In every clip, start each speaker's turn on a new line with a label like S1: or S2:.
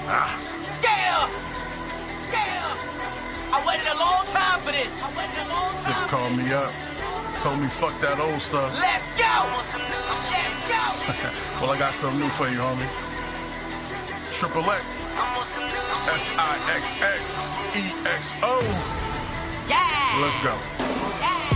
S1: Yeah! I waited a long time for this.
S2: Six called me up, told me fuck that old stuff.
S1: Let's go!
S2: Well, I got something new for you, homie. Triple X. SIXXEXO.
S1: Yeah!
S2: Let's go.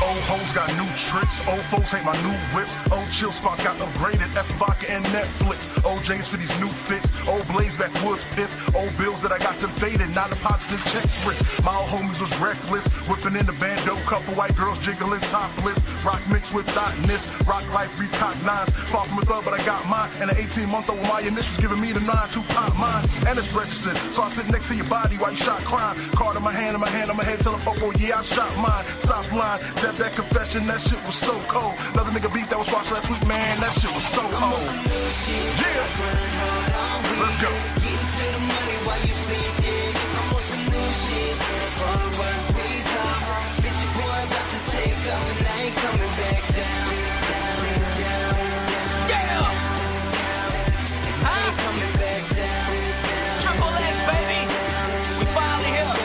S2: Old hoes got new tricks, old folks hate my new whips. Old chill spots got upgraded, F vodka and Netflix. Old James for these new fits, old blaze backwoods piff. Old bills that I got them faded, now the positive checks rich. My old homies was reckless, whipping in the bando, couple white girls jiggling topless. Rock mixed with thoughtness, rock life recognized. Far from a thug, but I got mine. And an 18-month-old with my initials giving me the 9 to pop mine. And it's registered, so I sit next to your body while you shot crime. Card in my hand, on my head, tell him, oh yeah, I shot mine. Stop lying, that confession, that shit was so cold. Another nigga beef that was squashed last week, man, that shit was so cold. Yeah, let's go.
S3: Getting to the money while you sleep, yeah. I'm on some new shit. Hard work pays off. Bitch, your boy about to take off, and I ain't coming back down.
S1: Yeah!
S3: I ain't coming back down.
S1: Triple X, baby! We finally here.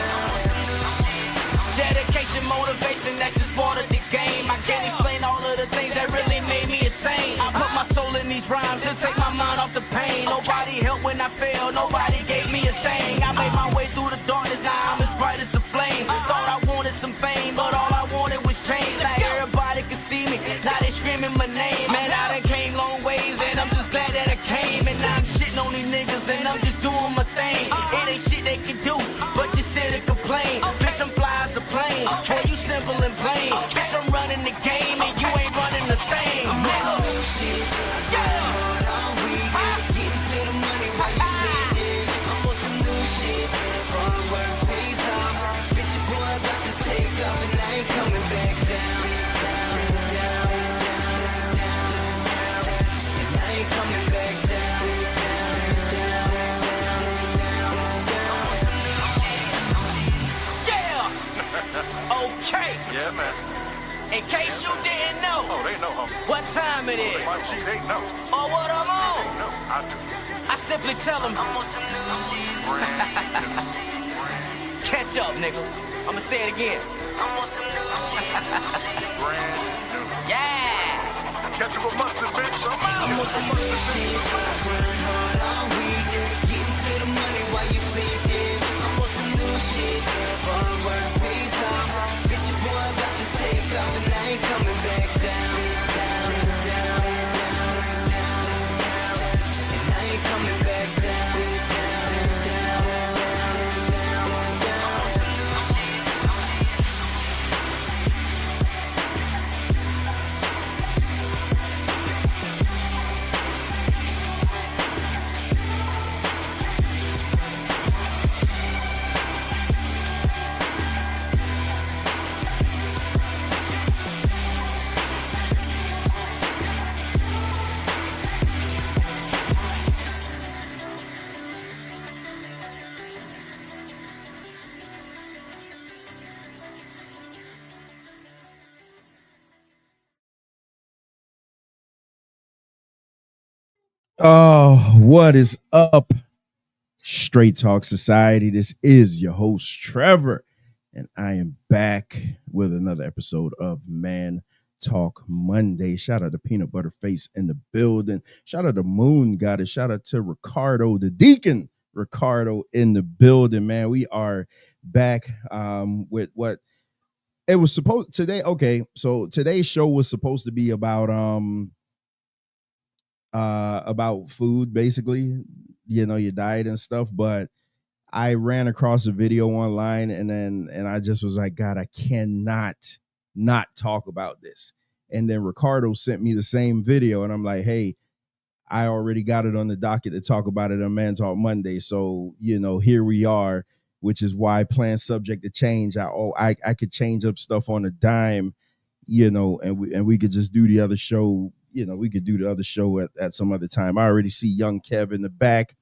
S1: Dedication, motivation, that's just part of the game. I can't explain all of the things that really made me insane. I put my soul in these rhymes to take my mind off the pain. Nobody helped when I failed, nobody gave me a thing. I made my way through the darkness, now I'm as bright as a flame. Thought I wanted some fame, but all I wanted was change. Like everybody could see me, now they screaming my name. Man, I done came long ways, and I'm just glad that I came. And now I'm shitting on these niggas, and I'm just doing my thing. It ain't shit they can do, but just sit and complain. Bitch, I'm fly as a plane. Boy, you simple and plain. Bitch, I'm running the game, and you ain't running the thing. Nigga. Yeah.
S3: Getting to the money while you sleep, yeah. I'm on some new shit. Hard work pays off. Bitch, your boy about to take off, and I ain't coming back down. And I ain't coming back down.
S1: Yeah. Okay.
S2: Yeah, man.
S1: In case you didn't know.
S2: Oh, they know, homie.
S1: What time it is.
S2: My G, they know.
S1: Or what I'm on.
S2: They know. I do.
S1: I simply tell them, catch up, nigga. I'ma say it again.
S2: Brand new.
S1: Yeah.
S2: Ketchup or mustard, bitch. I'm
S3: I'm on some new shit. Grind hard all week. Getting to the money while you sleep, yeah. I'm on some new shit. Hard work pays off. Bitch, your boy about to take off, and I ain't coming back down. And I ain't coming back down.
S4: Oh, what is up, Straight Talk Society? This is your host, Trevor, and I am back with another episode of Man Talk Monday. Shout out to Peanut Butter Face in the building. Shout out to Moon Goddess. Shout out to Ricardo, the Deacon Ricardo in the building, man. We are back with what it was supposed today. Okay, so today's show was supposed to be about food, basically, your diet and stuff, but I ran across a video online and I just was like, God, I cannot not talk about this. And then Ricardo sent me the same video and I'm like, hey, I already got it on the docket to talk about it on Man Talk Monday. So, here we are, which is why plan subject to change. I could change up stuff on a dime, and we could just do the other show. We could do the other show at some other time. I already see young Kev in the back.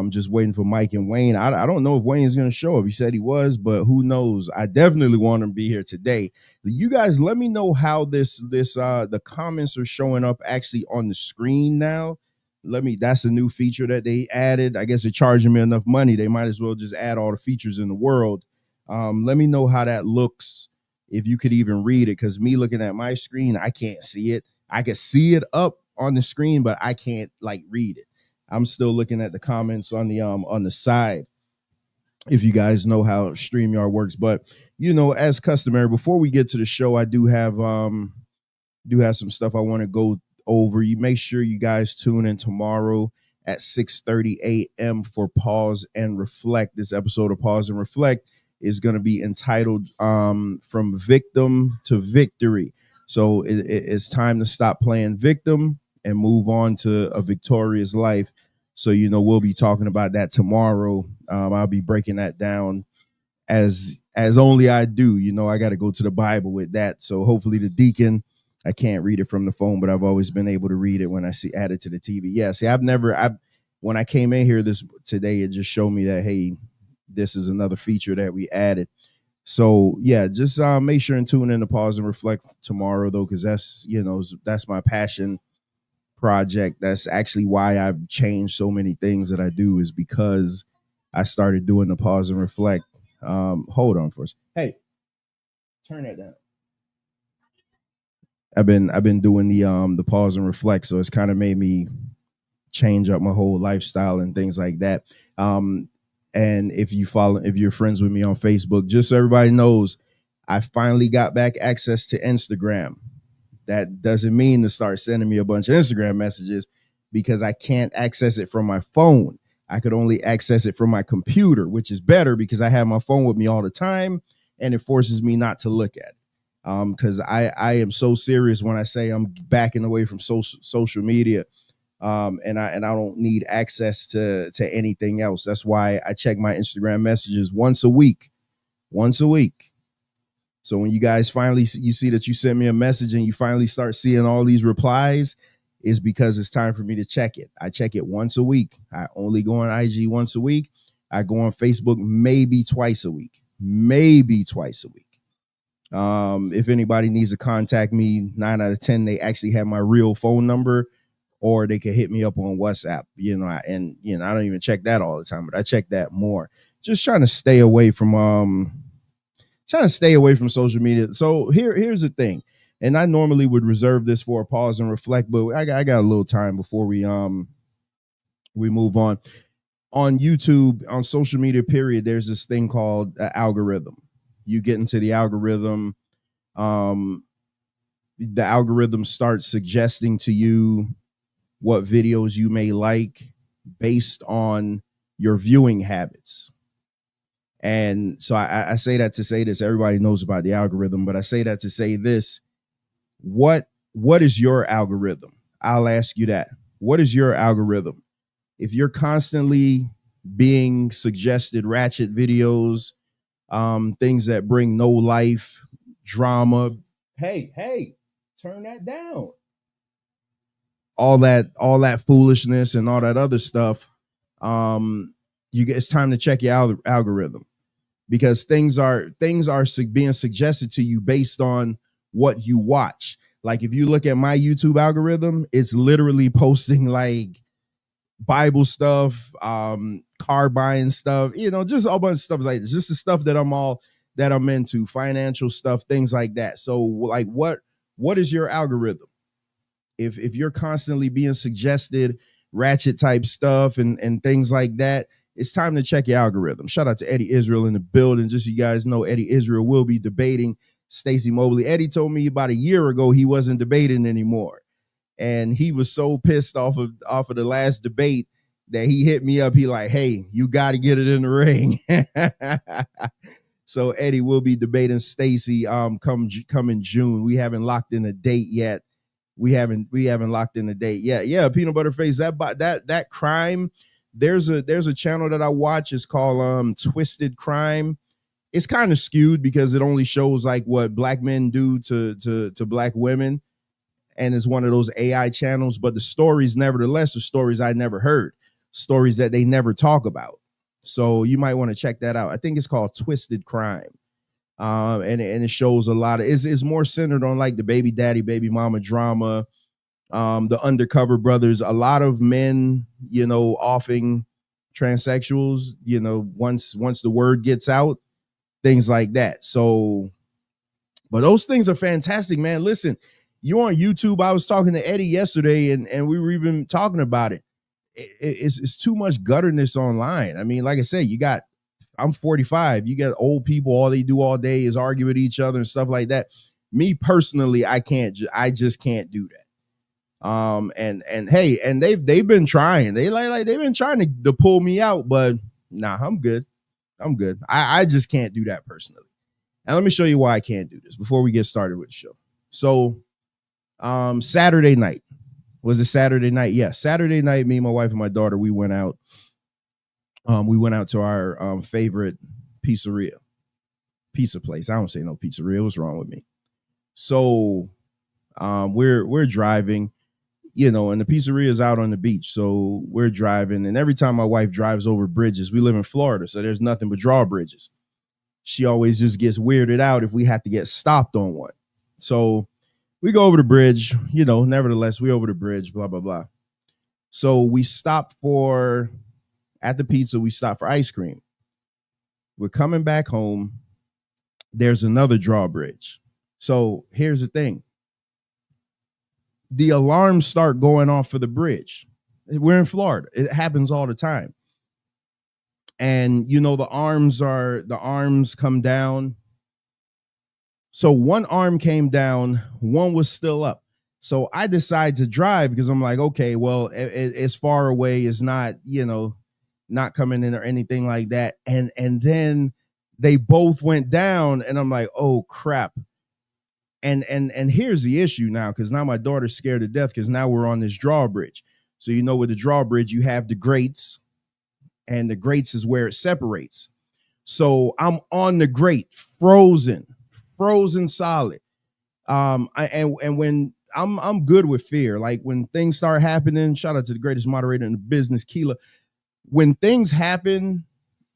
S4: Just waiting for Mike and Wayne. I don't know if Wayne's going to show up. He said he was, but who knows? I definitely want him to be here today. You guys, let me know how the comments are showing up actually on the screen now. That's a new feature that they added. I guess they're charging me enough money. They might as well just add all the features in the world. Let me know how that looks, if you could even read it, because me looking at my screen, I can't see it. I can see it up on the screen, but I can't like read it. I'm still looking at the comments on the side, if you guys know how StreamYard works. But as customary, before we get to the show, I do have some stuff I want to go over. You make sure you guys tune in tomorrow at 6:30 a.m. for Pause and Reflect. This episode of Pause and Reflect is going to be entitled From Victim to Victory. So it's time to stop playing victim and move on to a victorious life. So, we'll be talking about that tomorrow. I'll be breaking that down as only I do. I got to go to the Bible with that. So hopefully the deacon, I can't read it from the phone, but I've always been able to read it when I see added to the TV. Yeah, see, when I came in here today, it just showed me that, hey, this is another feature that we added. So yeah, just make sure and tune in to Pause and Reflect tomorrow, though, because that's my passion project. That's actually why I've changed so many things that I do, is because I started doing the Pause and Reflect. Hold on for us. Hey, turn that down. I've been doing the Pause and Reflect, so it's kind of made me change up my whole lifestyle and things like that. And if you're friends with me on Facebook, just so everybody knows, I finally got back access to Instagram. That doesn't mean to start sending me a bunch of Instagram messages, because I can't access it from my phone. I could only access it from my computer, which is better because I have my phone with me all the time, and it forces me not to look at it. Because I am so serious when I say I'm backing away from social media. And I don't need access to anything else. That's why I check my Instagram messages once a week. So when you guys finally you see that you sent me a message and you finally start seeing all these replies, is because it's time for me to check it. I check it once a week. I only go on IG once a week. I go on Facebook maybe twice a week. If anybody needs to contact me, 9 out of 10, they actually have my real phone number, or they can hit me up on WhatsApp, I don't even check that all the time, but I check that more. Just trying to stay away from social media. So here's the thing. And I normally would reserve this for a Pause and Reflect, but I got a little time before we move on. On YouTube, on social media, period, there's this thing called algorithm. You get into the algorithm. The algorithm starts suggesting to you what videos you may like based on your viewing habits. And so I say that to say this. Everybody knows about the algorithm, but I say that to say this. What is your algorithm? I'll ask you that. What is your algorithm? If you're constantly being suggested ratchet videos, things that bring no life, drama, hey, turn that down. All that foolishness and all that other stuff, it's time to check your algorithm, because things are being suggested to you based on what you watch. Like if you look at my YouTube algorithm, it's literally posting like Bible stuff, car buying stuff, just a bunch of stuff like this. Just the stuff that I'm into, financial stuff, things like that. So like what is your algorithm? If you're constantly being suggested ratchet type stuff and things like that, it's time to check your algorithm. Shout out to Eddie Israel in the building. Just so you guys know, Eddie Israel will be debating Stacey Mobley. Eddie told me about a year ago he wasn't debating anymore, and he was so pissed off of the last debate that he hit me up. He like, hey, you got to get it in the ring. So Eddie will be debating Stacey come in June. We haven't locked in a date yet. We haven't locked in the date. Yeah. Peanut butter face. That crime. There's a channel that I watch. It's called Twisted Crime. It's kind of skewed because it only shows like what black men do to black women, and it's one of those AI channels. But the stories, nevertheless, are stories I never heard, stories that they never talk about. So you might want to check that out. I think it's called Twisted Crime. And it shows a lot of, it's more centered on like the baby daddy, baby mama drama, the undercover brothers, a lot of men, offing transsexuals, once the word gets out, things like that. So, but those things are fantastic, man. Listen, you're on YouTube. I was talking to Eddie yesterday, and we were even talking about it. It's too much gutterness online. I mean, like I said, I'm 45. You got old people, all they do all day is argue with each other and stuff like that. Me personally, I just can't do that. And hey, and they've been trying. They've been trying to pull me out, but nah, I'm good. I just can't do that personally. And let me show you why I can't do this before we get started with the show. So, Saturday night. Was it Saturday night? Yeah, Saturday night, me, my wife, and my daughter, we went out. We went out to our favorite pizza place. I don't say no pizzeria. What's wrong with me? So we're driving, and the pizzeria is out on the beach. So we're driving, and every time my wife drives over bridges, we live in Florida, so there's nothing but drawbridges. She always just gets weirded out if we have to get stopped on one. So we go over the bridge, nevertheless, we over the bridge, blah, blah, blah. So we stop at the pizza, we stop for ice cream. We're coming back home. There's another drawbridge. So here's the thing. The alarms start going off for the bridge. We're in Florida. It happens all the time. And, the arms come down. So one arm came down, one was still up. So I decided to drive because I'm like, okay, well, it's far away. It's not, not coming in or anything like that. And then they both went down, and I'm like, oh crap. And here's the issue now, because now my daughter's scared to death because now we're on this drawbridge. So with the drawbridge, you have the grates, and the grates is where it separates. So I'm on the grate, frozen solid. And when I'm good with fear, like when things start happening, shout out to the greatest moderator in the business, Keela. When things happen,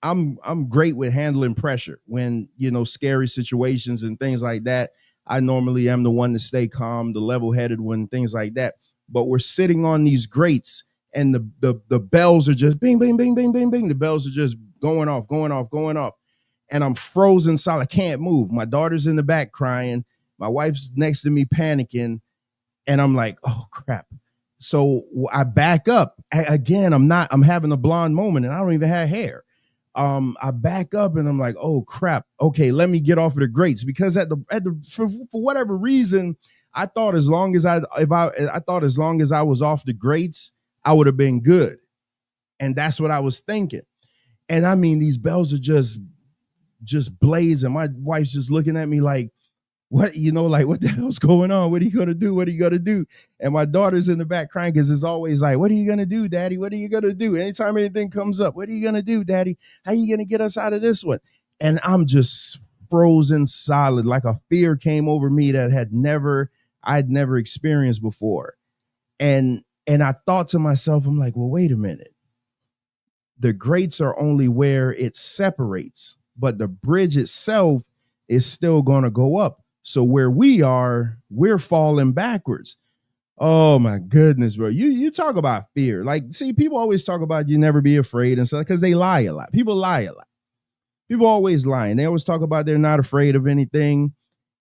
S4: I'm great with handling pressure. When, scary situations and things like that, I normally am the one to stay calm, the level-headed when things like that. But we're sitting on these grates, and the bells are just bing, bing, bing, bing, bing, bing. The bells are just going off. And I'm frozen solid. I can't move. My daughter's in the back crying. My wife's next to me panicking. And I'm like, oh, crap. So I back up. Again, I'm having a blonde moment, and I don't even have hair. I back up, and I'm like, oh, crap. Okay, let me get off of the grates. Because for whatever reason, I thought as long as I was off the grates, I would have been good. And that's what I was thinking. And I mean, these bells are just blazing. My wife's just looking at me like, what, what the hell's going on? What are you going to do? What are you going to do? And my daughter's in the back crying because it's always like, what are you going to do, Daddy? What are you going to do? Anytime anything comes up, what are you going to do, Daddy? How are you going to get us out of this one? And I'm just frozen solid, like a fear came over me that I'd never experienced before. And I thought to myself, I'm like, well, wait a minute. The grates are only where it separates, but the bridge itself is still going to go up. So where we are, we're falling backwards. Oh my goodness, bro. You talk about fear. Like, see, people always talk about you never be afraid and stuff because they lie a lot. People lie a lot. People always lie. And they always talk about they're not afraid of anything.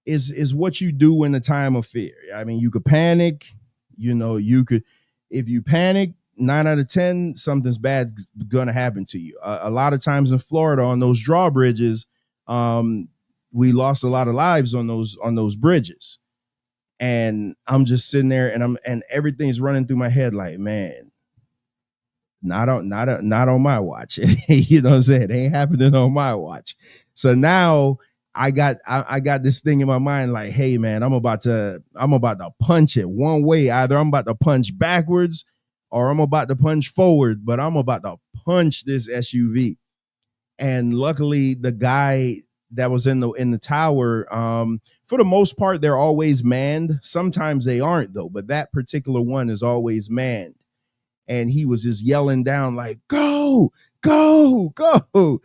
S4: Is what you do in the time of fear. I mean, you could panic. If you panic, 9 out of 10, something's bad's gonna happen to you. A lot of times in Florida on those drawbridges, we lost a lot of lives on those bridges. And I'm just sitting there, and everything's running through my head like, man, not on my watch. You know what I'm saying? It ain't happening on my watch. So now I got this thing in my mind like, hey man, I'm about to punch it one way. Either I'm about to punch backwards or I'm about to punch forward, but I'm about to punch this SUV. And luckily the guy that was in the tower, for the most part, they're always manned. Sometimes they aren't though, but that particular one is always manned. And he was just yelling down like, go, go, go.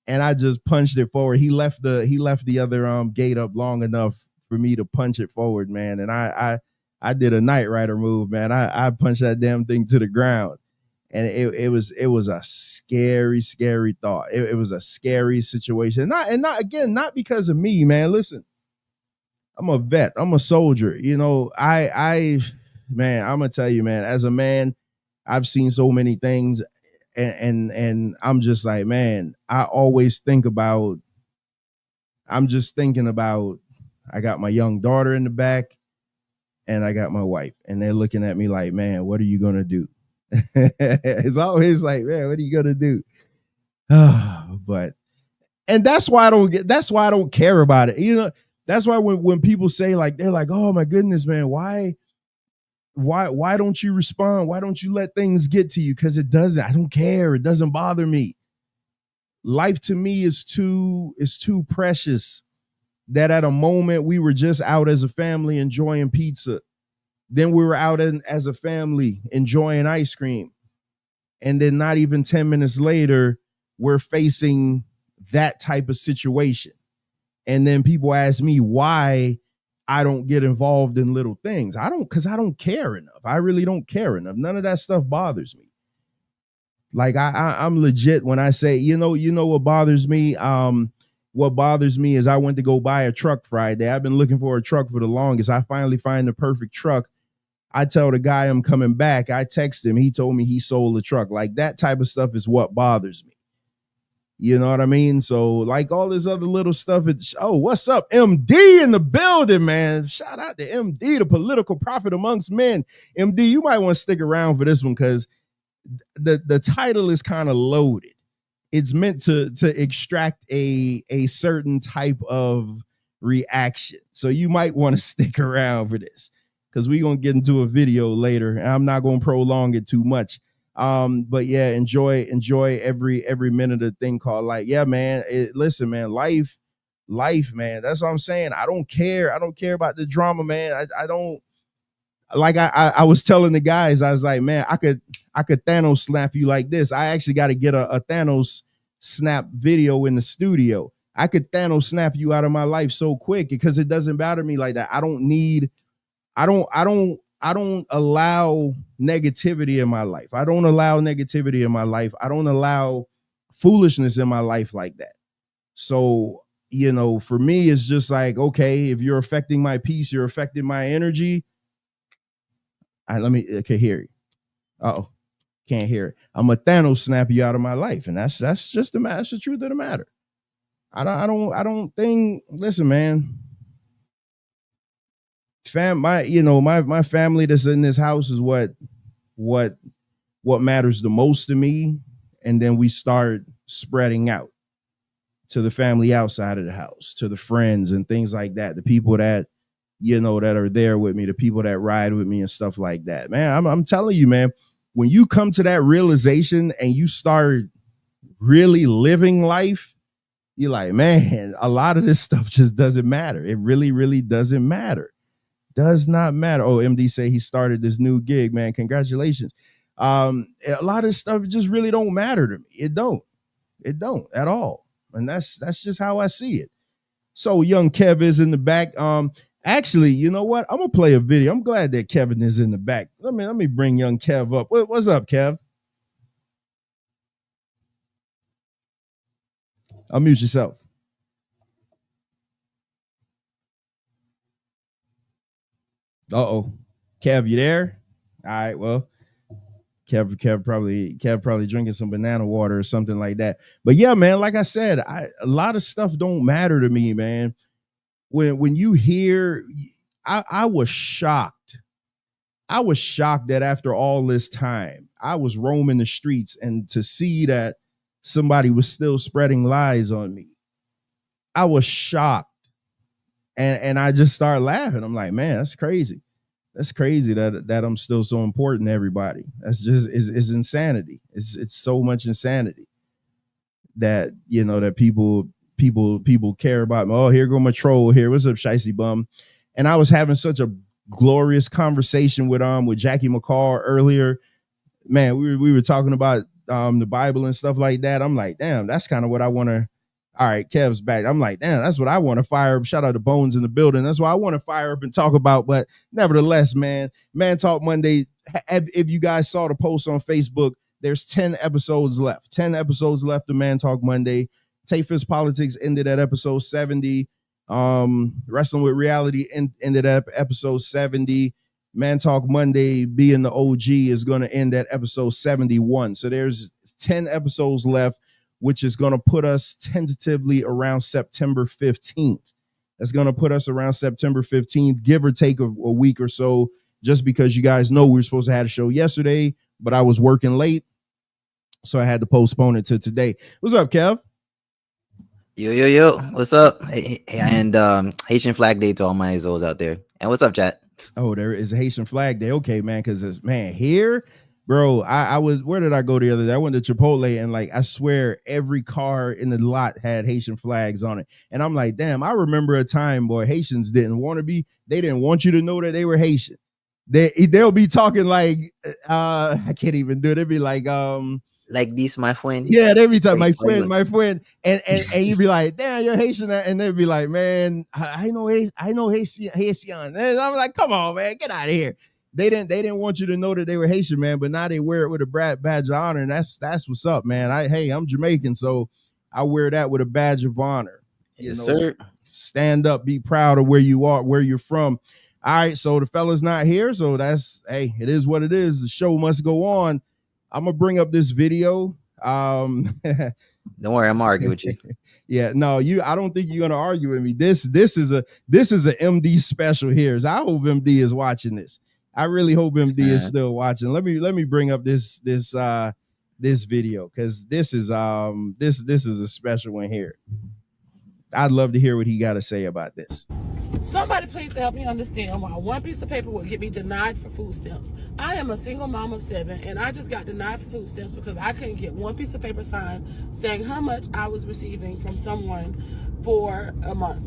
S4: And I just punched it forward. He left the other gate up long enough for me to punch it forward, man. And I I did a Knight Rider move, man. I punched that damn thing to the ground. And it was a scary thought. It was a scary situation. Not because of me, man. Listen, I'm a vet. I'm a soldier. You know, man, I'm gonna tell you, man, as a man, I've seen so many things, and I'm just like, man, I'm just thinking about, I got my young daughter in the back and I got my wife, and they're looking at me like, man, what are you gonna do? It's always like, man, what are you gonna do? But and that's why I don't care about it. You know, that's why when people say, like, they're like, oh my goodness, man, why don't you respond? Why don't you let things get to you? Because I don't care. It doesn't bother me. Life to me is too precious that at a moment we were just out as a family enjoying pizza. Then we were out as a family enjoying ice cream. And then not even 10 minutes later, we're facing that type of situation. And then people ask me why I don't get involved in little things. Because I don't care enough. I really don't care enough. None of that stuff bothers me. Like I'm legit when I say, you know what bothers me? What bothers me is I went to go buy a truck Friday. I've been looking for a truck for the longest. I finally find the perfect truck. I tell the guy I'm coming back. I text him. He told me he sold the truck. Like, that type of stuff is what bothers me. You know what I mean? So, like, all this other little stuff. What's up? MD in the building, man. Shout out to MD, the political prophet amongst men. MD, you might want to stick around for this one because the title is kind of loaded. It's meant to extract a certain type of reaction. So you might want to stick around for this, because we're going to get into a video later. And I'm not going to prolong it too much. But yeah, enjoy every minute of the thing called life. Yeah, man. Listen, man, life, man. That's what I'm saying. I don't care. I don't care about the drama, man. I don't, like I was telling the guys, I was like, man, I could Thanos snap you like this. I actually got to get a Thanos snap video in the studio. I could Thanos snap you out of my life so quick because it doesn't bother me like that. I don't allow negativity in my life. I don't allow negativity in my life. I don't allow foolishness in my life like that. So, you know, for me, it's just like, okay, if you're affecting my peace, you're affecting my energy. Okay, hear you. Uh-oh, can't hear it. I'm a Thanos snap you out of my life. And that's just that's the truth of the matter. I don't think, listen, man. My family that's in this house is what matters the most to me. And then we start spreading out to the family outside of the house, to the friends and things like that, the people that, you know, that are there with me, the people that ride with me and stuff like that. Man, I'm telling you, man, when you come to that realization and you start really living life, you're like, man, a lot of this stuff just doesn't matter. It really, really doesn't matter. Does not matter. Oh, MD say he started this new gig, man. Congratulations. A lot of stuff just really don't matter to me. It don't at all. And that's just how I see it. So young Kev is in the back. Actually, you know what? I'm gonna play a video. I'm glad that Kevin is in the back. Let me bring young Kev up. What's up, Kev? Unmute yourself. Uh-oh. Kev, you there? All right, well, Kev probably drinking some banana water or something like that. But yeah, man, like I said, a lot of stuff don't matter to me, man. When you hear, I was shocked. I was shocked that after all this time, I was roaming the streets and to see that somebody was still spreading lies on me. I was shocked. And I just started laughing. I'm like, man, that's crazy. That's crazy that I'm still so important to everybody. That's just is insanity. It's so much insanity that, you know, that people care about me. Oh, here go my troll here. What's up, Shicey Bum? And I was having such a glorious conversation with Jackie McCall earlier. Man, we were talking about the Bible and stuff like that. I'm like, damn, that's kind of what I want to All right, Kev's back. I'm like, damn, that's what I want to fire up. Shout out to Bones in the building. That's what I want to fire up and talk about. But nevertheless, man Talk Monday. If you guys saw the post on Facebook, there's 10 episodes left. 10 episodes left of Man Talk Monday. Tay Fist Politics ended at episode 70. Wrestling with Reality ended at episode 70. Man Talk Monday, being the OG, is going to end at episode 71. So there's 10 episodes left, which is going to put us tentatively around September 15th. That's going to put us around September 15th, give or take a week or so, just because you guys know we were supposed to have a show yesterday, but I was working late, so I had to postpone it to today. What's up, Kev?
S5: Yo, what's up? Hey, and Haitian Flag Day to all my Azos out there. And what's up, chat?
S4: Oh, there is a Haitian Flag Day. Okay, man, because man, here, bro, I was, where did I go the other day? I went to Chipotle, and like, I swear every car in the lot had Haitian flags on it. And I'm like, damn, I remember a time, boy, Haitians didn't want to be, they didn't want you to know that they were Haitian. They'll be talking like, I can't even do it. They'd be like
S5: this, my friend.
S4: Yeah, they'd be talking, my friend. And you'd be like, damn, you're Haitian. And they'd be like, man, I know Haitian. And I'm like, come on, man, get out of here. They didn't want you to know that they were Haitian, man, but now they wear it with a badge of honor, and that's what's up, man. I'm Jamaican, so I wear that with a badge of honor.
S5: Yes, sir.
S4: Stand up, be proud of where you are, where you're from. All right, so the fella's not here, so that's, hey, it is what it is. The show must go on. I'm gonna bring up this video.
S5: Don't worry, I'm arguing with you.
S4: Yeah, no, I don't think you're gonna argue with me. This is a MD special here. So I hope MD is watching this. I really hope MD is still watching. Let me bring up this video, because this is a special one here. I'd love to hear what he got to say about this.
S6: Somebody please help me understand why one piece of paper would get me denied for food stamps. I am a single mom of 7, and I just got denied for food stamps because I couldn't get one piece of paper signed saying how much I was receiving from someone for a month.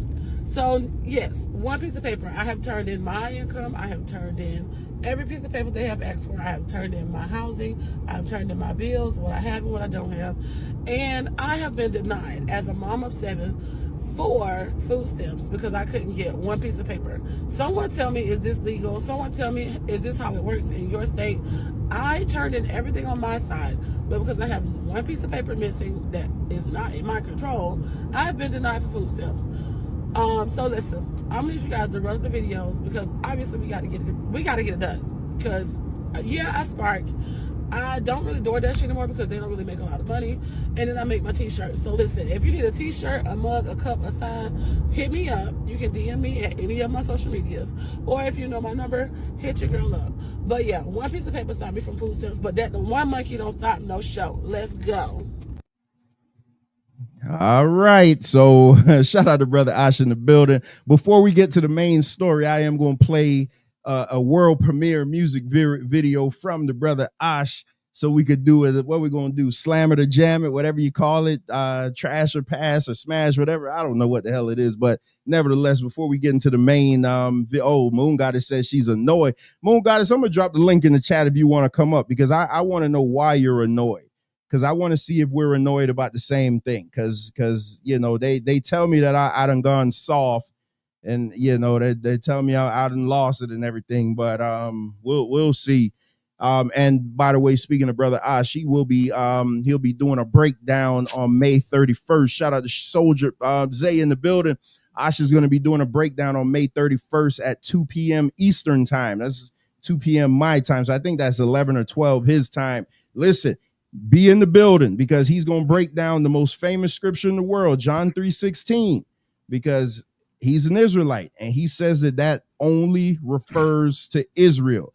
S6: So yes, one piece of paper. I have turned in my income. I have turned in every piece of paper they have asked for. I have turned in my housing. I have turned in my bills, what I have and what I don't have. And I have been denied as a mom of 7 for food stamps because I couldn't get one piece of paper. Someone tell me, is this legal? Someone tell me, is this how it works in your state? I turned in everything on my side, but because I have one piece of paper missing that is not in my control, I have been denied for food stamps. So listen, I'm gonna need you guys to run up the videos, because obviously we gotta get it done. Because yeah, I Spark. I don't really DoorDash anymore because they don't really make a lot of money. And then I make my t-shirts. So listen, if you need a t-shirt, a mug, a cup, a sign, hit me up. You can DM me at any of my social medias. Or if you know my number, hit your girl up. But yeah, one piece of paper stopped me from food stamps, but that the one monkey don't stop no show. Let's go.
S4: All right. So shout out to Brother Ash in the building. Before we get to the main story, I am going to play a world premiere music video from the Brother Ash, so we could do it. What we're going to do, slam it or jam it, whatever you call it, trash or pass or smash, whatever. I don't know what the hell it is, but nevertheless, before we get into the main, Moon Goddess says she's annoyed. Moon Goddess, I'm going to drop the link in the chat if you want to come up, because I want to know why you're annoyed, because I want to see if we're annoyed about the same thing, because you know, they tell me that I done gone soft, and you know, they tell me I done lost it and everything, but we'll see. And by the way, speaking of Brother Ash, he'll be doing a breakdown on May 31st. Shout out to Soldier Zay in the building. Ash is going to be doing a breakdown on May 31st at 2 p.m. Eastern time. That's 2 p.m. my time, so I think that's 11 or 12 his time. Listen, be in the building, because he's going to break down the most famous scripture in the world, John 3:16, because he's an Israelite, and he says that only refers to Israel.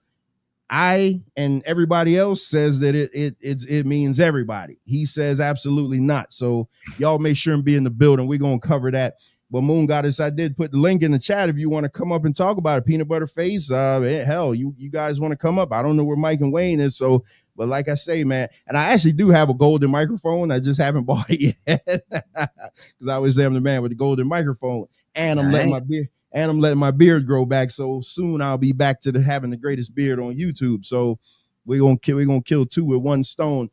S4: I and everybody else says that it means everybody. He says absolutely not. So y'all make sure and be in the building. We're going to cover that. But Moon Goddess, I did put the link in the chat if you want to come up and talk about it. Peanut Butter Face, hell, you guys want to come up? I don't know where Mike and Wayne is, so, but like I say, man, and I actually do have a golden microphone. I just haven't bought it yet, because I always am the man with the golden microphone, and I'm letting my beard grow back. So soon I'll be back to having the greatest beard on YouTube. So we're gonna kill two with one stone.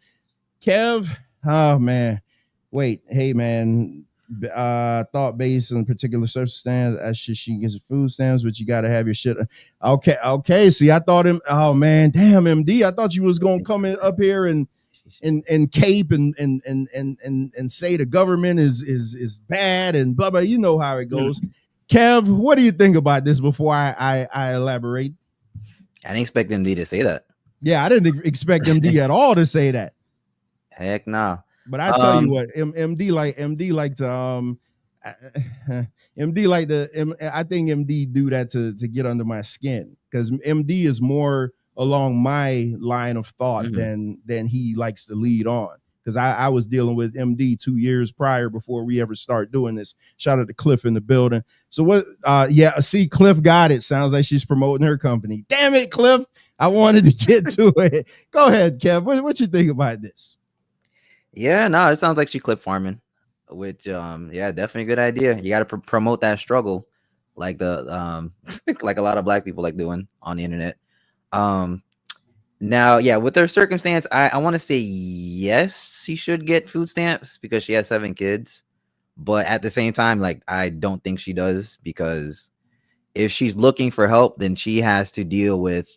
S4: Kev, oh man, wait, hey man. thought based on particular circumstance as she gets food stamps, but you got to have your shit. Okay. See, I thought him. Oh man, damn, MD. I thought you was gonna come up here and cape and say the government is bad and blah blah. You know how it goes. Kev, what do you think about this before I elaborate?
S5: I didn't expect MD to say that.
S4: Yeah, I didn't expect MD at all to say that.
S5: Heck no.
S4: But I tell you what, MD like to MD like to I think MD do that to get under my skin, because MD is more along my line of thought than he likes to lead on. Because I was dealing with MD 2 years prior before we ever start doing this. Shout out to Cliff in the building. So what? Yeah, see, Cliff got it. Sounds like she's promoting her company. Damn it, Cliff! I wanted to get to it. Go ahead, Kev. What you think about this?
S5: Yeah, no, it sounds like she clip farming, which yeah, definitely a good idea. You got to promote that struggle, like the like a lot of black people like doing on the internet. Now, yeah, with her circumstance, I want to say yes, she should get food stamps because she has 7 kids. But at the same time, like, I don't think she does, because if she's looking for help, then she has to deal with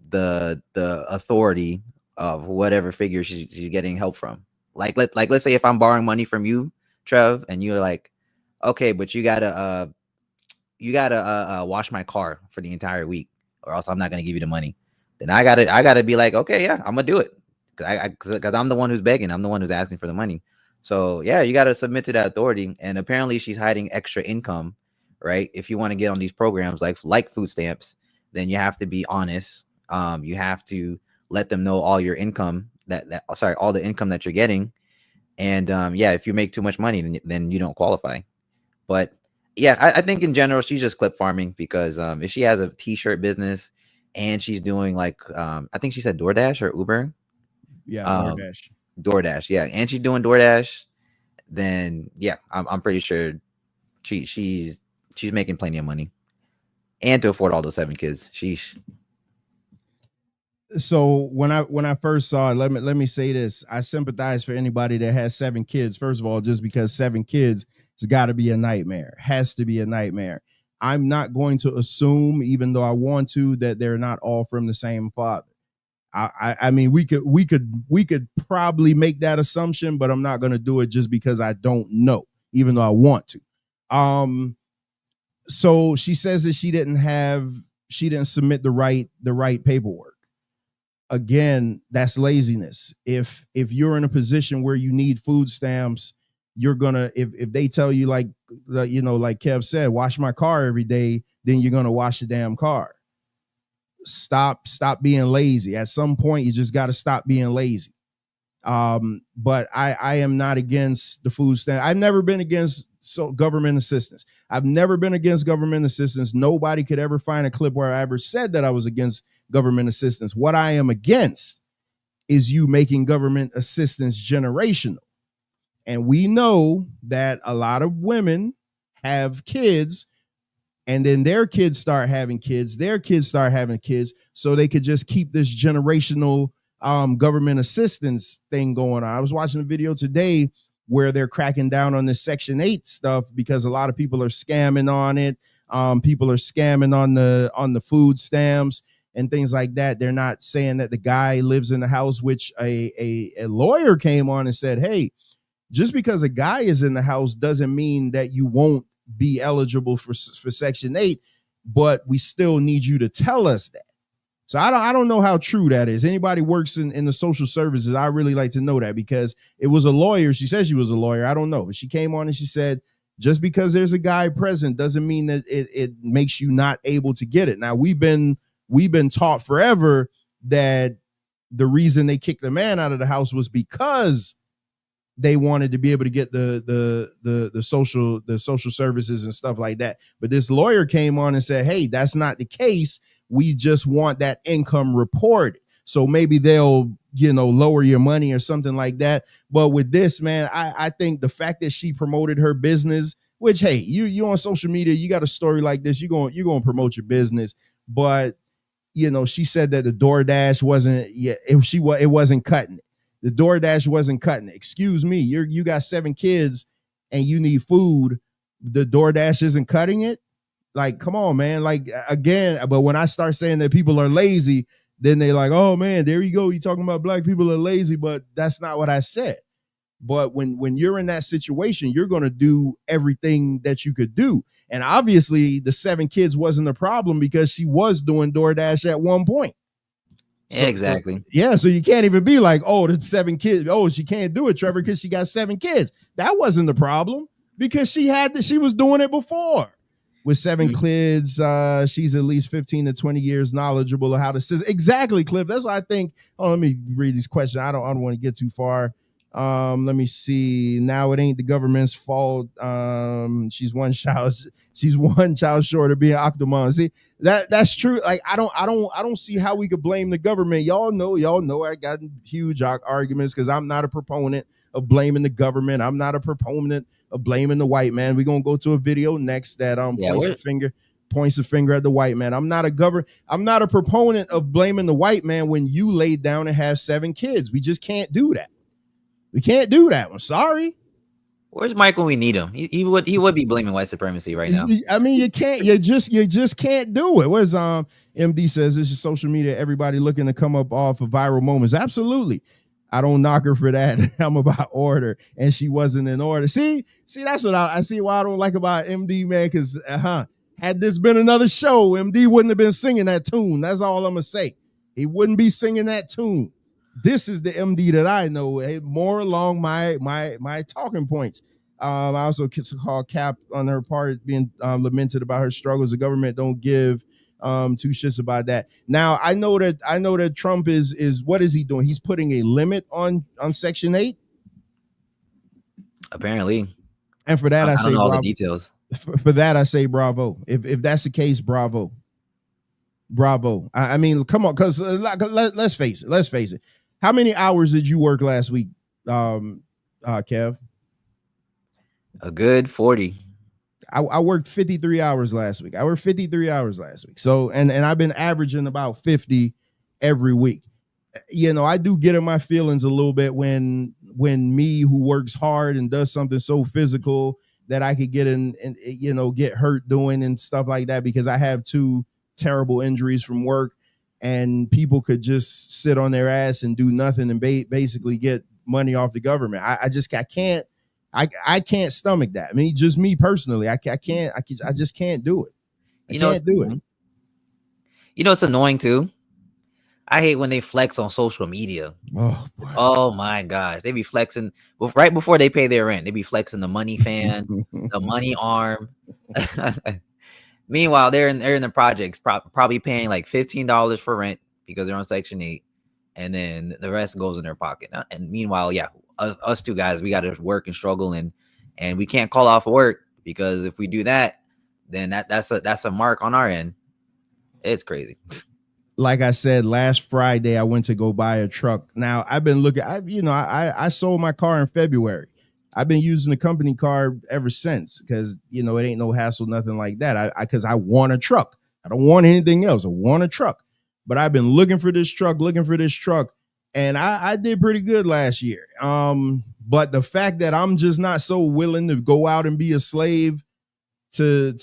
S5: the authority of whatever figure she's getting help from. Let's say if I'm borrowing money from you, Trev, and you're like, okay, but you gotta wash my car for the entire week, or else I'm not gonna give you the money. Then I gotta be like, okay, yeah, I'm gonna do it, because I'm the one who's begging, I'm the one who's asking for the money. So yeah, you gotta submit to that authority. And apparently she's hiding extra income, right? If you want to get on these programs like food stamps, then you have to be honest. You have to let them know all your income all the income that you're getting. And yeah, if you make too much money, then you don't qualify. But yeah, I think in general she's just clip farming, because if she has a t-shirt business and she's doing like I think she said DoorDash or Uber.
S4: Yeah,
S5: DoorDash, yeah, and she's doing DoorDash, then yeah, I'm pretty sure she's making plenty of money, and to afford all those 7 kids. Sheesh.
S4: So when I first saw it, let me say this: I sympathize for anybody that has 7 kids. First of all, just because 7 kids has got to be a nightmare, has to be a nightmare. I'm not going to assume, even though I want to, that they're not all from the same father. I mean, we could probably make that assumption, but I'm not going to do it just because I don't know, even though I want to. So she says that she didn't submit the right paperwork. Again, that's laziness. If you're in a position where you need food stamps, you're gonna, if they tell you, like Kev said, wash my car every day, then you're gonna wash the damn car. Stop being lazy. At some point, you just got to stop being lazy. But I am not against the food stamp. I've never been against government assistance. I've never been against government assistance. Nobody could ever find a clip where I ever said that I was against government assistance. What I am against is you making government assistance generational. And we know that a lot of women have kids, and then their kids start having kids, so they could just keep this generational government assistance thing going on. I was watching a video today where they're cracking down on this Section 8 stuff because a lot of people are scamming on it. People are scamming on the food stamps and things like that. They're not saying that the guy lives in the house, which a lawyer came on and said, hey, just because a guy is in the house doesn't mean that you won't be eligible for Section 8, but we still need you to tell us that. So I don't know how true that is. Anybody works in the social services, I really like to know that, because it was a lawyer. She said she was a lawyer. I don't know. But she came on and she said, just because there's a guy present doesn't mean that it makes you not able to get it. Now, we've been taught forever that the reason they kicked the man out of the house was because they wanted to be able to get the social services and stuff like that. But this lawyer came on and said, hey, that's not the case. We just want that income reported. So maybe they'll, lower your money or something like that. But with this, man, I think the fact that she promoted her business, which, hey, you on social media, you got a story like this, you're going to promote your business. But, she said that the DoorDash it wasn't cutting it. The DoorDash wasn't cutting it. Excuse me, you got 7 kids, and you need food, the DoorDash isn't cutting it. Like, come on, man. Like, again, but when I start saying that people are lazy, then they like, oh man, there you go. You talking about black people are lazy, but that's not what I said. But when you're in that situation, you're going to do everything that you could do. And obviously the 7 kids wasn't a problem because she was doing DoorDash at one point.
S5: Yeah, exactly.
S4: So you can't even be like, oh, the 7 kids. Oh, she can't do it, Trevor, because she got 7 kids. That wasn't the problem because she was doing it before. With 7 kids, she's at least 15 to 20 years knowledgeable of how to system. Exactly, Cliff. That's why I think. Oh, let me read these questions. I don't want to get too far. Let me see. Now it ain't the government's fault. She's one child short of being Octomom. See, that's true. Like, I don't see how we could blame the government. Y'all know I got huge arguments because I'm not a proponent of blaming the government. I'm not a proponent of blaming the white man. We're gonna go to a video next that points a finger at the white man. I'm not a proponent of blaming the white man when you laid down and have 7 kids. We just can't do that. We can't do that. I'm sorry.
S5: Where's Mike when we need him? He would be blaming white supremacy right now.
S4: I mean, you can't. You just can't do it. Where's MD says this is social media. Everybody looking to come up off of viral moments. Absolutely. I don't knock her for that. I'm about order, and she wasn't in order. See, that's what I see. Why I don't like about MD, man. Because had this been another show, MD wouldn't have been singing that tune. That's all I'm gonna say. He wouldn't be singing that tune. This is the MD that I know, more along my talking points. I also call Cap on her part being lamented about her struggles. The government don't give 2 shits about that. Now I know that Trump is what is he doing? He's putting a limit on Section 8.
S5: Apparently.
S4: And for that I say
S5: don't know all
S4: bravo.
S5: the details.
S4: For that I say bravo. If that's the case, bravo. I mean, come on, because let's face it. How many hours did you work last week, Kev?
S5: A good 40.
S4: I worked 53 hours last week. So, and I've been averaging about 50 every week. You know, I do get in my feelings a little bit when me, who works hard and does something so physical that I could get in and, you know, get hurt doing and stuff like that, because I have 2 terrible injuries from work. And people could just sit on their ass and do nothing and basically get money off the government. I can't stomach that. I mean, just me personally, I just can't do it. I can't do it.
S5: You know, it's annoying too. I hate when they flex on social media.
S4: Oh, boy.
S5: Oh my gosh, they be flexing right before they pay their rent. They be flexing the money fan, the money arm. Meanwhile, they're in the projects, probably paying like $15 for rent because they're on Section 8, and then the rest goes in their pocket. And meanwhile, yeah, us 2 guys, we got to work and struggle, and we can't call off work, because if we do that, then that's a mark on our end. It's crazy.
S4: Like I said, last Friday, I went to go buy a truck. Now I've been looking. I sold my car in February. I've been using the company car ever since, because, you know, it ain't no hassle, nothing like that. Because I want a truck. I don't want anything else. I want a truck. But I've been looking for this truck, and I did pretty good last year. But the fact that I'm just not so willing to go out and be a slave to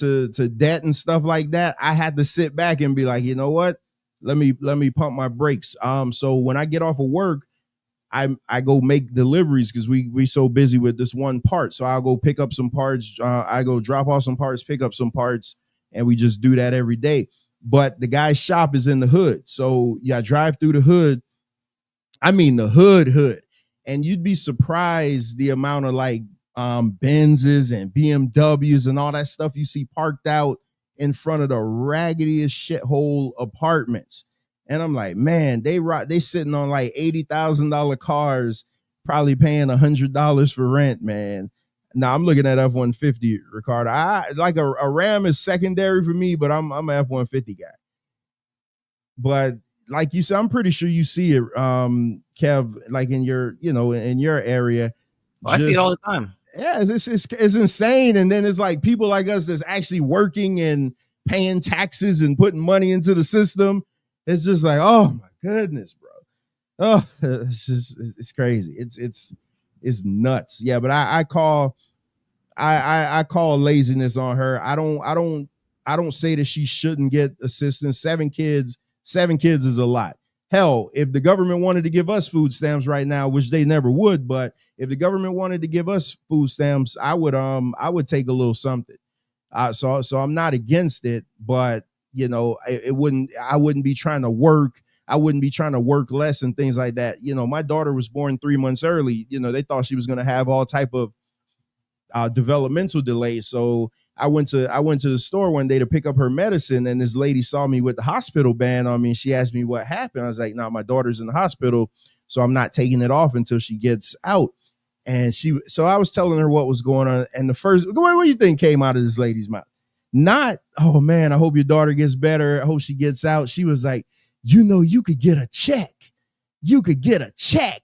S4: debt and stuff like that, I had to sit back and be like, you know what? Let me pump my brakes. So when I get off of work, I go make deliveries, because we so busy with this one part. So I'll go pick up some parts. I go drop off some parts, pick up some parts, and we just do that every day. But the guy's shop is in the hood. So yeah, I drive through the hood. I mean, the hood. And you'd be surprised the amount of like Benzes and BMWs and all that stuff you see parked out in front of the raggediest shithole apartments. And I'm like, man, they sitting on like $80,000 cars, probably paying $100 for rent, man. Now I'm looking at F-150, Ricardo. I like a Ram is secondary for me, but I'm an F-150 guy. But like you said, I'm pretty sure you see it, Kev, like in your area.
S5: I see it all the time.
S4: Yeah, it's insane. And then it's like people like us that's actually working and paying taxes and putting money into the system. It's just like, oh my goodness, bro. Oh, it's crazy. It's nuts. Yeah, but I call I call laziness on her. I don't say that she shouldn't get assistance. 7 kids is a lot. Hell, if the government wanted to give us food stamps right now, which they never would, but if the government wanted to give us food stamps, I would take a little something. So I'm not against it, but you know, I wouldn't be trying to work. I wouldn't be trying to work less and things like that. You know, my daughter was born 3 months early. You know, they thought she was going to have all type of developmental delays. So I went to the store one day to pick up her medicine, and this lady saw me with the hospital band on me, and she asked me what happened. I was like, "No, my daughter's in the hospital, so I'm not taking it off until she gets out." And so I was telling her what was going on, and the first, what do you think came out of this lady's mouth? Not, "Oh man, I hope your daughter gets better. I hope she gets out." She was like, "You know, you could get a check. You could get a check."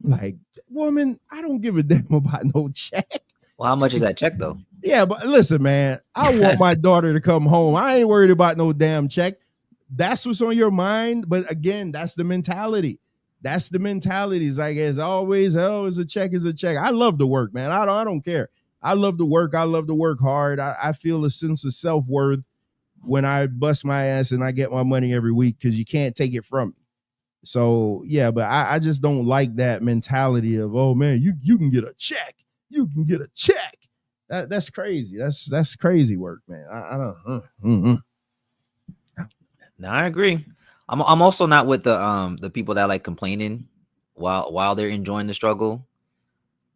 S4: I'm like, "Woman, I don't give a damn about no check."
S5: Well, how much is that check though?
S4: Yeah, but listen, man, I want my daughter to come home. I ain't worried about no damn check. That's what's on your mind. But again, that's the mentality. That's the mentality. It's like, as always, oh, is a check is a check. I love to work, man. I don't care. I love to work. I love to work hard. I feel a sense of self-worth when I bust my ass and I get my money every week, because you can't take it from me. So yeah, but I just don't like that mentality of, oh man, you can get a check. You can get a check. That's crazy. That's crazy work, man. I don't.
S5: No, I agree. I'm also not with the people that like complaining while they're enjoying the struggle,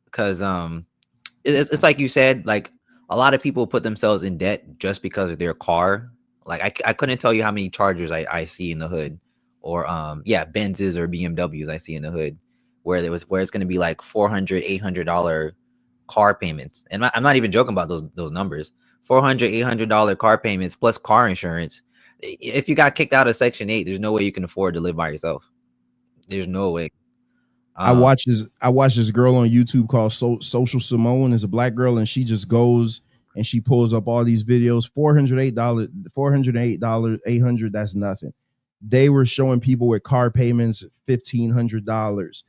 S5: because it's like you said, like a lot of people put themselves in debt just because of their car. Like I couldn't tell you how many Chargers I see in the hood, or Benzes or BMWs I see in the hood, where it's going to be like $400, $800 car payments. And I'm not even joking about those numbers. $400, $800 car payments plus car insurance. If you got kicked out of Section 8, there's no way you can afford to live by yourself. There's no way.
S4: I watch this girl on YouTube called Social Simone. Is a black girl, and she just goes and she pulls up all these videos. $408, $800. That's nothing. They were showing people with car payments $1,500, $1,600,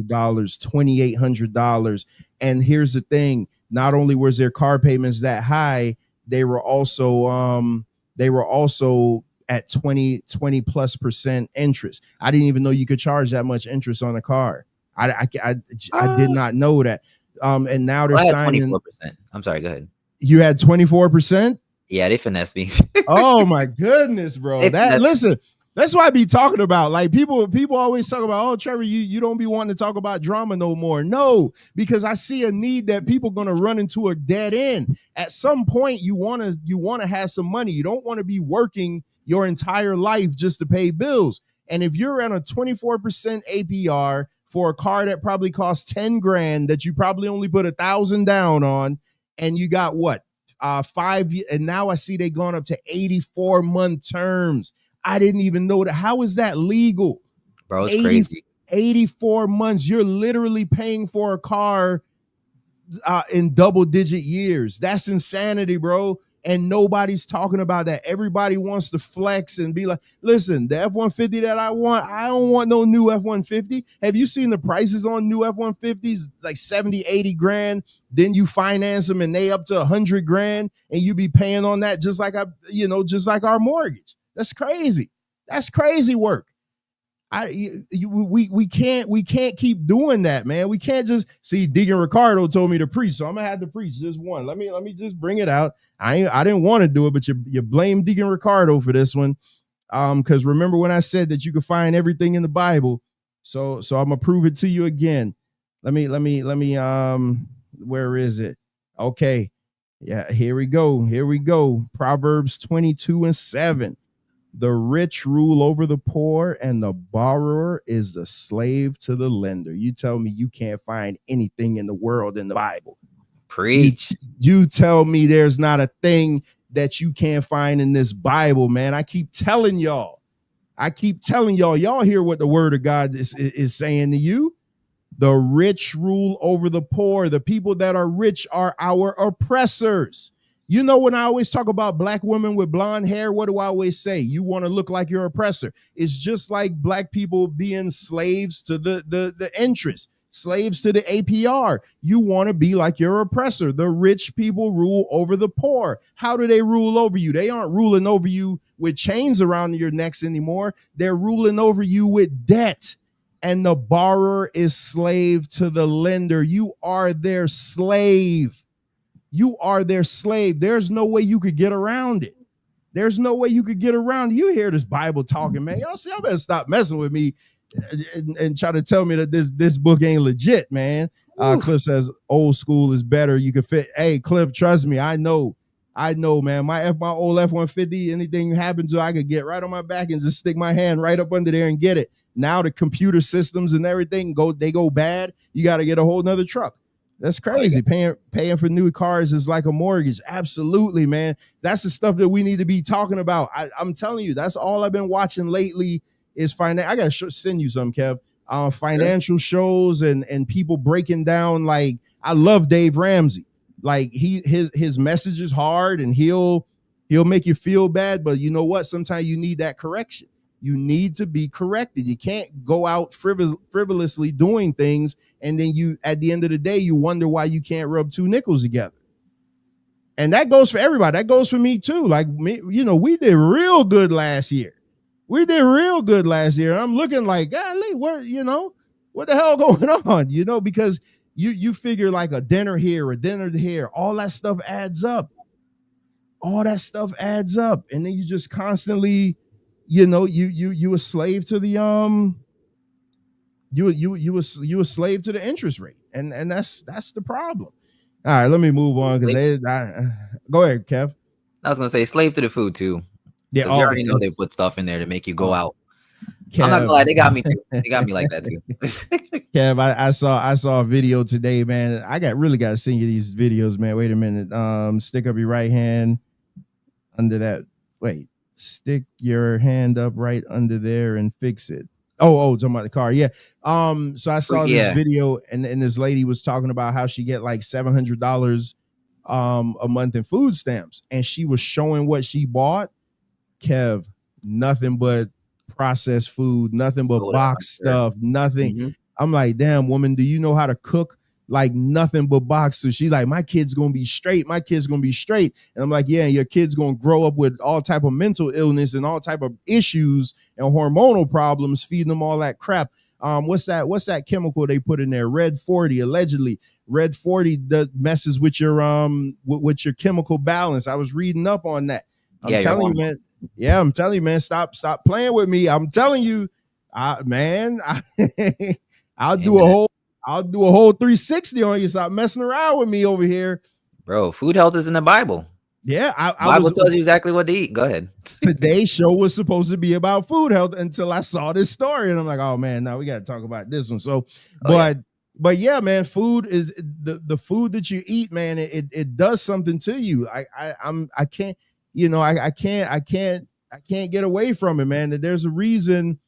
S4: $2,800. And here's the thing: not only was their car payments that high, they were also at 20+% interest. I didn't even know you could charge that much interest on a car. I did not know that. And now they're signing
S5: 24%. I'm sorry, go ahead.
S4: You had 24%?
S5: Yeah, they finessed me.
S4: Oh my goodness, bro. Listen, that's what I be talking about. Like people always talk about, oh, Trevor, you don't be wanting to talk about drama no more. No, because I see a need that people gonna run into a dead end. At some point, you wanna have some money. You don't want to be working your entire life just to pay bills. And if you're at a 24% APR for a car that probably costs 10 grand, that you probably only put 1,000 down on, and you got what? 5 years, and now I see they gone up to 84-month terms. I didn't even know that. How is that legal?
S5: Bro, it's crazy.
S4: 84 months. You're literally paying for a car in double-digit years. That's insanity, bro. And nobody's talking about that. Everybody wants to flex and be like, listen, the F-150 that I don't want no new F-150. Have you seen the prices on new F-150s? Like 70, 80 grand. Then you finance them and they up to 100 grand, and you be paying on that just like our mortgage. That's crazy. That's crazy work. We can't keep doing that, man. We can't just see. Deacon Ricardo told me to preach, so I'm gonna have to preach just one. Let me just bring it out. I didn't want to do it, but you blame Deacon Ricardo for this one. Because remember when I said that you could find everything in the Bible. So I'm gonna prove it to you again. Let me where is it? Okay. Yeah, here we go. Proverbs 22:7. The rich rule over the poor, and the borrower is the slave to the lender. You tell me you can't find anything in the world in the Bible.
S5: Preach.
S4: You tell me there's not a thing that you can't find in this Bible, man. I keep telling y'all. Y'all hear what the word of God is saying to you. The rich rule over the poor. The people that are rich are our oppressors. You know, when I always talk about black women with blonde hair, what do I always say? You want to look like your oppressor. It's just like black people being slaves to the interest. slaves to the APR. You want to be like your oppressor. The rich people rule over the poor. How do they rule over you? They aren't ruling over you with chains around your necks anymore. They're ruling over you with debt. And the borrower is slave to the lender. You are their slave. You are their slave. There's no way you could get around it. There's no way you could get around it. You hear this Bible talking, man. Y'all see, I better stop messing with me and try to tell me that this book ain't legit, man. Cliff says old school is better. You can fit. Hey, Cliff, trust me. I know, man. My old F-150, anything happens to, I could get right on my back and just stick my hand right up under there and get it. Now the computer systems and everything go bad. You got to get a whole nother truck. That's crazy. Paying for new cars is like a mortgage. Absolutely, man. That's the stuff that we need to be talking about. I'm telling you, that's all I've been watching lately is finance. I got to send you some, Kev. Financial shows and people breaking down. Like, I love Dave Ramsey. Like, his message is hard and he'll make you feel bad. But you know what? Sometimes you need that correction. You need to be corrected. You can't go out frivolously doing things, and then you, at the end of the day, you wonder why you can't rub two nickels together. And that goes for everybody. That goes for me too. Like me, we did real good last year. I'm looking like, golly, what the hell going on? Because you figure like a dinner here, a dinner here, all that stuff adds up. And then you just constantly, you a slave to the you a slave to the interest rate, and that's the problem. All right, let me move on because go ahead, Kev.
S5: I was gonna say slave to the food too.
S4: Yeah,
S5: you already know they put stuff in there to make you go out. Kev, I'm not gonna lie, they got me too. They got me like that too.
S4: Kev, I saw a video today, man. I really got to send you these videos, man. Wait a minute. Stick up your right hand under that. Wait. Stick your hand up right under there and fix it. Talking about the car. Yeah. So I saw this video and this lady was talking about how she get like $700 a month in food stamps, and she was showing what she bought. Kev, nothing but processed food, nothing but box stuff, nothing. Mm-hmm. I'm like, damn, woman, do you know how to cook? Like nothing but box. So she's like, my kid's gonna be straight. And I'm like, yeah, your kid's gonna grow up with all type of mental illness and all type of issues and hormonal problems, feeding them all that crap. What's that chemical they put in there? Red 40, allegedly. Red 40 messes with your chemical balance. I was reading up on that. I'm telling you, man. Stop playing with me. I'm telling you, I'll do a whole 360 on you. Stop messing around with me over here.
S5: Bro, food health is in the Bible.
S4: Yeah.
S5: Bible tells you exactly what to eat. Go ahead.
S4: Today's show was supposed to be about food health until I saw this story. And I'm like, oh man, now we got to talk about this one. So, but yeah, man, food is the food that you eat, man. It does something to you. I can't get away from it, man. That there's a reason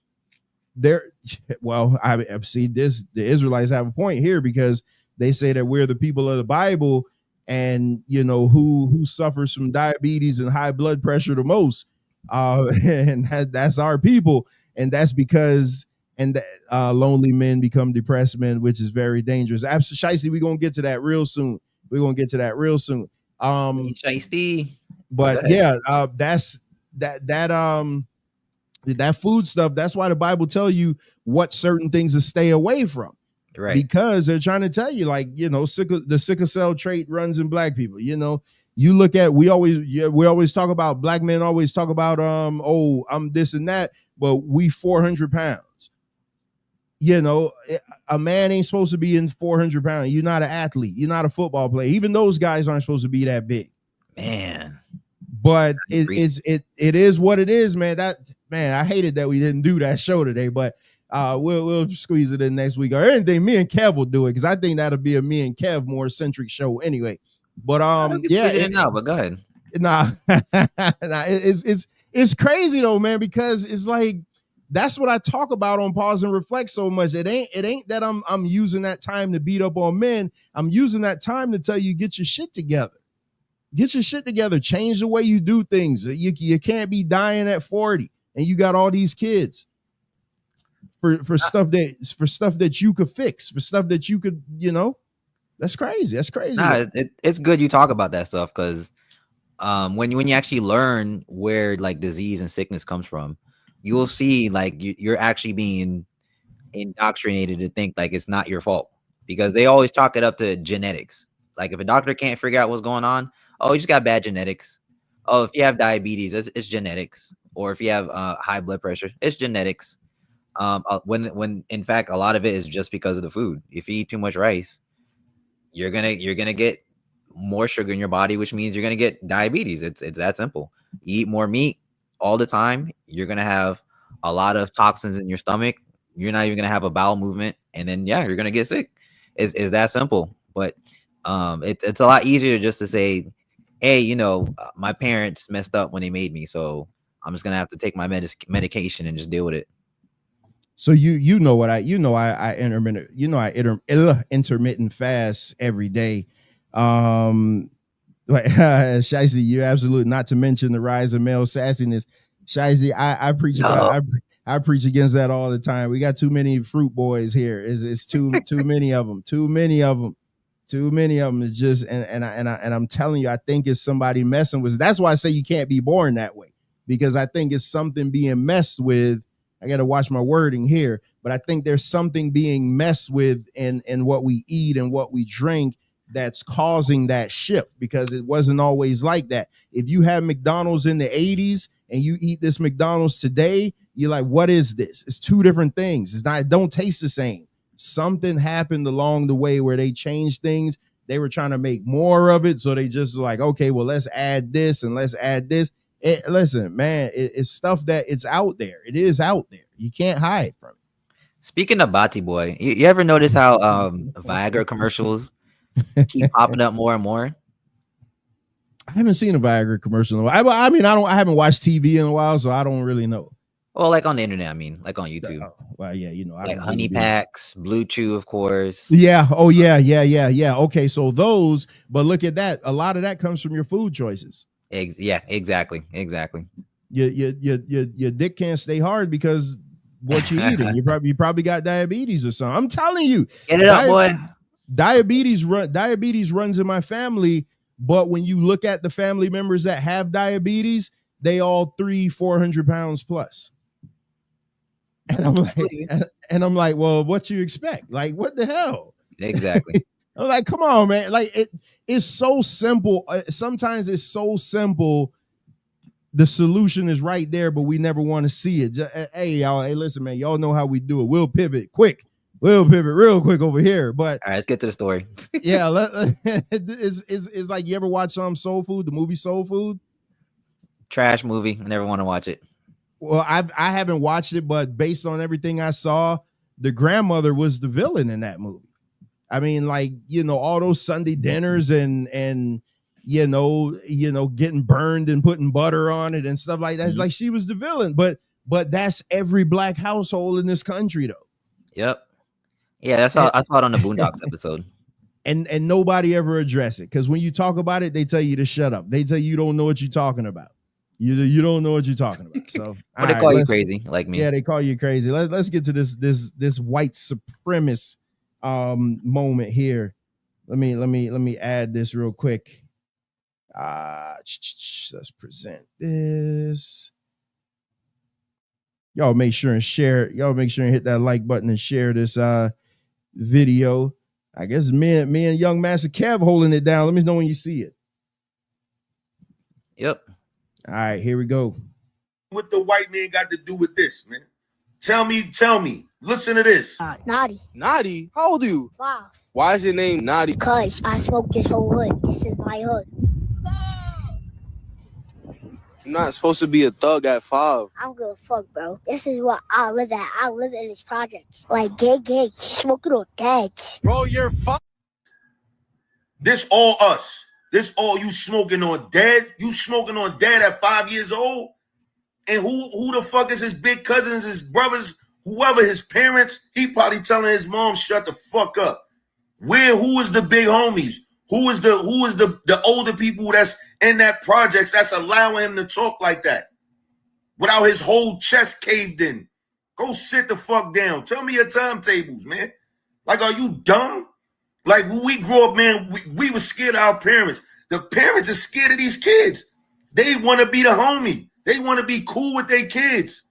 S4: I've seen this. The Israelites have a point here because they say that we're the people of the Bible, and who suffers from diabetes and high blood pressure the most, and that's our people, and that's because lonely men become depressed men, which is very dangerous. Absolutely, we're gonna get to that real soon.
S5: Shiesty.
S4: But yeah, that's that food stuff. That's why the Bible tell you what certain things to stay away from,
S5: right? Because
S4: they're trying to tell you, like, the sickle cell trait runs in black people. You look at, we always talk about, black men always talk about I'm this and that, but we 400 pounds. A man ain't supposed to be in 400 pounds. You're not an athlete. You're not a football player. Even those guys aren't supposed to be that big,
S5: man.
S4: But it is what it is, man. I hated that we didn't do that show today, but we'll squeeze it in next week, or anything. Me and Kev will do it because I think that'll be a me and Kev more centric show anyway. But
S5: but go ahead.
S4: It's crazy though, man, because it's like that's what I talk about on Pause and Reflect so much. It ain't that I'm using that time to beat up on men. I'm using that time to tell you, get your shit together. Get your shit together. Change the way you do things. You can't be dying at 40 and you got all these kids. for stuff that you could fix, for stuff that you could, that's crazy. That's crazy.
S5: Nah, it's good you talk about that stuff because when you actually learn where like disease and sickness comes from, you'll see like you're actually being indoctrinated to think like it's not your fault because they always chalk it up to genetics. Like if a doctor can't figure out what's going on, oh, you just got bad genetics. Oh, if you have diabetes, it's genetics. Or if you have high blood pressure, it's genetics. When in fact a lot of it is just because of the food. If you eat too much rice, you're gonna get more sugar in your body, which means you're gonna get diabetes. It's that simple. You eat more meat all the time, you're gonna have a lot of toxins in your stomach. You're not even gonna have a bowel movement, and then you're gonna get sick. Is that simple? But it's a lot easier just to say, hey, my parents messed up when they made me, so I'm just gonna have to take my medication and just deal with it.
S4: So I intermittent fast every day. Shiesty, you absolutely, not to mention the rise of male sassiness. Shiesty, I preach I preach against that all the time. We got too many fruit boys here. It's too many of them. Too many of them. It's just and I'm telling you, I think it's somebody messing with. That's why I say you can't be born that way, because I think it's something being messed with. I got to watch my wording here, but I think there's something being messed with in what we eat and what we drink that's causing that shift, because it wasn't always like that. If you have McDonald's in the 80s and you eat this McDonald's today, you're like, what is this? It's two different things. It don't taste the same. Something happened along the way where they changed things. They were trying to make more of it. So they just like, okay, well, let's add this and let's add this. Listen, man, it's stuff that it's out there. It is out there. You can't hide from it.
S5: Speaking of Bati Boy, you ever notice how Viagra commercials keep popping up more and more?
S4: I haven't seen a Viagra commercial in a while. I haven't watched TV in a while, so I don't really know.
S5: Well, like on the internet, like on YouTube.
S4: Well, yeah,
S5: like honey packs, Blue Chew, of course.
S4: Yeah. Oh, yeah. Okay, so those, but look at that. A lot of that comes from your food choices.
S5: Yeah, exactly.
S4: Your dick can't stay hard because what you eating. You probably got diabetes or something. I'm telling you,
S5: get it up, boy.
S4: Diabetes runs in my family, but when you look at the family members that have diabetes, they all 300-400 pounds plus. And I'm like, well, what you expect? Like, what the hell?
S5: Exactly.
S4: I'm like, come on, man. Like it's so simple. Sometimes it's so simple. The solution is right there, but we never want to see it. Hey, y'all. Hey, listen, man. Y'all know how we do it. We'll pivot quick. We'll pivot real quick over here. But
S5: all right, let's get to the story.
S4: Yeah, it's like, you ever watch Soul Food, the movie Soul Food?
S5: Trash movie. I never want to watch it.
S4: Well, I haven't watched it, but based on everything I saw, the grandmother was the villain in that movie. I mean, like, all those Sunday dinners and getting burned and putting butter on it and stuff like that. Mm-hmm. Like, she was the villain, but that's every black household in this country, though.
S5: Yep. Yeah, I saw it on the Boondocks episode.
S4: And nobody ever addressed it, because when you talk about it, they tell you to shut up. They tell you don't know what you're talking about. You don't know what you're talking about. So
S5: or they call you crazy, like me.
S4: Yeah, they call you crazy. Let's get to this white supremacist moment here. Let me add this real quick. Let's present this. Y'all make sure and share. Y'all make sure and hit that like button and share this video. I guess me and young Master Kev holding it down. Let me know when you see it.
S5: Yep.
S4: All right, here we go.
S7: What the white man got to do with this, man? Tell me. Listen to this.
S8: Naughty.
S9: Naughty? How old are you?
S8: 5.
S9: Why is your name Naughty?
S8: Because I smoke this whole hood. This is my hood.
S9: You're not supposed to be a thug at 5.
S8: I don't give a fuck, bro. This is what I live at. I live in this project. Like, gay, smoking on tags.
S9: Bro, you're fuck.
S7: This all us. This all you smoking on dead. You smoking on dead at 5 years old. And who the fuck is his big cousins, his brothers, whoever, his parents? He probably telling his mom, shut the fuck up. Who is the big homies? Who is the older people that's in that projects that's allowing him to talk like that without his whole chest caved in? Go sit the fuck down. Tell me your timetables, man. Like, are you dumb? Like, when we grew up, man, we were scared of our parents. The parents are scared of these kids. They want to be the homie. They want to be cool with their kids.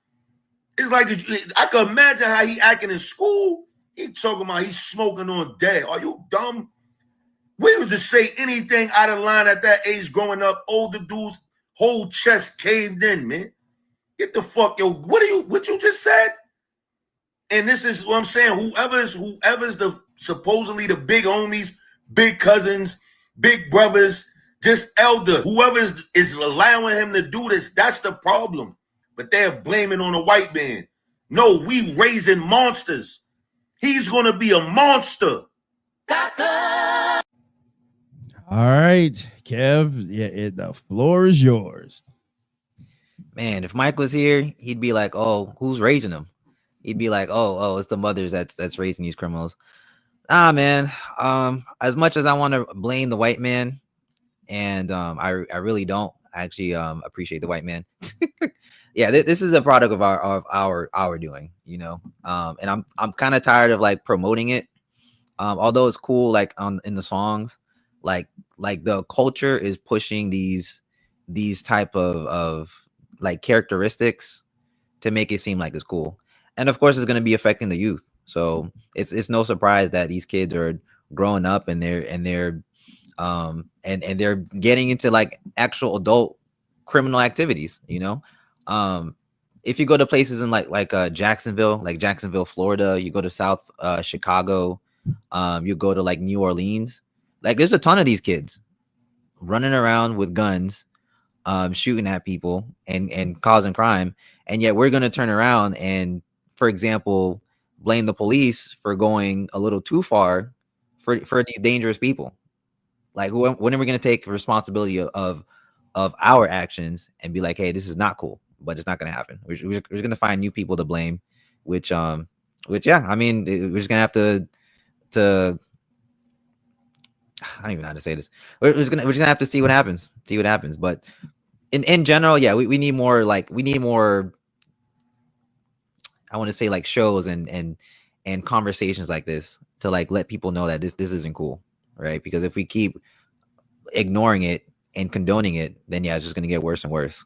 S7: It's like, I can imagine how he acting in school. He talking about he's smoking on dad. Are you dumb? We would just say anything out of line at that age growing up. Older dudes, whole chest caved in, man. Get the fuck, yo. What you just said? And this is what I'm saying. Whoever's the supposedly the big homies, big cousins, big brothers, just elder, whoever is allowing him to do this, that's the problem. But they're blaming on the white man. No, we raising monsters. He's gonna be a monster.
S4: All right, Kev. Yeah, the floor is yours.
S5: Man, if Mike was here, he'd be like, "Oh, who's raising them?" He'd be like, "Oh, it's the mothers that's raising these criminals." Man. As much as I want to blame the white man, and I really don't actually appreciate the white man. Yeah, this is a product of our doing, you know. And I'm kind of tired of like promoting it. Although it's cool, like in the songs, like the culture is pushing these type of like characteristics to make it seem like it's cool. And of course, it's going to be affecting the youth. So it's no surprise that these kids are growing up and they're getting into like actual adult criminal activities. You know, if you go to places in like Jacksonville, Florida, you go to South Chicago, you go to like New Orleans, like there's a ton of these kids running around with guns, shooting at people and causing crime, and yet we're going to turn around and, for example, blame the police for going a little too far for these dangerous people. Like, when are we going to take responsibility of our actions and be like, hey, this is not cool, but it's not going to happen. We're going to find new people to blame, which yeah, I mean, we're just going to have to I don't even know how to say this. We're just gonna have to see what happens. But in general, yeah, we need more I want to say like shows and conversations like this to like let people know that this isn't cool, right? Because if we keep ignoring it and condoning it, then yeah, it's just gonna get worse and worse.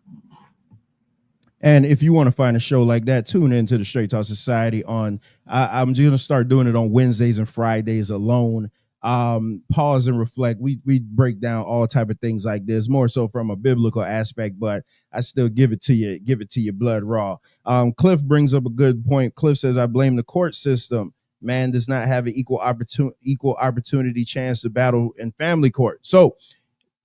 S4: And if you want to find a show like that, tune into the Straight Talk Society on. I'm just gonna start doing it on Wednesdays and Fridays alone. Pause and reflect. We break down all type of things like this, more so from a biblical aspect, but I still give it to you blood raw. Cliff brings up a good point. Cliff says, I blame the court system. Man does not have an equal opportunity chance to battle in family court. So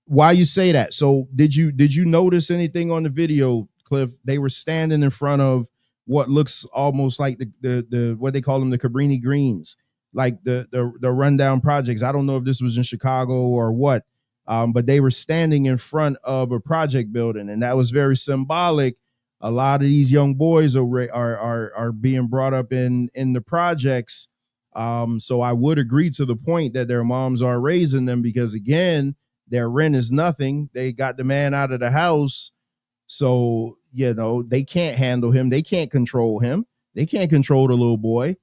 S4: why you say that? So did you notice anything on the video, Cliff? They were standing in front of what looks almost like the what they call them, the Cabrini Greens, like the rundown projects. I don't know if this was in Chicago or what, but they were standing in front of a project building, and that was very symbolic. A lot of these young boys are being brought up in the projects. So I would agree to the point that their moms are raising them, because again, their rent is nothing. They got the man out of the house. So, you know, they can't handle him. They can't control him. They can't control the little boy.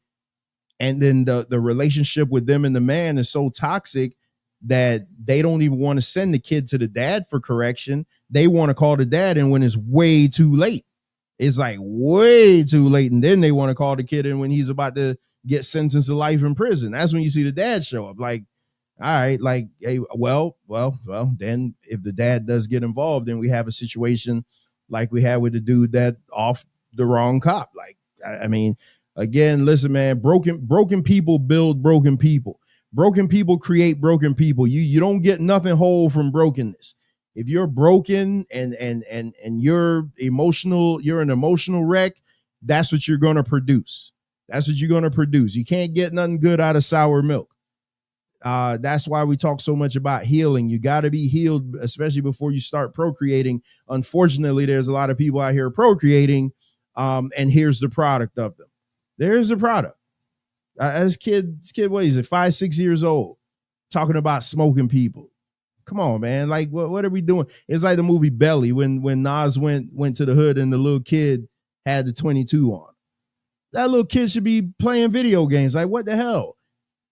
S4: And then the relationship with them and the man is so toxic that they don't even want to send the kid to the dad for correction. They want to call the dad in when it's way too late. It's like way too late. And then they want to call the kid in when he's about to get sentenced to life in prison. That's when you see the dad show up. Like, all right, like, hey, well, then if the dad does get involved, then we have a situation like we had with the dude that off the wrong cop. Like, I mean, again, listen, man, broken people build broken people. Broken people create broken people. You don't get nothing whole from brokenness. If you're broken and you're emotional, you're an emotional wreck, that's what you're going to produce. That's what you're going to produce. You can't get nothing good out of sour milk. That's why we talk so much about healing. You got to be healed, especially before you start procreating. Unfortunately, there's a lot of people out here procreating, and here's the product of them. There's the product. As kid, what is it, 5, 6 years old, talking about smoking people. Come on, man. Like, what are we doing? It's like the movie Belly when Nas went to the hood and the little kid had the 22 on. That little kid should be playing video games. Like, what the hell?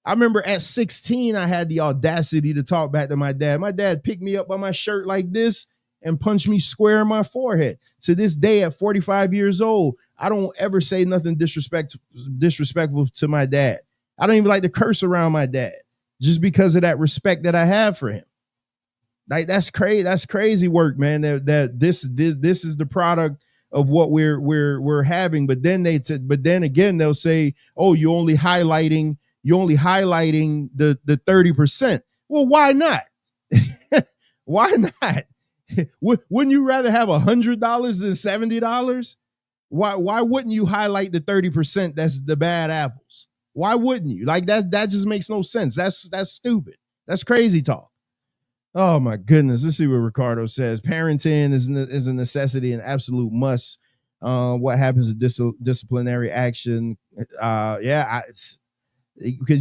S4: I remember at 16, I had the audacity to talk back to my dad. My dad picked me up by my shirt like this and punched me square in my forehead. To this day, at 45 years old, I don't ever say nothing disrespectful to my dad. I don't even like to curse around my dad just because of that respect that I have for him. Like, that's crazy. That's crazy work, man. That this is the product of what we're having. But then again, they'll say, oh, you're only highlighting the 30%. Well, why not? Why not? Wouldn't you rather have $100 than $70? Why wouldn't you highlight the 30% that's the bad apples? Why wouldn't you? Like, that just makes no sense. That's stupid. That's crazy talk. Oh my goodness. Let's see what Ricardo says. Parenting is a necessity and absolute must. What happens to disciplinary action? Because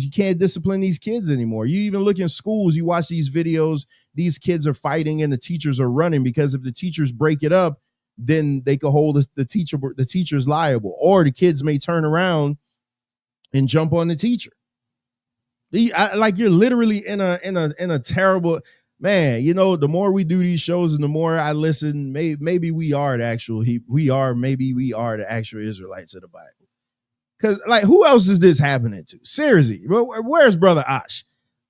S4: you can't discipline these kids anymore. You even look in schools, you watch these videos, these kids are fighting and the teachers are running, because if the teachers break it up, then they could hold the teachers liable, or the kids may turn around and jump on the teacher. Like, you're literally in a terrible, man. You know, the more we do these shows and the more I listen, maybe we are the actual Israelites of the Bible. Because, like, who else is this happening to? Seriously, where's Brother Ash?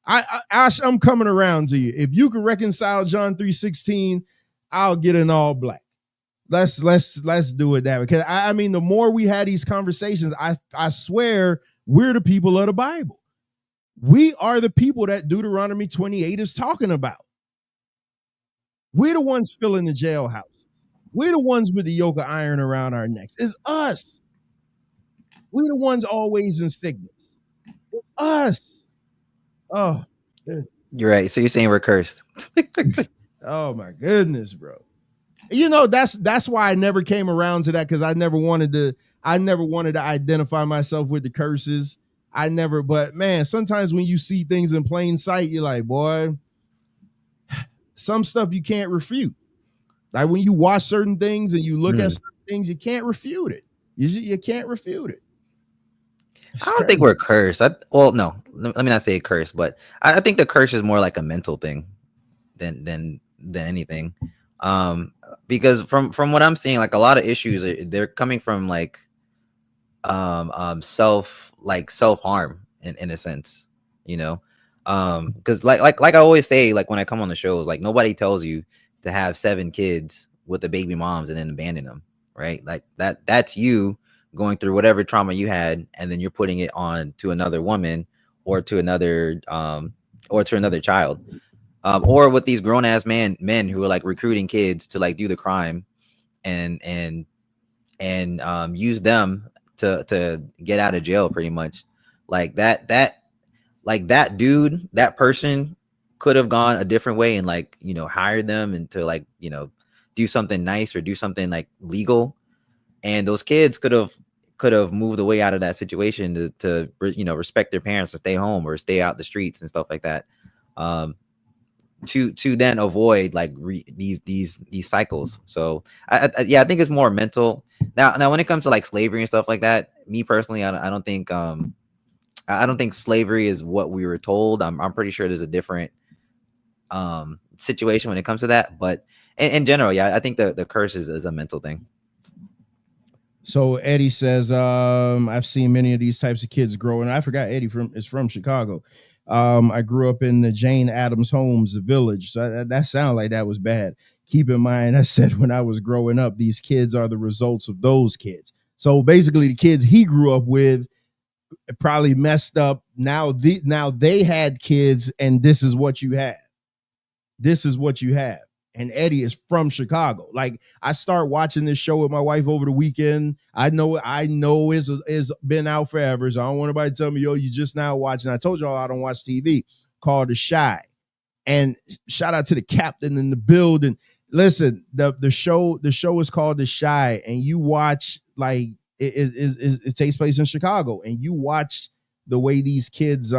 S4: Ash, I'm coming around to you. If you can reconcile John 3:16, I'll get an all black. Let's do it that way. Because I mean, the more we had these conversations, I swear we're the people of the Bible. We are the people that Deuteronomy 28 is talking about. We're the ones filling the jailhouse. We're the ones with the yoke of iron around our necks. It's us. We're the ones always in sickness. It's us. Oh,
S5: You're right. So you're saying we're cursed.
S4: Oh my goodness, bro. You know, that's why I never came around to that, because I never wanted to identify myself with the curses. But man, sometimes when you see things in plain sight, you're like, boy, some stuff you can't refute. Like, when you watch certain things and you look at certain things, you can't refute it. You can't refute it.
S5: I don't think we're cursed. No, let me not say cursed, but I think the curse is more like a mental thing than anything. Because from what I'm seeing, like, a lot of issues, they're coming from like self-harm in a sense, you know. Because like I always say, like, when I come on the shows, like, nobody tells you to have 7 kids with the baby moms and then abandon them, right? Like, that's you going through whatever trauma you had, and then you're putting it on to another woman or to another child, or with these grown-ass men who are like recruiting kids to like do the crime and use them to get out of jail, pretty much. Like, that dude, that person could have gone a different way and, like, you know, hired them and to, like, you know, do something nice or do something like legal, and those kids could have moved away out of that situation to you know, respect their parents and stay home or stay out the streets and stuff like that, to then avoid like these cycles. So I think it's more mental. Now when it comes to like slavery and stuff like that, me personally, I don't think slavery is what we were told. I'm pretty sure there's a different situation when it comes to that, but in general, yeah, I think the curse is a mental thing.
S4: So Eddie says, I've seen many of these types of kids growing. I forgot Eddie is from Chicago. I grew up in the Jane Addams homes, the village. So that sounded like that was bad. Keep in mind, I said when I was growing up, these kids are the results of those kids. So basically, the kids he grew up with probably messed up. Now they had kids, and this is what you have. This is what you have. And Eddie is from Chicago. Like, I start watching this show with my wife over the weekend. I know it's been out forever, so I don't want anybody to tell me, yo, you just now watching. I told y'all I don't watch TV. Called The Shy. And shout out to the captain in the building. Listen, the show is called The Shy, and you watch, like, it takes place in Chicago, and you watch the way these kids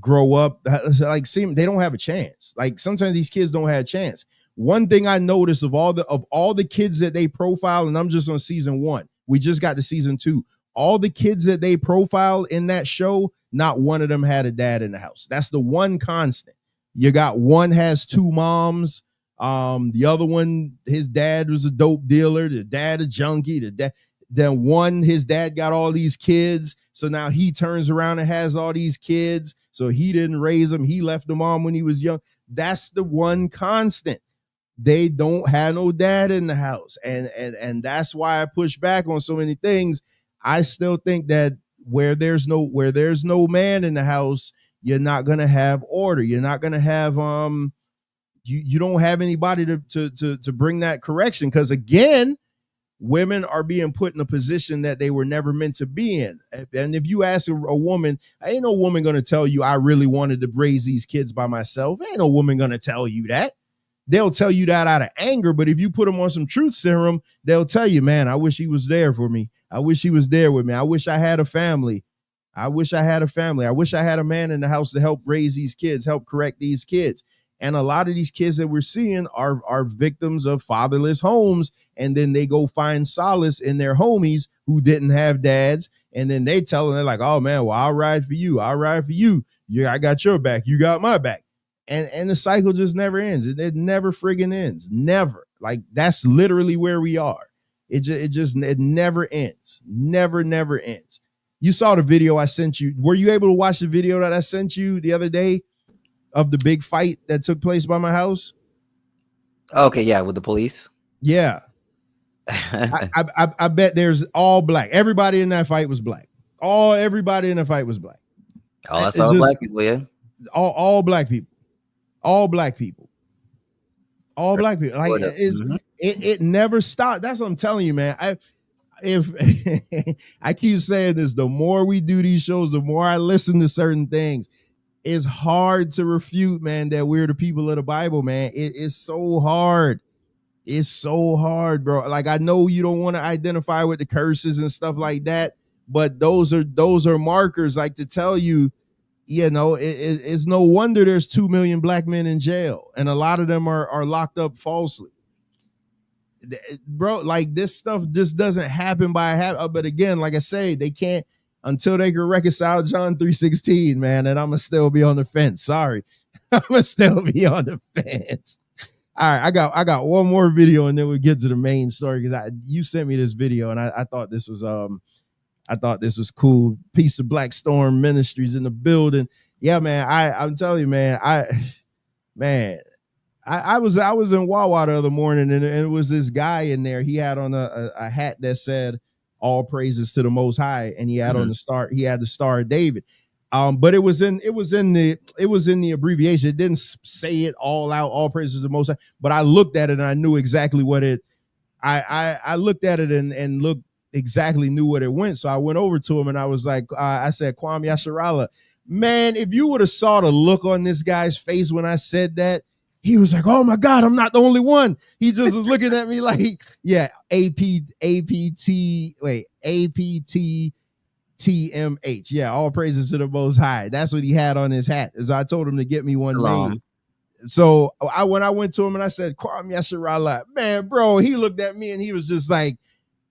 S4: grow up, like, they don't have a chance. Like, sometimes these kids don't have a chance. One thing I noticed of all the kids that they profile, and I'm just on season 1, We just got to season 2. All the kids that they profile in that show, not one of them had a dad in the house. That's the one constant. You got one has 2 moms. The other one, his dad was a dope dealer. The dad a junkie. Then one, his dad got all these kids. So now he turns around and has all these kids. So he didn't raise them. He left the mom when he was young. That's the one constant. They don't have no dad in the house. And that's why I push back on so many things. I still think that where there's no man in the house, you're not gonna have order. You're not gonna have you don't have anybody to bring that correction, because again, women are being put in a position that they were never meant to be in. And if you ask a woman, ain't no woman gonna tell you I really wanted to raise these kids by myself. Ain't no woman gonna tell you that. They'll tell you that out of anger, but if you put them on some truth serum, they'll tell you, man, I wish he was there for me. I wish he was there with me. I wish I had a family. I wish I had a family. I wish I had a man in the house to help raise these kids, help correct these kids. And a lot of these kids that we're seeing are victims of fatherless homes. And then they go find solace in their homies who didn't have dads. And then they tell them, they're like, oh man, well, I'll ride for you. I'll ride for you. Yeah, I got your back. You got my back. And the cycle just never ends. It never friggin' ends. Never. Like, that's literally where we are. It never ends. Never ends. You saw the video I sent you. Were you able to watch the video that I sent you the other day of the big fight that took place by my house?
S5: Okay, yeah, with the police.
S4: Yeah. I bet there's all black. Everybody in that fight was black. Everybody in the fight was black.
S5: Oh, that's all black people, yeah.
S4: All black people. All black people. All black people. Like it never stopped. That's what I'm telling you, man. If I keep saying this, the more we do these shows, the more I listen to certain things. It's hard to refute, man, that we're the people of the Bible, man. It is so hard. It's so hard, bro. Like, I know you don't want to identify with the curses and stuff like that, but those are markers, like, to tell you, you know, it's no wonder there's 2 million black men in jail, and a lot of them are locked up falsely. Bro, like, this stuff just doesn't happen by habit. But again, like I say, they can't until they can reconcile John 3:16, man. And I'm gonna still be on the fence. Sorry, I'm gonna still be on the fence. All right, I got one more video, and then we'll get to the main story, because you sent me this video, and I thought this was cool. Piece of Black Storm Ministries in the building. Yeah, man. I'm telling you, man. I was in Wawa the other morning, and it was this guy in there. He had on a hat that said "All praises to the Most High," and he had on the star. He had the Star of David. But it was in the abbreviation. It didn't say it all out. All praises to the Most High. But I looked at it and I knew exactly what it. I looked at it and looked exactly knew what it went. So I went over to him and I was like, I said, Kwame Yasharala, man, if you would have saw the look on this guy's face when I said that, he was like, oh my God, I'm not the only one. He just was looking at me like, yeah, APTTMH. Yeah, all praises to the Most High. That's what he had on his hat. As I told him to get me one made. So when I went to him and I said, Kwame Yasharala, man, bro, he looked at me and he was just like,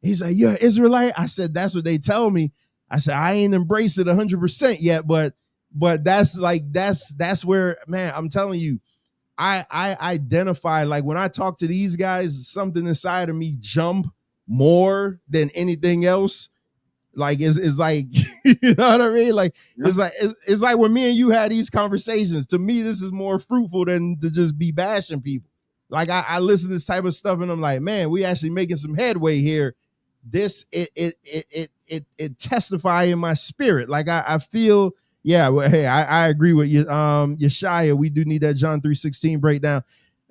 S4: he's like, you're Israelite? I said, that's what they tell me. I said, I ain't embraced it 100% yet, but that's where, man, I'm telling you, I identify, like, when I talk to these guys, something inside of me jump more than anything else. Like, it's like, you know what I mean? Like, it's like when me and you had these conversations. To me, this is more fruitful than to just be bashing people. Like, I listen to this type of stuff and I'm like, man, we actually making some headway here. This it testify in my spirit. Like, I feel, yeah, well, hey, I agree with you, Yeshaya. We do need that John 3:16 breakdown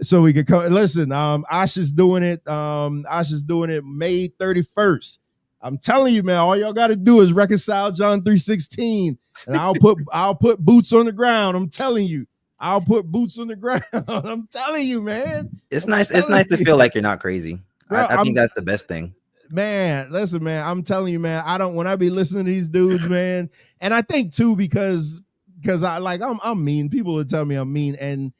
S4: so we could come. Listen, Asha's doing it. Asha's doing it May 31st. I'm telling you, man, all y'all got to do is reconcile John 3:16, and I'll put boots on the ground. I'm telling you, I'll put boots on the ground. I'm telling you, man.
S5: It's nice to feel like you're not crazy. Bro, I think that's the best thing.
S4: Man, listen, man, I'm telling you, man, when I be listening to these dudes, man, and I think too, because I'm mean. People would tell me I'm mean, and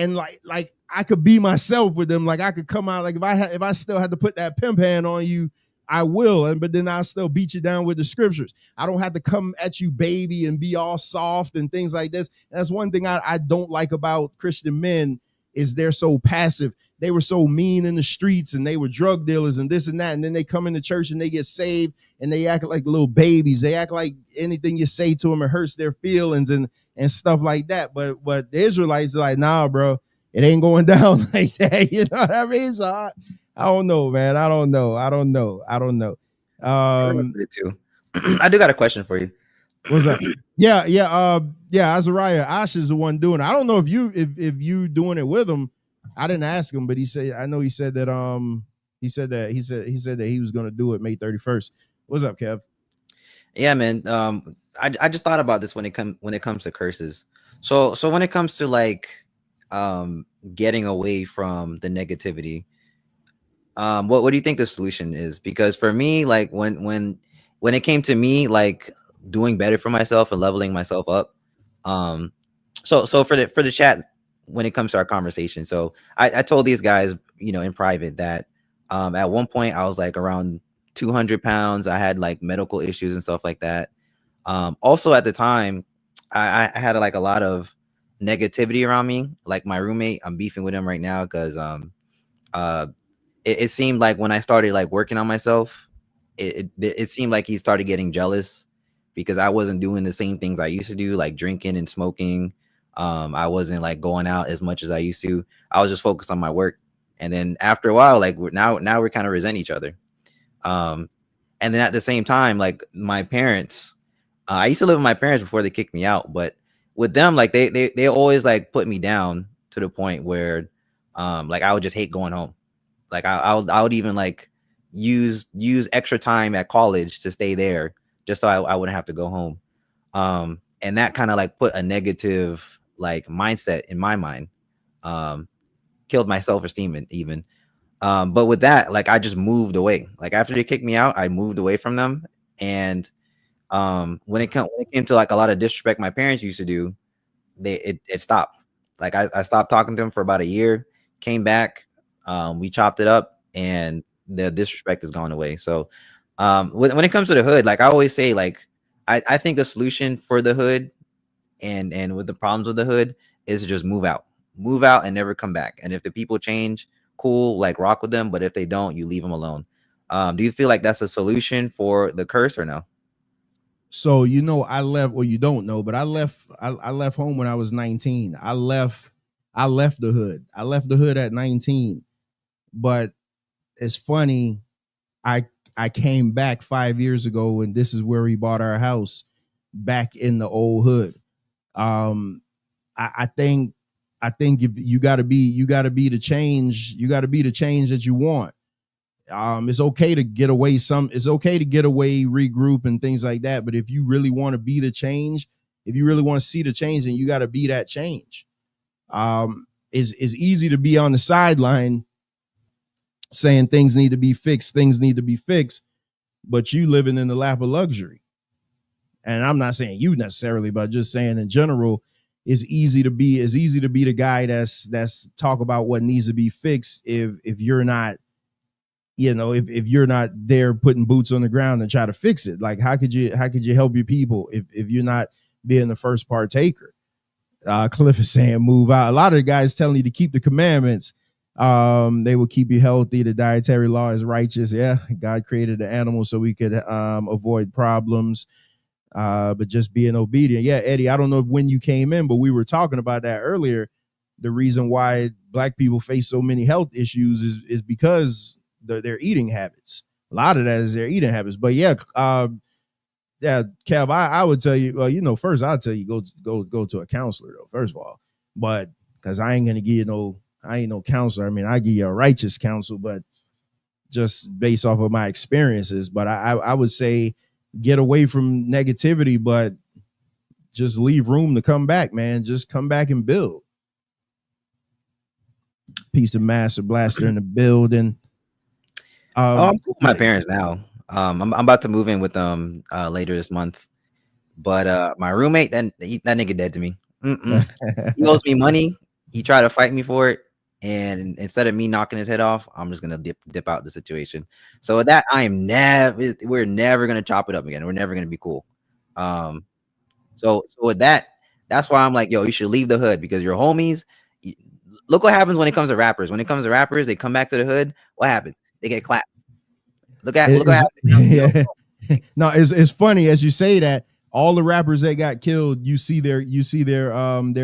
S4: like I could be myself with them. Like, I could come out, like, if I still had to put that pimp hand on you, I will, but then I'll still beat you down with the scriptures. I don't have to come at you, baby, and be all soft and things like this. That's one thing I don't like about Christian men is they're so passive. They were so mean in the streets and they were drug dealers and this and that. And then they come into church and they get saved and they act like little babies. They act like anything you say to them, it hurts their feelings and stuff like that. But the Israelites are like, nah, bro, it ain't going down like that. You know what I mean? So I don't know, man. I don't know.
S5: Too. I do got a question for you.
S4: What's that? Yeah. Azariah Ash is the one doing it. I don't know if you doing it with him. I didn't ask him, but he said that he was gonna do it May 31st. What's up, Kev?
S5: Yeah, man. I just thought about this when it comes to curses. So when it comes to like getting away from the negativity, what do you think the solution is? Because for me, like when it came to me like doing better for myself and leveling myself up, so for the chat, when it comes to our conversation, so I told these guys, in private that at one point I was like around 200 pounds. I had like medical issues and stuff like that. Also at the time, I had like a lot of negativity around me. Like my roommate, I'm beefing with him right now because it seemed like when I started like working on myself, it seemed like he started getting jealous because I wasn't doing the same things I used to do, like drinking and smoking. I wasn't like going out as much as I used to. I was just focused on my work. And then after a while, like we're kind of resent each other. And then at the same time, like my parents, I used to live with my parents before they kicked me out, but with them, like they always like put me down to the point where like I would just hate going home. Like I would even like use extra time at college to stay there just so I wouldn't have to go home. And that kind of like put a negative like mindset in my mind, killed my self-esteem even. But with that, like I just moved away. Like after they kicked me out, I moved away from them. And when it came to like a lot of disrespect my parents used to do, it stopped. Like I stopped talking to them for about a year, came back, we chopped it up, and the disrespect has gone away. So when it comes to the hood, like I always say, like I think the solution for the hood and with the problems with the hood is to just move out and never come back. And if the people change, cool, like rock with them. But if they don't, you leave them alone. Do you feel like that's a solution for the curse or no?
S4: So I left, well, you don't know, but I left home when I was 19. I left the hood. I left the hood at 19. But it's funny, I came back 5 years ago, and this is where we bought our house, back in the old hood. I think if you gotta be the change, that you want. It's okay to get away regroup and things like that. But if you really want to be the change, if you really want to see the change, then you got to be that change. It's easy to be on the sideline saying things need to be fixed, but you living in the lap of luxury. And I'm not saying you necessarily, but just saying in general, it's easy to be the guy that's talk about what needs to be fixed if you're not, if you're not there putting boots on the ground and try to fix it. Like how could you help your people if you're not being the first partaker? Cliff is saying move out. A lot of the guys telling you to keep the commandments. They will keep you healthy. The dietary law is righteous. Yeah, God created the animal so we could avoid problems. But just being obedient. Yeah, Eddie, I don't know when you came in, but we were talking about that earlier. The reason why Black people face so many health issues is because their eating habits. A lot of that is their eating habits. But yeah, Kev, I would tell you, first I'll tell you go to a counselor though, first of all. But because I ain't gonna give you I ain't no counselor. I mean, I give you a righteous counsel, but just based off of my experiences. But I would say get away from negativity, but just leave room to come back, man. Just come back and build. Piece of Master Blaster in the building.
S5: I'm cool with my parents now. I'm about to move in with them later this month. But my roommate, that nigga dead to me. He owes me money. He tried to fight me for it, and instead of me knocking his head off, I'm just gonna dip out the situation. So with that, we're never gonna chop it up again. We're never gonna be cool. So with that, that's why I'm like, yo, you should leave the hood because your homies. Look what happens when it comes to rappers. When it comes to rappers, they come back to the hood. What happens? They get clapped. Look what happens.
S4: Yeah. No, it's funny as you say that. All the rappers that got killed, you see their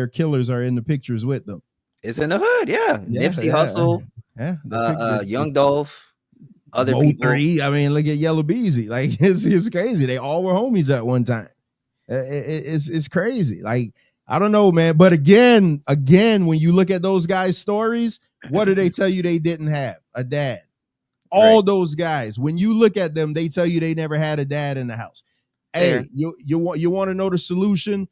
S4: killers are in the pictures with them.
S5: It's in the hood, yeah. Nipsey Hussle, Young Dolph, other people.
S4: 3. I mean, look at Yellow Beezy. Like it's crazy. They all were homies at one time. It's crazy. Like I don't know, man. But again, when you look at those guys' stories, what do they tell you they didn't have? A dad. All those guys, when you look at them, they tell you they never had a dad in the house. Hey, you want to know the solution?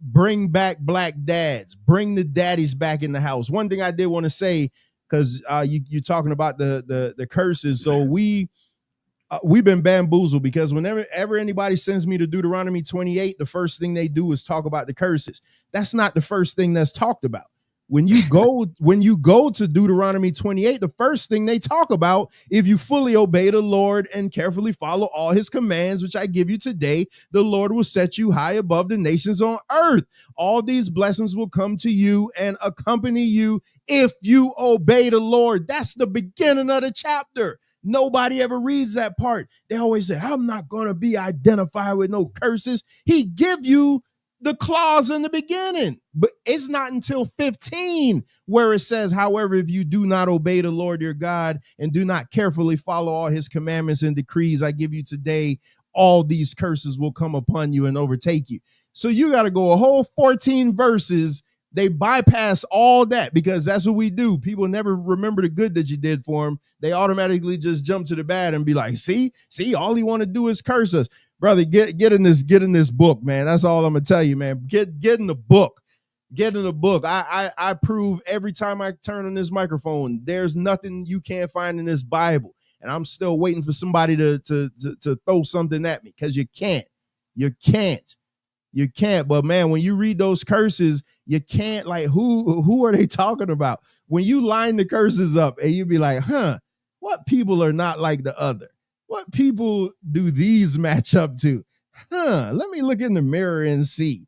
S4: Bring back black dads. Bring the daddies back in the house. One thing I did want to say, because you're talking about the curses. So we've been bamboozled because whenever anybody sends me to Deuteronomy 28, the first thing they do is talk about the curses. That's not the first thing that's talked about. When you go to Deuteronomy 28, the first thing they talk about, if you fully obey the Lord and carefully follow all his commands, which I give you today, the Lord will set you high above the nations on earth. All these blessings will come to you and accompany you if you obey the Lord. That's the beginning of the chapter. Nobody ever reads that part. They always say, I'm not going to be identified with no curses. He give you the clause in the beginning, but it's not until 15 where it says, however, if you do not obey the Lord your God and do not carefully follow all his commandments and decrees I give you today, all these curses will come upon you and overtake you. So you got to go a whole 14 verses. They bypass all that because that's what we do. People never remember the good that you did for them. They automatically just jump to the bad and be like, see, all he want to do is curse us. Brother, get in this book, man. That's all I'm gonna tell you, man. Get in the book. Get in the book. I prove every time I turn on this microphone, there's nothing you can't find in this Bible. And I'm still waiting for somebody to throw something at me because you can't. You can't. But man, when you read those curses, you can't, like, who are they talking about? When you line the curses up and you be like, what people are not like the other? What people do these match up to? Let me look in the mirror and see.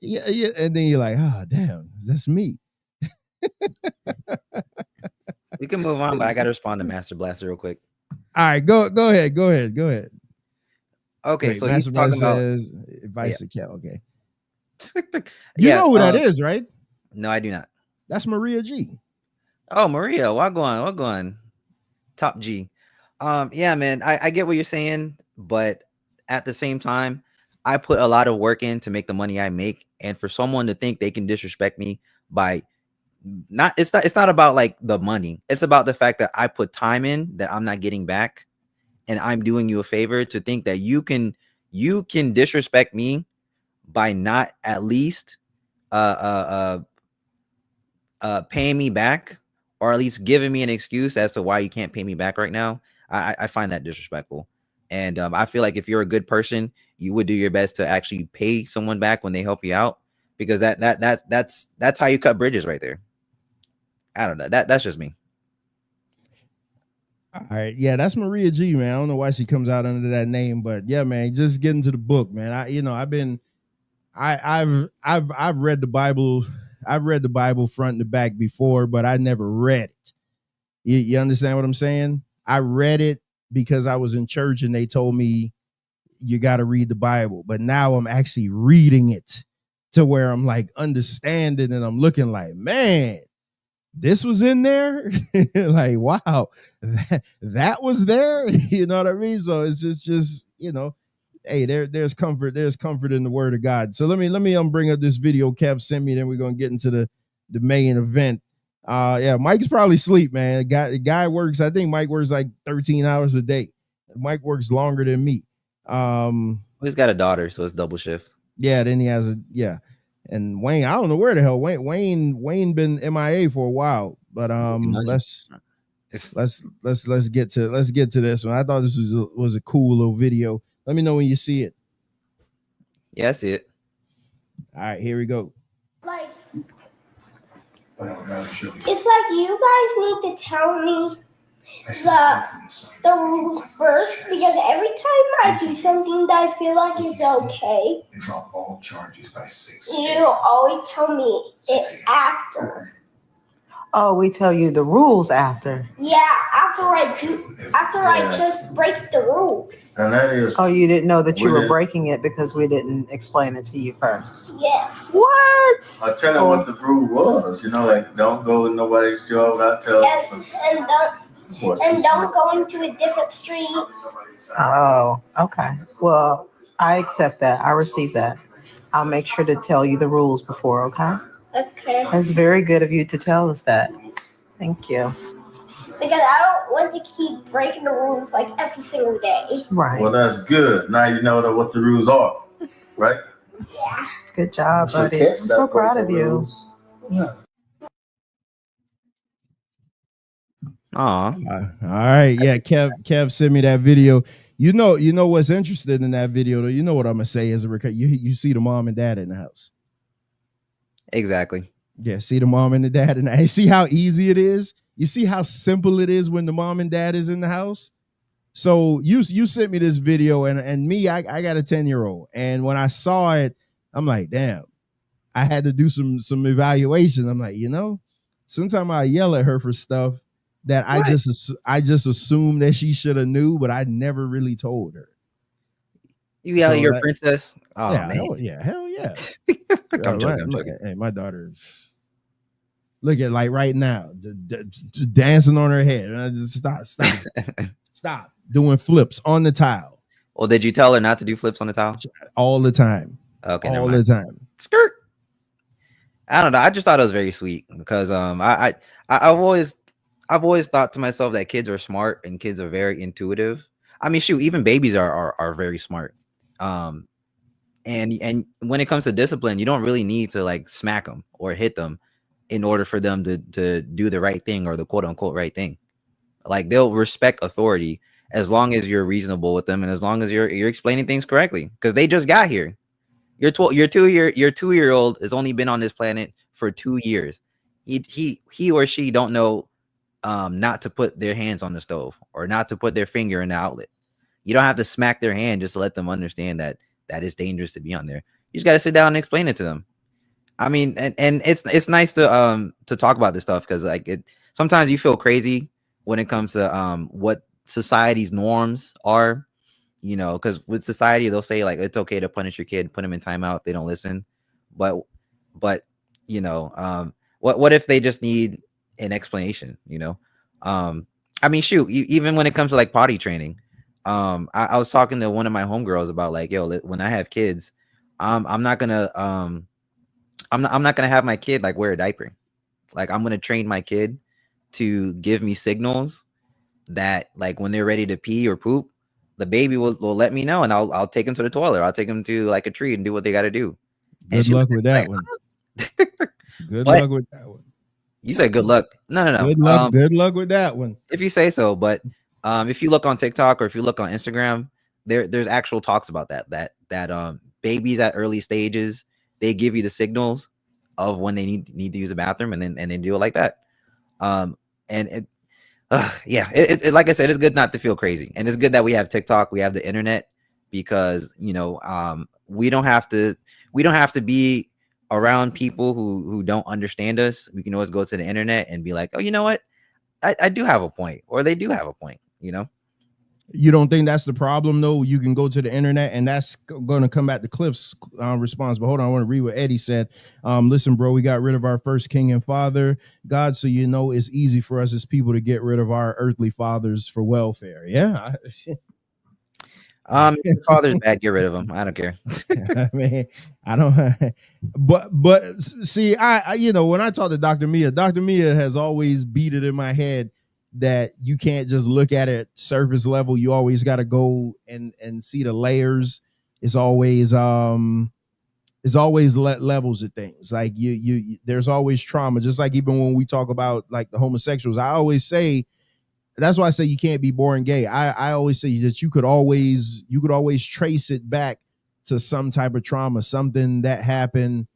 S4: Yeah, and then you're like, damn, that's me.
S5: We can move on, but I gotta respond to Master Blaster real quick.
S4: All right, go ahead.
S5: Okay,
S4: wait,
S5: so
S4: Master
S5: he's talking about
S4: advice to Kel. Okay. You
S5: Yeah,
S4: know who that is, right?
S5: No, I do not.
S4: That's Maria G.
S5: Oh, Maria, what going? Top G. Yeah, man, I get what you're saying, but at the same time, I put a lot of work in to make the money I make, and for someone to think they can disrespect me by it's not about like the money. It's about the fact that I put time in that I'm not getting back, and I'm doing you a favor to think that you can disrespect me by not at least paying me back, or at least giving me an excuse as to why you can't pay me back right now. I find that disrespectful. And I feel like if you're a good person, you would do your best to actually pay someone back when they help you out, because that's how you cut bridges right there. I don't know. That's just me.
S4: All right, yeah, that's Maria G, man. I don't know why she comes out under that name, but yeah, man, just get into the book, man. I've read the Bible. I've read the Bible front to back before, but I never read it. You understand what I'm saying? I read it because I was in church and they told me you got to read the Bible. But now I'm actually reading it to where I'm like understanding, and I'm looking like, man, this was in there. Like, wow, that was there. You know what I mean? So it's just hey, there's comfort in the word of God. So let me bring up this video Kev sent me, then we're gonna get into the main event. Yeah, Mike's probably asleep, man. The guy works, I think Mike works like 13 hours a day. Mike works longer than me.
S5: He's got a daughter, so it's double shift.
S4: Yeah, then he has and Wayne, I don't know where the hell Wayne been MIA for a while, but let's get to this one. I thought this was a cool little video. Let me know when you see it.
S5: Yeah, I see it.
S4: All right, here we go.
S8: Like, It's like you guys need to tell me the rules first, because every time I do something that I feel like is okay, you always tell me it after.
S10: Oh, we tell you the rules after.
S8: Yeah, after I just break the rules.
S7: And that is.
S10: Oh, you didn't know that you were breaking it because we didn't explain it to you first.
S8: Yes.
S10: What?
S7: I tell her what the rule was. You know, like don't go in nobody's show without telling.
S8: And don't go into a different street.
S10: Oh, okay. Well, I accept that. I receive that. I'll make sure to tell you the rules before, okay?
S8: Okay.
S10: That's very good of you to tell us that. Thank you.
S8: Because I don't want to keep breaking the rules like every single day.
S10: Right.
S7: Well, that's good. Now you know what the rules are, right?
S8: Yeah.
S10: Good job, buddy. I'm so proud of you.
S7: Yeah.
S5: Aw.
S4: All right, yeah. Kev sent me that video. You know what's interesting in that video, though. You know what I'm gonna say as a record. You see the mom and dad in the house.
S5: Exactly.
S4: Yeah, see the mom and the dad, and see how easy it is. You see how simple it is when the mom and dad is in the house. So you sent me this video, and me, I got a 10-year-old, and when I saw it, I'm like, damn. I had to do some evaluation. I'm like, sometimes I yell at her for stuff that I just assumed that she should have knew, but I never really told her.
S5: You yell at your princess? Oh,
S4: yeah,
S5: man.
S4: hell yeah.
S5: I'm joking.
S4: Hey, my daughter, look at like right now, dancing on her head. And I just stop doing flips on the tile.
S5: Well, did you tell her not to do flips on the tile?
S4: All the time.
S5: Okay,
S4: all the time.
S5: Skirt. I don't know. I just thought it was very sweet because I've always thought to myself that kids are smart and kids are very intuitive. I mean, shoot, even babies are very smart. And when it comes to discipline, you don't really need to like smack them or hit them in order for them to do the right thing or the quote unquote right thing. Like they'll respect authority as long as you're reasonable with them and as long as you're explaining things correctly because they just got here. Your 2-year-old has only been on this planet for 2 years. He or she don't know not to put their hands on the stove or not to put their finger in the outlet. You don't have to smack their hand just to let them understand that is dangerous to be on there. You just got to sit down and explain it to them. I mean, and it's nice to talk about this stuff because like sometimes you feel crazy when it comes to what society's norms are. Because with society, they'll say like it's okay to punish your kid, put them in timeout if they don't listen. But what if they just need an explanation? I mean, shoot, even when it comes to like potty training, I was talking to one of my homegirls about like, yo, when I have kids, I'm not gonna have my kid like wear a diaper. Like I'm gonna train my kid to give me signals that like when they're ready to pee or poop, the baby will let me know and I'll take them to the toilet. I'll take them to like a tree and do what they got to do.
S4: Good luck with that one. Good luck with that one.
S5: You said good luck. No.
S4: Good luck with that one.
S5: If you say so, but if you look on TikTok or if you look on Instagram, there's actual talks about that babies at early stages, they give you the signals of when they need to use a bathroom and they do it like that. It like I said, it's good not to feel crazy, and it's good that we have TikTok, we have the internet, because we don't have to be around people who don't understand us. We can always go to the internet and be like, oh, you know what, I do have a point, or they do have a point.
S4: You don't think that's the problem, though? You can go to the internet, and that's going to come back to Cliff's response. But hold on, I want to read what Eddie said. Listen, bro, we got rid of our first king and father, God, so it's easy for us as people to get rid of our earthly fathers for welfare. Yeah.
S5: Father's bad, get rid of him. I don't care.
S4: I mean, I don't. But see, I when I talk to Dr. Mia has always beat it in my head that you can't just look at it surface level. You always got to go and see the layers. It's always levels of things. Like you there's always trauma. Just like even when we talk about like the homosexuals, I always say, that's why I say you can't be born gay. I always say that you could always trace it back to some type of trauma, something that happened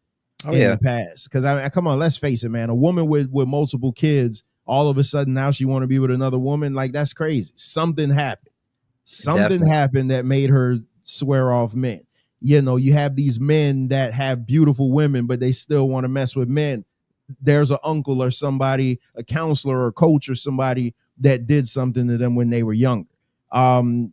S5: Oh
S4: in
S5: yeah,
S4: the past. Because come on, let's face it, man. A woman with multiple kids, all of a sudden now she want to be with another woman. Like, that's crazy. Something happened. Something
S5: definitely.
S4: happened that made her swear off men. You know, you have these men that have beautiful women, but they still want to mess with men. There's an uncle or somebody, a counselor or coach or somebody that did something to them when they were younger.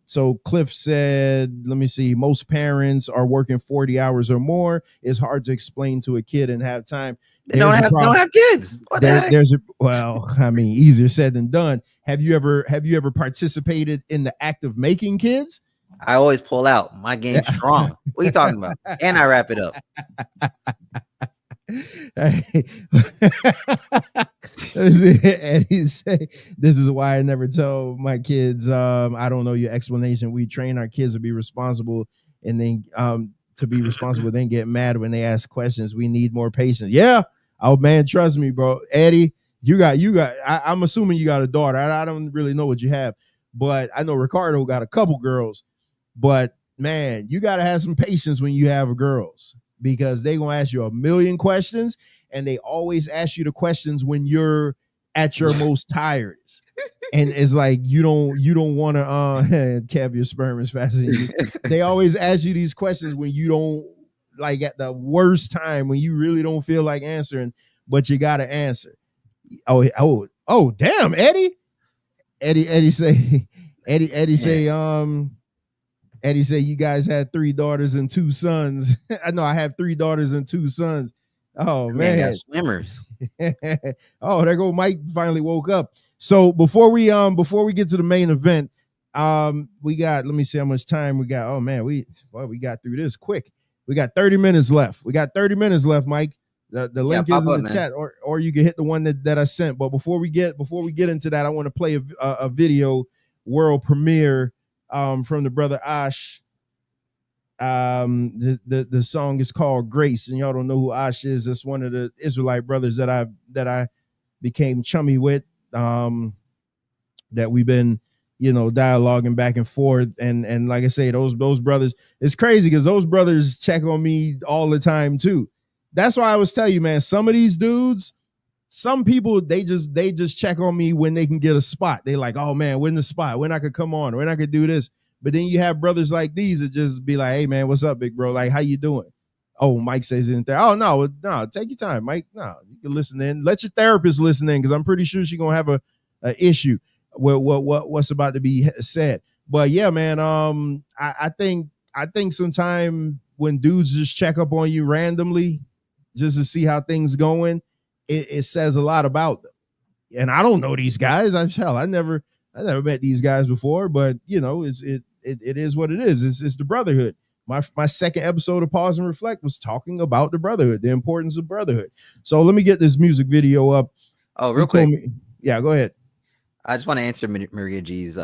S4: So Cliff said, let me see, most parents are working 40 hours or more. It's hard to explain to a kid and have time.
S5: They don't have kids. What the heck?
S4: Well, I mean, easier said than done. Have you ever participated in the act of making kids?
S5: I always pull out. My game's strong. What are you talking about? And I wrap it up.
S4: And he say, this is why I never tell my kids, I don't know your explanation. We train our kids to be responsible, and then then get mad when they ask questions. We need more patience. Yeah. Oh man, trust me, bro. Eddie, I'm assuming you got a daughter. I don't really know what you have, but I know Ricardo got a couple girls. But man, you got to have some patience when you have girls, because they gonna ask you a million questions, and they always ask you the questions when you're at your most tired. And it's like you don't want to Kev, your sperm is faster than you. They always ask you these questions when you don't, like, at the worst time, when you really don't feel like answering, but you gotta answer. Oh damn, Eddie say Eddie say you guys had 3 daughters and 2 sons. I know I have 3 daughters and 2 sons. Oh man,
S5: got swimmers.
S4: Oh, there go Mike. Finally woke up. So before we get to the main event, we got, let me see how much time we got. Oh man, we got through this quick. We got 30 minutes left. Mike. The link is in the chat, or you can hit the one that I sent. But before we get into that, I want to play a video world premiere from the brother Ash. The song is called Grace, and y'all don't know who Ash is. That's one of the Israelite brothers that I became chummy with, that we've been, dialoguing back and forth, and like I say, those brothers, it's crazy because those brothers check on me all the time too. That's why I was telling you, man, some of these dudes, some people, they just check on me when they can get a spot. They like, oh man, when the spot, when I could come on, when I could do this. But then you have brothers like these that just be like, hey man, what's up, big bro? Like, how you doing? Oh, Mike says it in there. Oh no, take your time, Mike. No, you can listen in. Let your therapist listen in, because I'm pretty sure she's gonna have a issue with what's about to be said. But yeah, man, I think sometime when dudes just check up on you randomly just to see how things going, it says a lot about them. And I don't know these guys. I never met these guys before, but it is what it is. It's the brotherhood. My second episode of Pause and Reflect was talking about the brotherhood, the importance of brotherhood. So let me get this music video up.
S5: Oh, real quick.
S4: Yeah, go ahead.
S5: I just want to answer Maria G's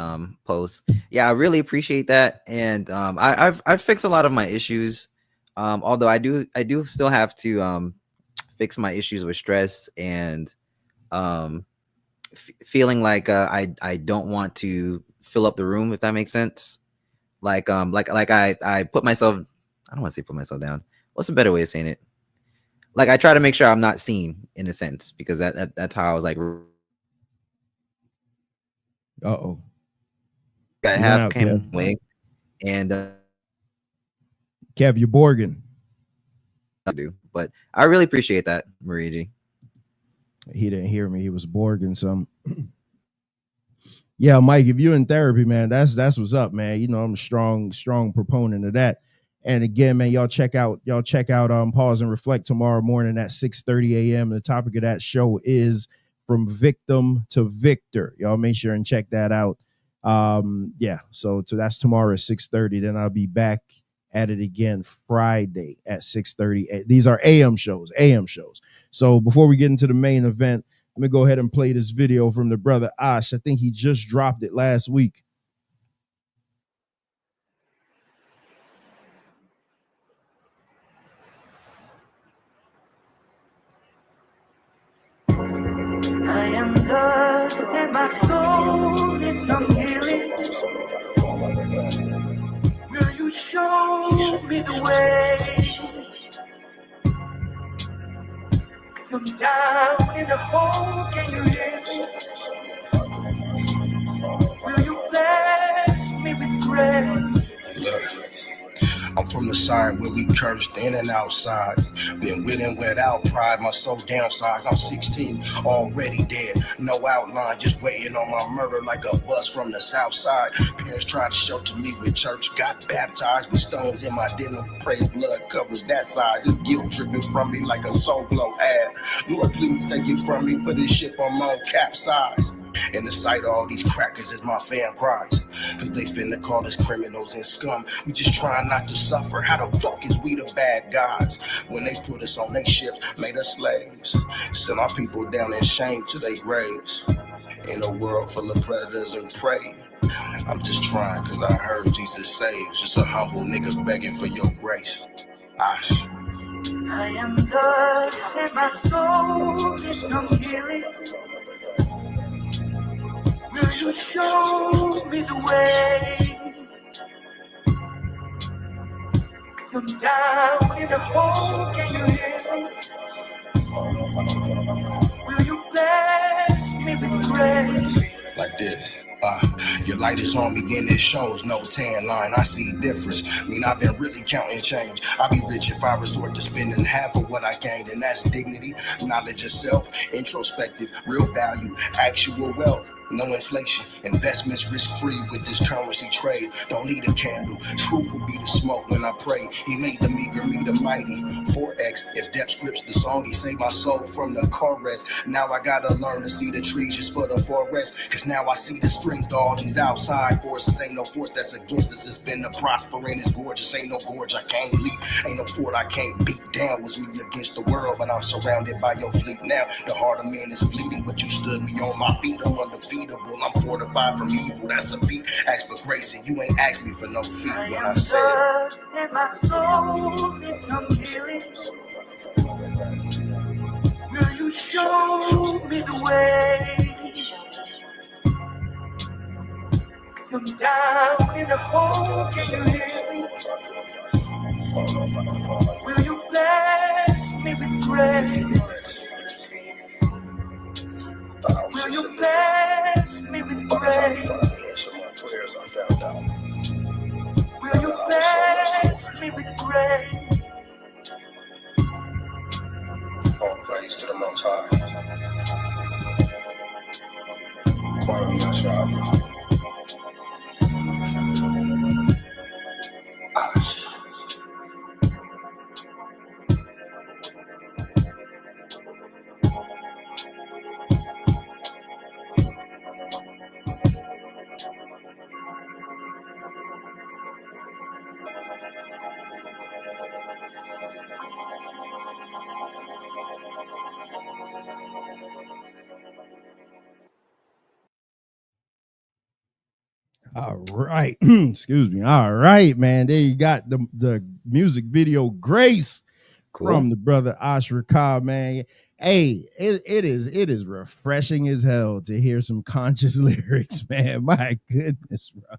S5: post. Yeah, I really appreciate that, and I've fixed a lot of my issues. Although I do still have to fix my issues with stress and feeling like I don't want to fill up the room, if that makes sense. Like I put myself, I don't want to say put myself down. What's a better way of saying it? Like I try to make sure I'm not seen, in a sense, because that's how I was like.
S4: Uh-oh.
S5: I have came away, and
S4: Kev, you're Borgin.
S5: I do, but I really appreciate that, Maria G.
S4: He didn't hear me. He was Borgin some. Yeah, Mike, if you're in therapy, man, that's what's up, man. I'm a strong proponent of that. And again, man, y'all check out Pause and Reflect tomorrow morning at 6:30 a.m. The topic of that show is From Victim to Victor. Y'all make sure and check that out. So that's tomorrow at 6:30. Then I'll be back at it again Friday at 6:30. These are AM shows. So before we get into the main event, let me go ahead and play this video from the brother Ash. I think he just dropped it last week.
S11: I am lost and my soul needs some healing. Will you show me the way? I'm down in the hole, can you hear me? Will you bless me with grace?
S12: Look, I'm from the side where we cursed in and outside. Been with and without pride, my soul downsized. I'm 16, already dead. No outline, just waiting on my murder like a bus from the south side. Parents tried to shelter me with church, got baptized with stones in my dinner. Praise blood covers that size. This guilt dripping from me like a soul glow ad. Lord, please take it from me for this ship I'm on capsize. In the sight of all these crackers as my fam cries, cause they finna call us criminals and scum. We just trying not to suffer. How the fuck is we the bad guys when they put us on their ships, made us slaves, send our people down in shame to their graves? In a world full of predators and prey, I'm just trying cause I heard Jesus saves. Just a humble nigga begging for your grace.
S11: I am dust and my soul needs some healing. Will you show me the way? I'm down in the hole, can you hear me? Will you bless me with grace?
S12: Like this. Your light is on me and it shows no tan line. I see difference. I've been really counting change. I'll be rich if I resort to spending half of what I gained, and that's dignity, knowledge of self, introspective, real value, actual wealth. No inflation, investments risk-free with this currency trade. Don't need a candle, truth will be the smoke when I pray. He made the meager me the mighty, 4X. If depth scripts the song, he saved my soul from the chorus. Now I gotta learn to see the trees just for the forest, cause now I see the strength to all these outside forces. Ain't no force that's against us, it's been to prosper and it's gorgeous. Ain't no gorge I can't leap, ain't no fort I can't beat down. Was me against the world, but I'm surrounded by your fleet now. The heart of man is fleeting, but you stood me on my feet. I'm undefeatable, I'm fortified from evil, that's a feat. Ask for grace and you ain't asked me for no feet. When I said
S11: and my soul needs some healing. Will you show me the way? I'm down in the hole, can you hear me? Will you bless me with grace? Will you bless me with grace? Will you bless me with grace?
S12: all praise to the Most High. Kwame Yashua.
S4: All right. Excuse me. All right, man. There you got the music video Grace from the brother Ashra Cobb, man. Hey, it is refreshing as hell to hear some conscious lyrics, man. My goodness, bro.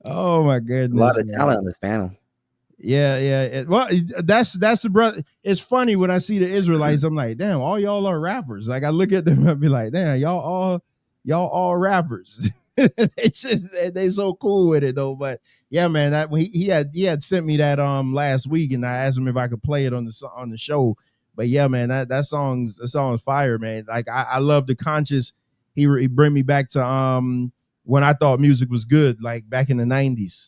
S4: Oh my goodness.
S5: A lot of
S4: man.
S5: talent on this panel.
S4: Yeah. Well, that's the brother. It's funny when I see the Israelites, I'm like, damn, all y'all are rappers. Like I look at them and be like, damn, y'all all rappers. they so cool with it though. But yeah, man, that he had sent me that last week, and I asked him if I could play it on the show. But yeah, man, that song's fire, man. Like I love the conscious. He bring me back to when I thought music was good, like back in the 90s.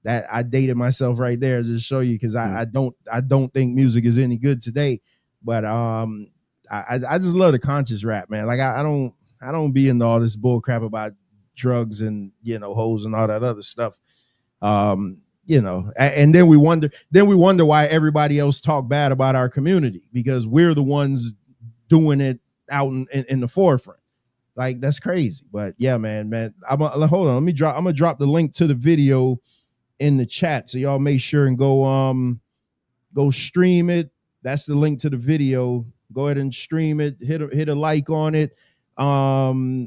S4: That I dated myself right there just to show you, because I don't think music is any good today. But I just love the conscious rap, man. Like I don't be into all this bull crap about drugs and hoes and all that other stuff. And then we wonder why everybody else talk bad about our community, because we're the ones doing it out in the forefront. Like that's crazy. But yeah, man, hold on. I'm gonna drop the link to the video in the chat, so y'all make sure and go stream it. That's the link to the video. Go ahead and stream it. Hit a like on it. We all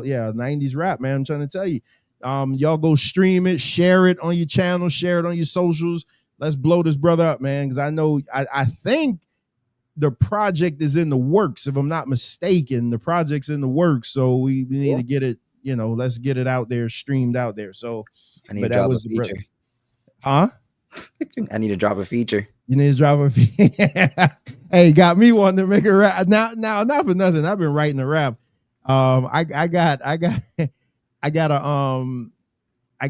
S4: 90s rap, man. I'm trying to tell you. Y'all go stream it, share it on your channel, share it on your socials. Let's blow this brother up, man. Because I know I think the project is in the works. If I'm not mistaken, the project's in the works. So we need to get it, let's get it out there, streamed out there. So
S5: I need to drop a feature.
S4: Huh?
S5: I need to drop a feature.
S4: You need to drop a feature. Hey, got me wanting to make a rap. Now, not for nothing. I've been writing a rap. I got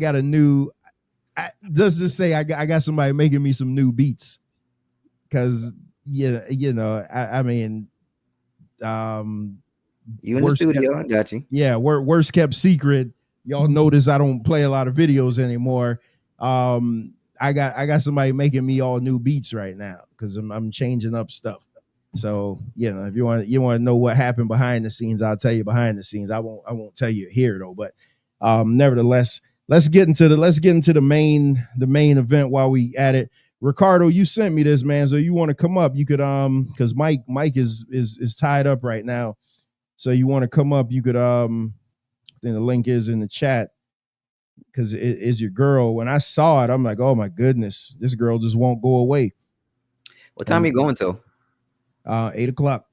S4: a new. Just say I got somebody making me some new beats, because you in the studio. I got you. Yeah, worst kept secret. Y'all notice I don't play a lot of videos anymore. I got somebody making me all new beats right now because I'm changing up stuff. So if you want to know what happened behind the scenes, I'll tell you behind the scenes. I won't tell you here though. But nevertheless, let's get into the main event while we at it. Ricardo, you sent me this, man. So you want to come up? You could because Mike is tied up right now. So you want to come up? You could then the link is in the chat. Because it is your girl. When I saw it, I'm like, oh my goodness, this girl just won't go away.
S5: What time are you going till?
S4: 8 o'clock.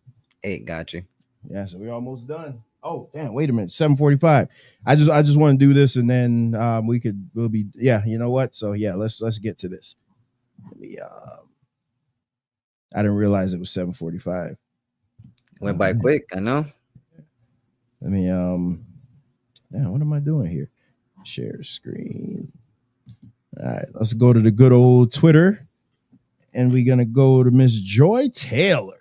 S5: 8, got you.
S4: Yeah, so we're almost done. Oh damn, wait a minute, 7:45. I just want to do this, and then we'll be you know what? So yeah, let's get to this. Let me I didn't realize it was 7:45.
S5: Went by quick, I know.
S4: Let me what am I doing here? Share screen. All right, let's go to the good old Twitter, and we're gonna go to Miss Joy Taylor.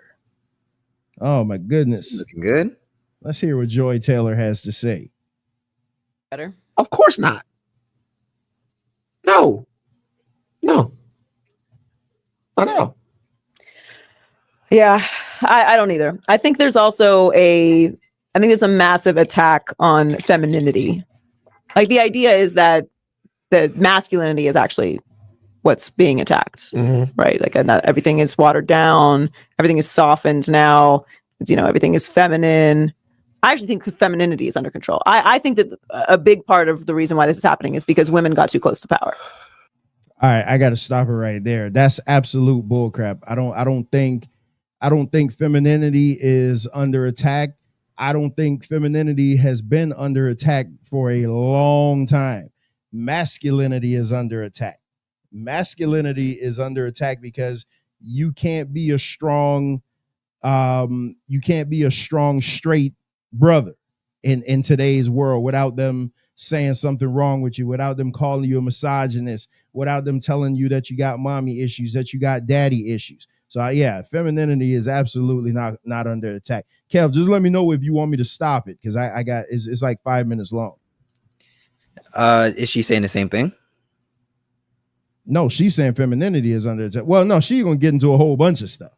S4: Oh my goodness,
S5: looking good.
S4: Let's hear what Joy Taylor has to say.
S13: Better? Of course not. No, not at all.
S10: Yeah, I don't either. I think there's also a massive attack on femininity. Like the idea is that the masculinity is actually what's being attacked, right? Like everything is watered down, everything is softened now. Everything is feminine. I actually think femininity is under control. I think that a big part of the reason why this is happening is because women got too close to power.
S4: All right, I got to stop it right there. That's absolute bullcrap. I don't think femininity is under attack. I don't think femininity has been under attack for a long time. Masculinity is under attack. Masculinity is under attack because you can't be a strong, straight brother in today's world without them saying something wrong with you, without them calling you a misogynist, without them telling you that you got mommy issues, that you got daddy issues. So femininity is absolutely not under attack. Kev, just let me know if you want me to stop it, because I got it's like 5 minutes long.
S5: Is she saying the same thing?
S4: No, she's saying femininity is under attack. Well, no, she's gonna get into a whole bunch of stuff.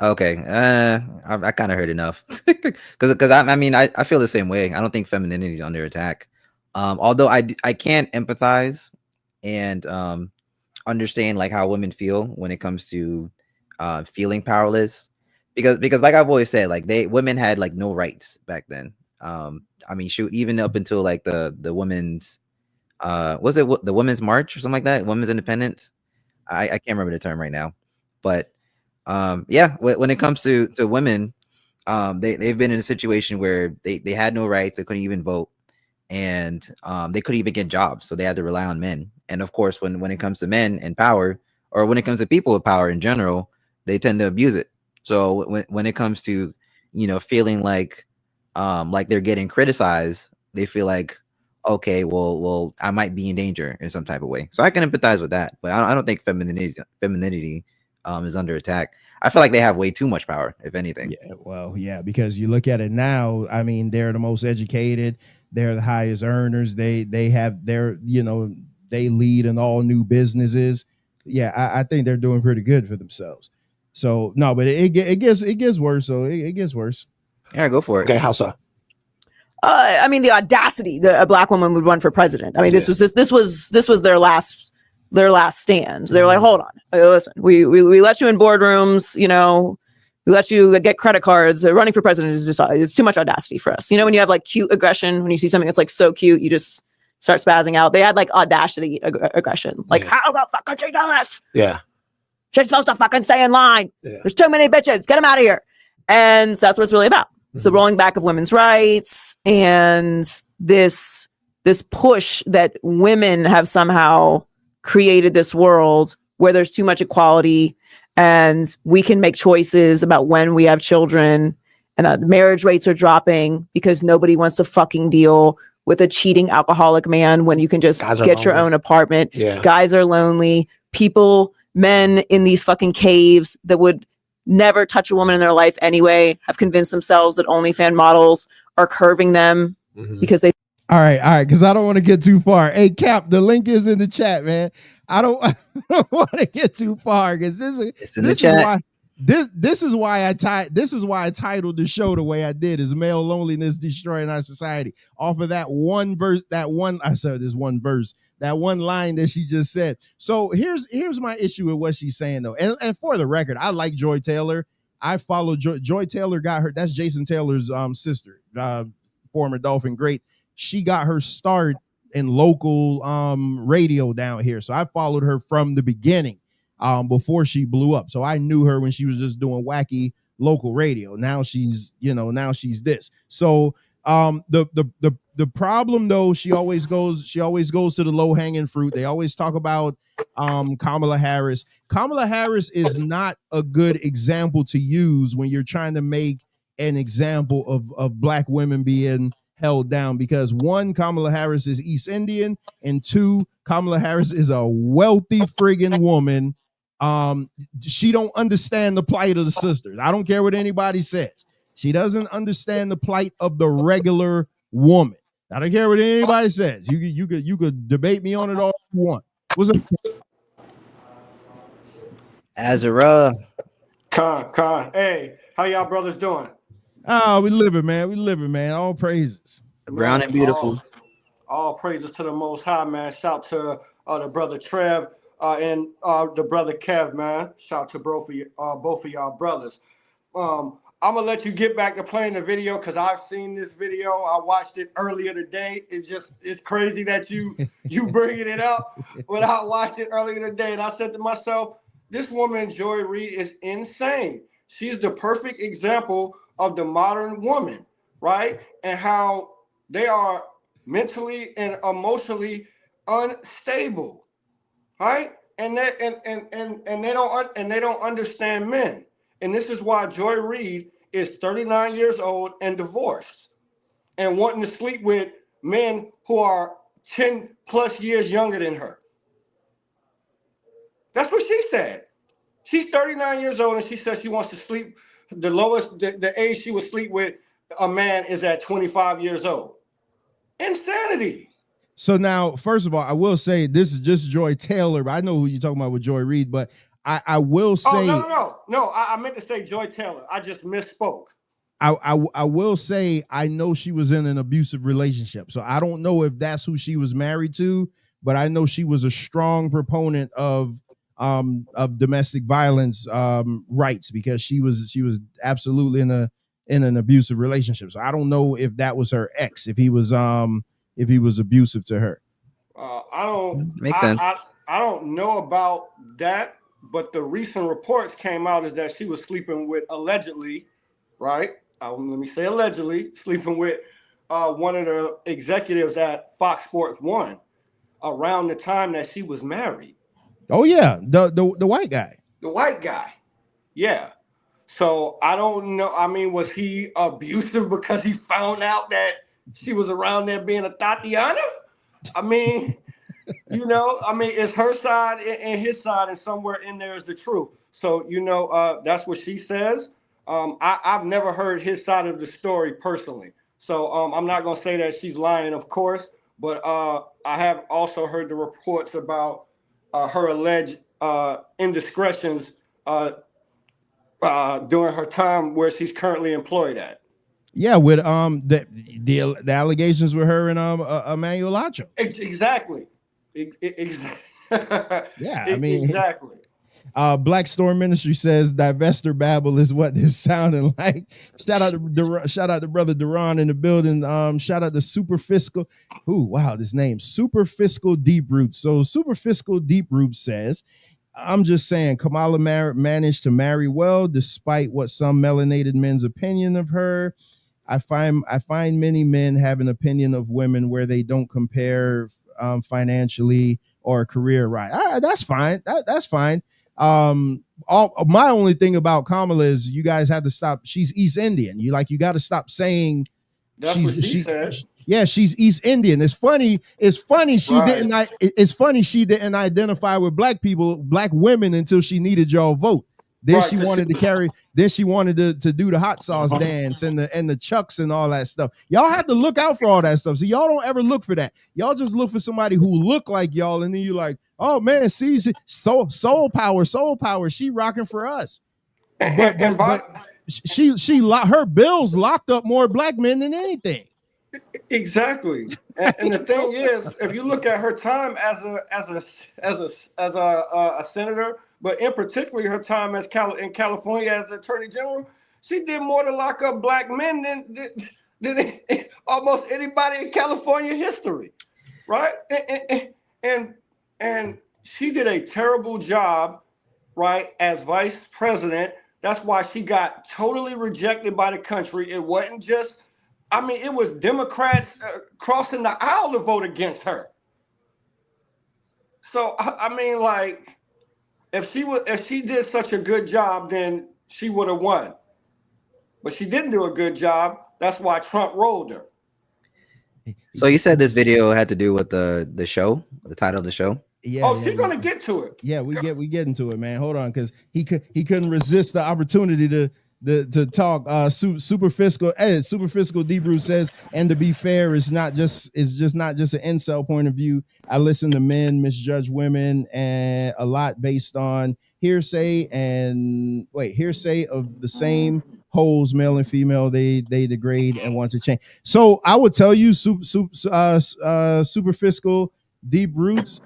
S5: Okay, I kind of heard enough because I feel the same way. I don't think femininity is under attack. Although I can empathize and understand like how women feel when it comes to feeling powerless, because like I've always said, like women had like no rights back then. Shoot, even up until like the women's was it the Women's March or something like that, women's independence. I can't remember the term right now, but when it comes to women, they've been in a situation where they had no rights, they couldn't even vote, and they couldn't even get jobs, so they had to rely on men. And of course, when it comes to men and power, or when it comes to people with power in general, they tend to abuse it. So when it comes to feeling like they're getting criticized, they feel like, okay, well I might be in danger in some type of way. So I can empathize with that, but I don't think femininity is under attack. I feel like they have way too much power, if anything.
S4: Yeah, well, yeah, because you look at it now. I mean, they're the most educated. They're the highest earners. They lead in all new businesses. Yeah, I think they're doing pretty good for themselves. So no, but it gets worse. So it gets worse.
S5: Yeah, go for it.
S13: Okay, how so?
S10: The audacity that a black woman would run for president. I mean, this was their last stand. They're like, hold on, listen, we let you in boardrooms, we let you get credit cards. Running for president is just it's too much audacity for us. When you have like cute aggression, when you see something that's like so cute, you just start spazzing out. They had like audacity aggression. Like, how the fuck could you do this?
S13: Yeah.
S10: She's supposed to fucking stay in line.
S13: Yeah.
S10: There's too many bitches. Get them out of here. And that's what it's really about. So rolling back of women's rights and this push that women have somehow created this world where there's too much equality and we can make choices about when we have children, and that marriage rates are dropping because nobody wants to fucking deal with a cheating alcoholic man when you can just get your own apartment.
S13: Yeah.
S10: Guys are lonely. Men in these fucking caves that would never touch a woman in their life anyway have convinced themselves that OnlyFans models are curving them because they.
S4: All right, because I don't want to get too far. Hey, Cap, the link is in the chat, man. I don't want to get too far because this is why I titled the show the way I did, is male loneliness destroying our society. Off of that one verse, that one line that she just said. So here's my issue with what she's saying though. And for the record, I like Joy Taylor. I follow Joy Taylor. Got her. That's Jason Taylor's sister, former Dolphin great. She got her start in local radio down here. So I followed her from the beginning, before she blew up. So I knew her when she was just doing wacky local radio. Now she's this. So the problem though, she always goes to the low-hanging fruit. They always talk about Kamala Harris. Kamala Harris is not a good example to use when you're trying to make an example of black women being held down, because one, Kamala Harris is East Indian, and two, Kamala Harris is a wealthy friggin' woman. She don't understand the plight of the sisters. I don't care what anybody says. She doesn't understand the plight of the regular woman. I don't care what anybody says. You could debate me on it all you want. What's up?
S5: Azara.
S14: Con. Hey, how y'all brothers doing?
S4: Oh, we living, man. All praises.
S5: Brown and beautiful.
S14: All praises to the Most High, man. Shout to the brother Trev and the brother Kev, man. Shout to both of y'all brothers. I'm gonna let you get back to playing the video because I've seen this video. I watched it earlier today. It's crazy that you bringing it up, but I watched it earlier today and I said to myself, this woman Joy Reid is insane. She's the perfect example of the modern woman, right? And how they are mentally and emotionally unstable, right? And they don't understand men. And this is why Joy Reid is 39 years old and divorced and wanting to sleep with men who are 10 plus years younger than her. That's what she said. She's 39 years old and she says she wants to sleep. The lowest, the age she would sleep with a man is at 25 years old. Insanity.
S4: So now, first of all, I will say this is just Joy Taylor, but I know who you're talking about with Joy Reid, but I will say.
S14: No. I meant to say Joy Taylor. I just misspoke.
S4: I will say I know she was in an abusive relationship. So I don't know if that's who she was married to, but I know she was a strong proponent of domestic violence rights, because she was absolutely in an abusive relationship. So I don't know if that was her ex, if he was abusive to her.
S5: Makes sense.
S14: I don't know about that, but the recent reports came out is that she was sleeping with, allegedly, right? Let me say allegedly, sleeping with one of the executives at Fox Sports 1 around the time that she was married.
S4: Oh yeah, the white guy.
S14: The white guy. Yeah. So I don't know. I mean, was he abusive because he found out that she was around there being a Tatiana? I mean, it's her side and his side, and somewhere in there is the truth. So, that's what she says. I've never heard his side of the story personally. So I'm not going to say that she's lying, of course, but I have also heard the reports about her alleged indiscretions during her time where she's currently employed at.
S4: Yeah, with the allegations with her and Emmanuel Acho.
S14: Exactly.
S4: Yeah, I mean,
S14: exactly.
S4: Black Storm Ministry says divester babble is what this sounded like. Shout out to brother Duran in the building. Shout out to Super Fiscal. Ooh, wow, this name, Super Fiscal Deep Roots. So Super Fiscal Deep Roots says, I'm just saying, Kamala managed to marry well, despite what some melanated men's opinion of her. I find many men have an opinion of women where they don't compare financially or career right. That's fine. That's fine. My only thing about Kamala is you guys have to stop. She's East Indian. You got to stop saying
S14: That's what she said.
S4: Yeah, she's East Indian. It's funny. It's funny she
S14: Right.
S4: didn't. It's funny she didn't identify with black people, black women until she needed y'all vote. Then
S14: Right,
S4: she
S14: 'cause
S4: wanted to carry. Then she wanted to do the hot sauce dance and the chucks and all that stuff. Y'all have to look out for all that stuff. So y'all don't ever look for that. Y'all just look for somebody who look like y'all, and then you're like, oh man, see, soul power. She rocking for us. But her bills locked up more black men than anything.
S14: Exactly. And the thing is, if you look at her time as a senator, but in particular her time as in California as Attorney General, she did more to lock up black men than almost anybody in California history, right? And she did a terrible job, right, as vice president. That's why she got totally rejected by the country. It wasn't just, I mean, it was Democrats crossing the aisle to vote against her. So I mean, like, if she did such a good job, then she would have won. But she didn't do a good job. That's why Trump rolled her.
S5: So you said this video had to do with the show, the title of the show.
S14: Yeah. She's gonna get to it.
S4: Yeah, we get into it, man. Hold on, because he couldn't resist the opportunity to talk. Super fiscal D Bruce says, and to be fair, it's just not just an incel point of view. I listen to men misjudge women and a lot based on hearsay of the same holes, male and female. They degrade and want to change. So I would tell you, super fiscal deep roots.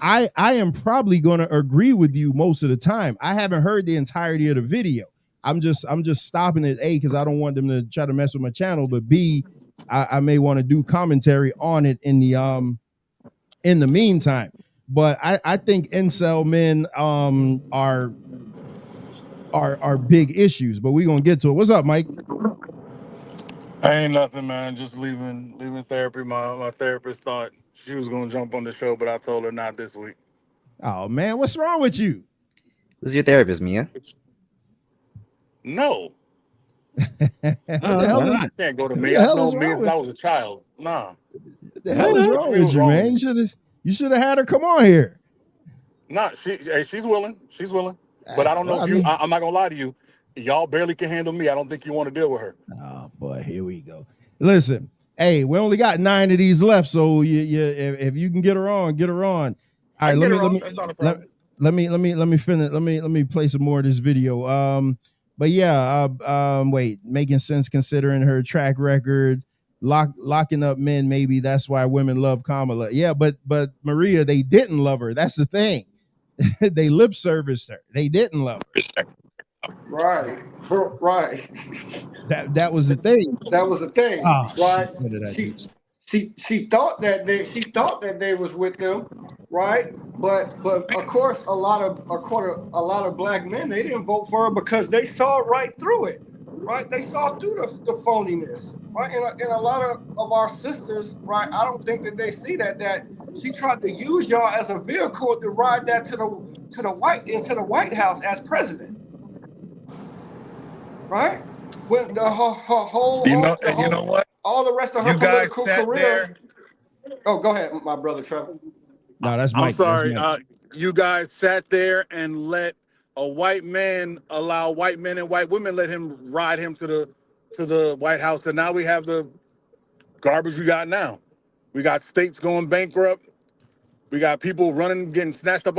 S4: I am probably going to agree with you most of the time. I haven't heard the entirety of the video. I'm just stopping at A because I don't want them to try to mess with my channel, but B, I may want to do commentary on it in the meantime. But I think incel men are big issues, but we're gonna get to it. What's up, Mike?
S15: Ain't nothing, man. Just leaving therapy. My therapist thought she was gonna jump on the show, but I told her not this week.
S4: Oh man, what's wrong with you?
S5: Who's your therapist, Mia?
S15: No.
S4: I
S15: can't go to me. I've known me since I was a child. Nah.
S4: What the hell is wrong with you, man? You should have had her come on here.
S15: Nah, she's willing. She's willing. But I don't know if I'm not gonna lie to you. Y'all barely can handle me. I don't think you want to deal with her.
S4: Oh boy, here we go. Listen, hey, we only got 9 of these left, so if you can get her on, get her on. All right, let me finish. Let me play some more of this video. But yeah, making sense considering her track record, locking up men. Maybe that's why women love Kamala. Yeah, but Maria, they didn't love her. That's the thing. They lip serviced her. They didn't love her.
S14: Right.
S4: That was the thing.
S14: That was the thing.
S4: Oh,
S14: right.
S4: Shit,
S14: she thought that they was with them, right? But of course a lot of black men, they didn't vote for her because they saw right through it, right? They saw through the phoniness, right? And a lot of our sisters, right? I don't think that they see that she tried to use y'all as a vehicle to ride that into the White House as president, right? When the whole,
S15: you know what?
S14: All the rest of her political career. Oh, go ahead, my brother Trevor.
S4: No, that's Mike.
S15: I'm sorry. You guys sat there and let a white man allow white men and white women let him ride him to the White House, and now we have the garbage we got now. We got states going bankrupt. We got people running, getting snatched up.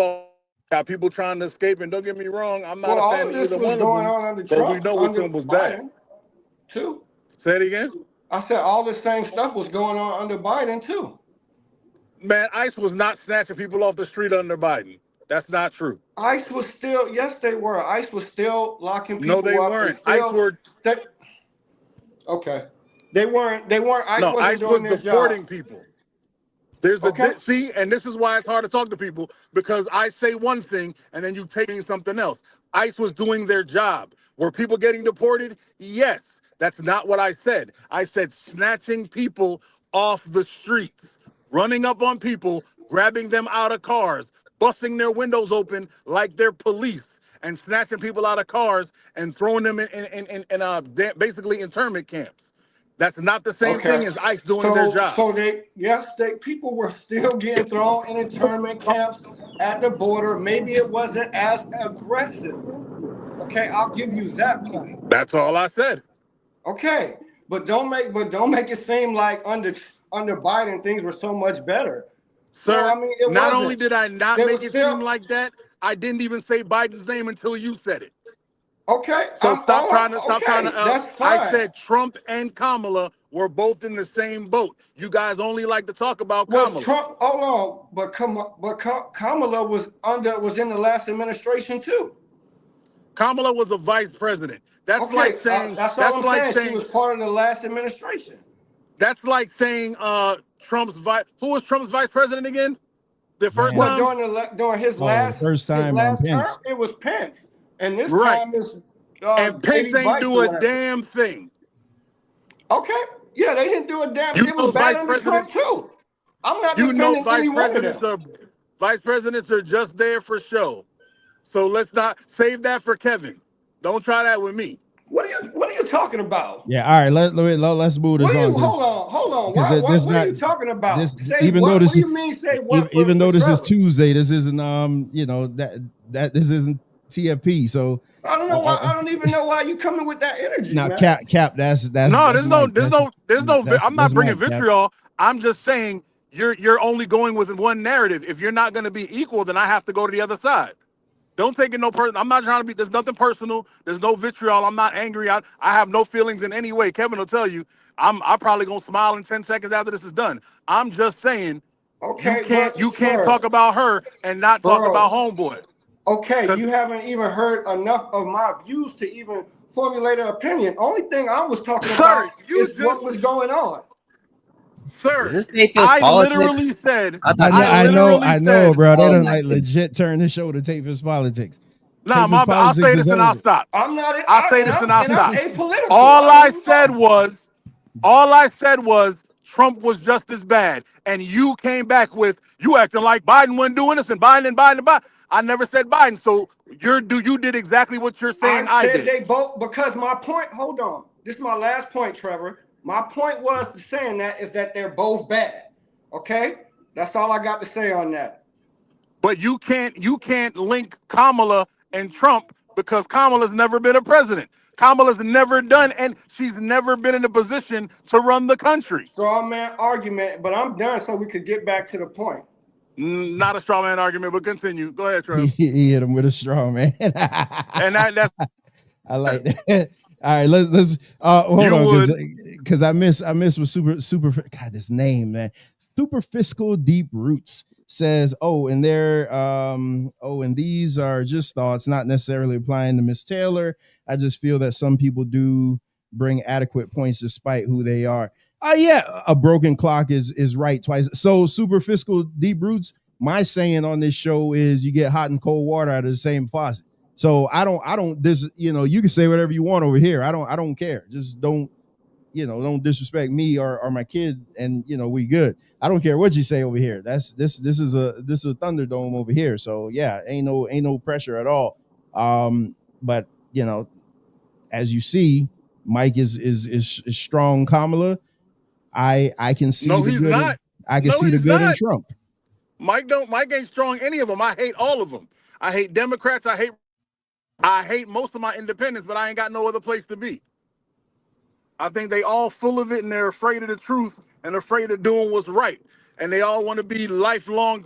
S15: Got people trying to escape. And don't get me wrong, I'm not a fan of either one of them. But we know which one was bad.
S14: Too.
S15: Say it again.
S14: I said all this same stuff was going on under Biden too.
S15: Man, ICE was not snatching people off the street under Biden. That's not true.
S14: ICE was still, yes, they were. ICE was still locking people up.
S15: No, they weren't. ICE were.
S14: Okay. They weren't. ICE
S15: no,
S14: wasn't
S15: ICE
S14: doing
S15: was
S14: their
S15: deporting
S14: job.
S15: people. There's
S14: Okay.
S15: see, and this is why it's hard to talk to people, because I say one thing and then you taking something else. ICE was doing their job. Were people getting deported? Yes. That's not what I said. I said snatching people off the streets, running up on people, grabbing them out of cars, busting their windows open like they're police, and snatching people out of cars and throwing them in basically internment camps. That's not the same thing as ICE doing their job.
S14: So people were still getting thrown in internment camps at the border. Maybe it wasn't as aggressive. Okay, I'll give you that point.
S15: That's all I said.
S14: Okay, but don't make it seem like under Biden things were so much better.
S15: Sir,
S14: no, I mean, it
S15: not
S14: wasn't.
S15: only did I not
S14: There
S15: make
S14: was
S15: it
S14: still-
S15: seem like that, I didn't even say Biden's name until you said it.
S14: Okay,
S15: So stop trying to.
S14: That's fine.
S15: I said Trump and Kamala were both in the same boat. You guys only like to talk about Kamala.
S14: Trump? Hold on, but Kamala was in the last administration too.
S15: Kamala was a vice president. That's
S14: Okay,
S15: like saying
S14: that's all I'm saying. She was part of the last administration.
S15: That's like saying Trump's vice. Who was Trump's vice president again? The first time
S14: during his last
S4: first time
S14: his last
S4: Pence.
S14: term, it was Pence, and this
S15: Right.
S14: time is
S15: and Pence
S14: Lady
S15: ain't
S14: Vice
S15: do
S14: or
S15: a
S14: whatever.
S15: damn thing.
S14: Okay, yeah, they didn't do a damn.
S15: You
S14: It
S15: know
S14: was bad
S15: vice
S14: under
S15: president-
S14: Trump too. I'm not
S15: You know
S14: defending
S15: vice
S14: any one of
S15: presidents
S14: them.
S15: vice presidents are just there for show. So let's not save that for Kevin. Don't try that with me.
S14: What are you talking about?
S4: Yeah, all right. Let's move this on.
S14: Hold on. What are you talking about?
S4: This,
S14: Say
S4: even
S14: what?
S4: though this,
S14: What do you mean say what?
S4: Even though this is
S14: Trevor?
S4: Tuesday, this isn't that this isn't TFP. So
S14: I don't know why. I don't even know why you coming with that energy.
S4: now,
S14: man.
S4: Cap. That's
S15: No, there's no.
S4: that's
S15: I'm not bringing
S4: Mike, Cap.
S15: vitriol. I'm just saying you're only going with one narrative. If you're not going to be equal, then I have to go to the other side. Don't take it no personal. I'm not trying to be. There's nothing personal. There's no vitriol. I'm not angry. I have no feelings in any way. Kevin will tell you. I'm probably gonna smile in 10 seconds after this is done. I'm just saying.
S14: Okay,
S15: you can't talk about her and not talk about homeboy.
S14: Okay, you haven't even heard enough of my views to even formulate an opinion. Only thing I was talking about is what was going on.
S15: Sir,
S5: Is this Mayfield's
S15: I
S5: politics?
S15: literally said.
S4: I know, bro. They
S5: Oh,
S4: don't
S5: my
S4: like
S5: God.
S4: legit turn the show to Tape's politics.
S15: Nah,
S4: Tape's
S15: I'll say
S4: politics
S15: this
S4: is
S15: and I'll
S4: over.
S15: stop.
S14: I'm not.
S15: I'll say this and I'll stop.
S14: I'm apolitical.
S15: All I said was Trump was just as bad, and you came back with you acting like Biden wasn't doing this and Biden. I never said Biden, so you did exactly what you're saying. I
S14: said
S15: did.
S14: they both because my point. Hold on, this is my last point, Trevor. My point was saying that is that they're both bad. Okay, that's all I got to say on that.
S15: But you can't link Kamala and Trump because Kamala's never been a president. Kamala's never done, and she's never been in a position to run the country.
S14: Straw man argument, but I'm done so we could get back to the point.
S15: Not a straw man argument, but continue. Go ahead, Trevor.
S4: He hit him with a straw man.
S15: And that's
S4: I like that. All right, let's hold on because I miss with super God, this name, man. Super Fiscal Deep Roots says, and these are just thoughts, not necessarily applying to Miss Taylor. I just feel that some people do bring adequate points despite who they are. Yeah, a broken clock is right twice. So Super Fiscal Deep Roots, my saying on this show is you get hot and cold water out of the same faucet. So I don't this, you can say whatever you want over here. I don't care. Just don't disrespect me or my kid, and we good. I don't care what you say over here. This is a Thunderdome over here. So yeah, ain't no pressure at all. But as you see, Mike is strong Kamala. I can see
S15: no,
S4: the
S15: he's
S4: good
S15: not.
S4: I can see the good in Trump.
S15: Mike ain't strong any of them. I hate all of them. I hate Democrats. I hate most of my independents, but I ain't got no other place to be. I think they all full of it and they're afraid of the truth and afraid of doing what's right. And they all want to be lifelong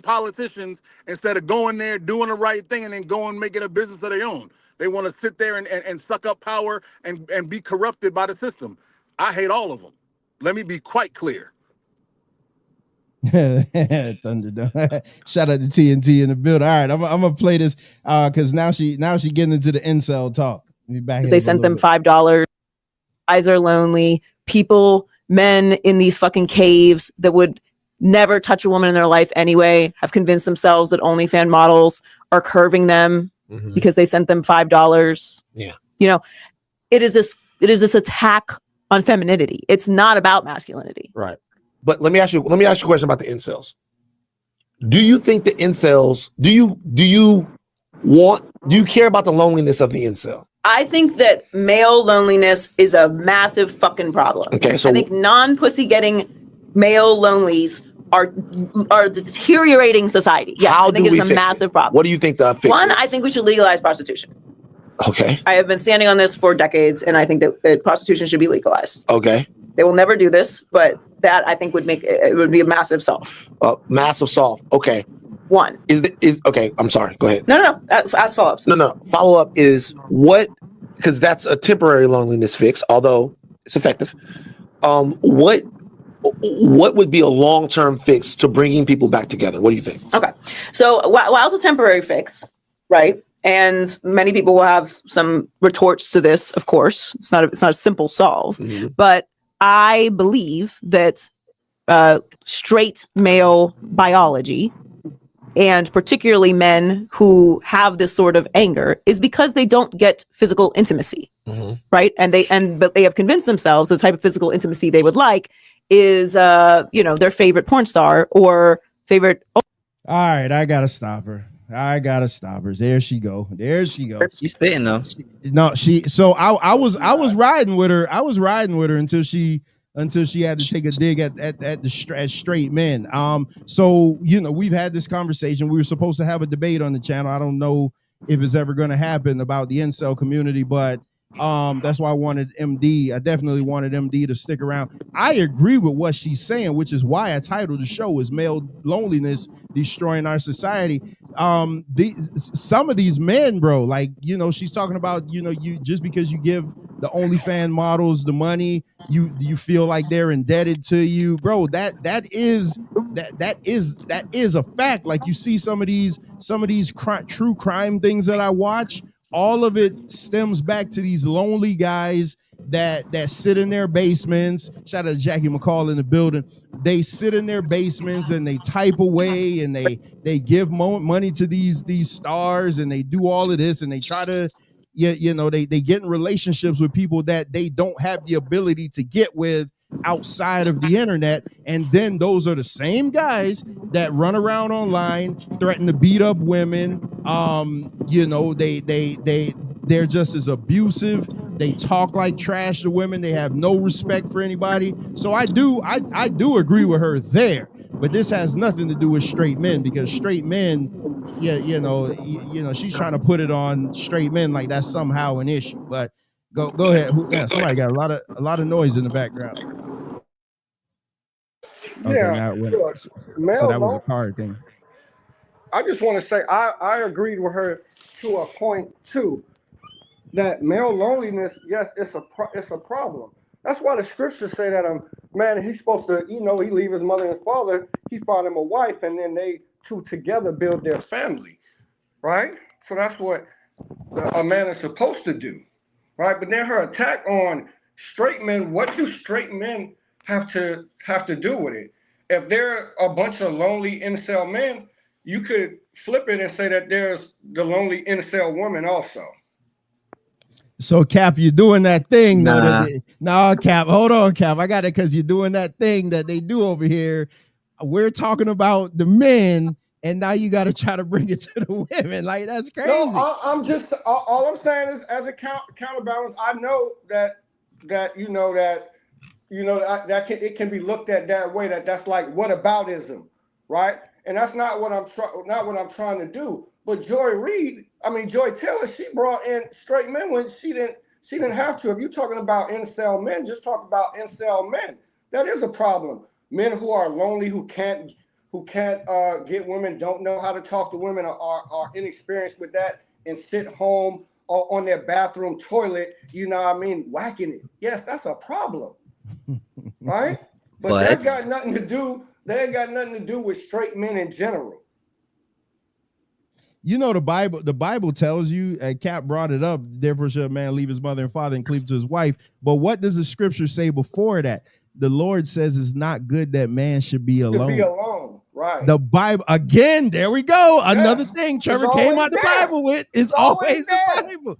S15: politicians instead of going there, doing the right thing, and then going making a business of their own. They want to sit there and suck up power and be corrupted by the system. I hate all of them. Let me be quite clear.
S4: Thunderdome. Shout out to TNT in the building. All right, I'm gonna play this because now she getting into the incel talk.
S10: They sent them $5. Guys are lonely. Men in these fucking caves that would never touch a woman in their life anyway, have convinced themselves that OnlyFans models are curving them because they sent them $5.
S13: Yeah.
S10: You know, it is this attack on femininity. It's not about masculinity.
S13: Right. But let me ask you a question about the incels. Do you think the incels, do you care about the loneliness of the incel?
S10: I think that male loneliness is a massive fucking problem.
S13: Okay, so
S10: I think non-pussy getting male lonelies are deteriorating society. Yes, I think it is a massive problem.
S13: What do you think the fix
S10: One,
S13: is?
S10: I think we should legalize prostitution.
S13: Okay.
S10: I have been standing on this for decades, and I think that prostitution should be legalized.
S13: Okay.
S10: They will never do this, but that I think would be a massive solve.
S13: Massive solve. Okay.
S10: One
S13: is okay. I'm sorry. Go ahead.
S10: No. Ask follow-ups.
S13: No. Follow-up is what? Because that's a temporary loneliness fix, although it's effective. What would be a long-term fix to bringing people back together? What do you think?
S10: Okay. So while it's a temporary fix, right? And many people will have some retorts to this. Of course, it's not a simple solve, but I believe that straight male biology, and particularly men who have this sort of anger, is because they don't get physical intimacy, right? But they have convinced themselves the type of physical intimacy they would like is, their favorite porn star or favorite.
S4: All right, I gotta stop her. There she go.
S5: She's spitting though.
S4: So I was riding with her. Until she had to take a dig at straight men. So we've had this conversation. We were supposed to have a debate on the channel. I don't know if it's ever going to happen about the incel community, but that's why I wanted MD. I definitely wanted MD to stick around. I agree with what she's saying, which is why I titled the show is Male Loneliness Destroying Our Society. Some of these men, bro, like, she's talking about, you just because you give the OnlyFans models the money, you feel like they're indebted to you, bro. That is a fact. Like, you see some of these true crime things that I watch, all of it stems back to these lonely guys that sit in their basements. Shout out to Jackie McCall in the building. They sit in their basements and they type away and they give money to these stars and they do all of this and they try to, they get in relationships with people that they don't have the ability to get with outside of the internet. And then those are the same guys that run around online, threaten to beat up women. They're just as abusive. They talk like trash to women. They have no respect for anybody. So I do agree with her there. But this has nothing to do with straight men, because straight men, she's trying to put it on straight men like that's somehow an issue. But go ahead. Somebody got a lot of noise in the background.
S14: Yeah.
S4: Okay, so that was a car thing.
S14: I just want to say I agreed with her to a point too. That male loneliness, yes, it's a problem. That's why the scriptures say that man, he's supposed to, he leave his mother and father, he found him a wife, and then they two together build their family, right? So that's what a man is supposed to do, right? But then her attack on straight men, what do straight men have to do with it? If they're a bunch of lonely incel men, you could flip it and say that there's the lonely incel woman also.
S4: So Cap, you're doing that thing.
S5: Nah.
S4: Cap, hold on, Cap. I got it because you're doing that thing that they do over here. We're talking about the men, and now you got to try to bring it to the women. Like, that's crazy.
S14: No, I'm just all I'm saying is, as a counterbalance, I know that it can be looked at that way. That's like whataboutism, right? And that's not what I'm trying to do. But Joy Taylor, she brought in straight men when she didn't have to. If you're talking about incel men, just talk about incel men. That is a problem. Men who are lonely, who can't get women, don't know how to talk to women, are inexperienced with that, and sit home on their bathroom toilet, whacking it. Yes, that's a problem, right? But that got nothing to do. That ain't got nothing to do with straight men in general.
S4: The Bible tells you, Cap brought it up, therefore should a man leave his mother and father and cleave to his wife. But what does the scripture say before that? the Lord says it's not good that man should be
S14: To be
S4: alone.
S14: alone, right?
S4: The Bible again. There we go. Another
S14: Yes.
S4: thing
S14: It's
S4: Trevor came
S14: always
S4: out the
S14: there.
S4: Bible with is
S14: It's always
S4: always the
S14: there.
S4: Bible.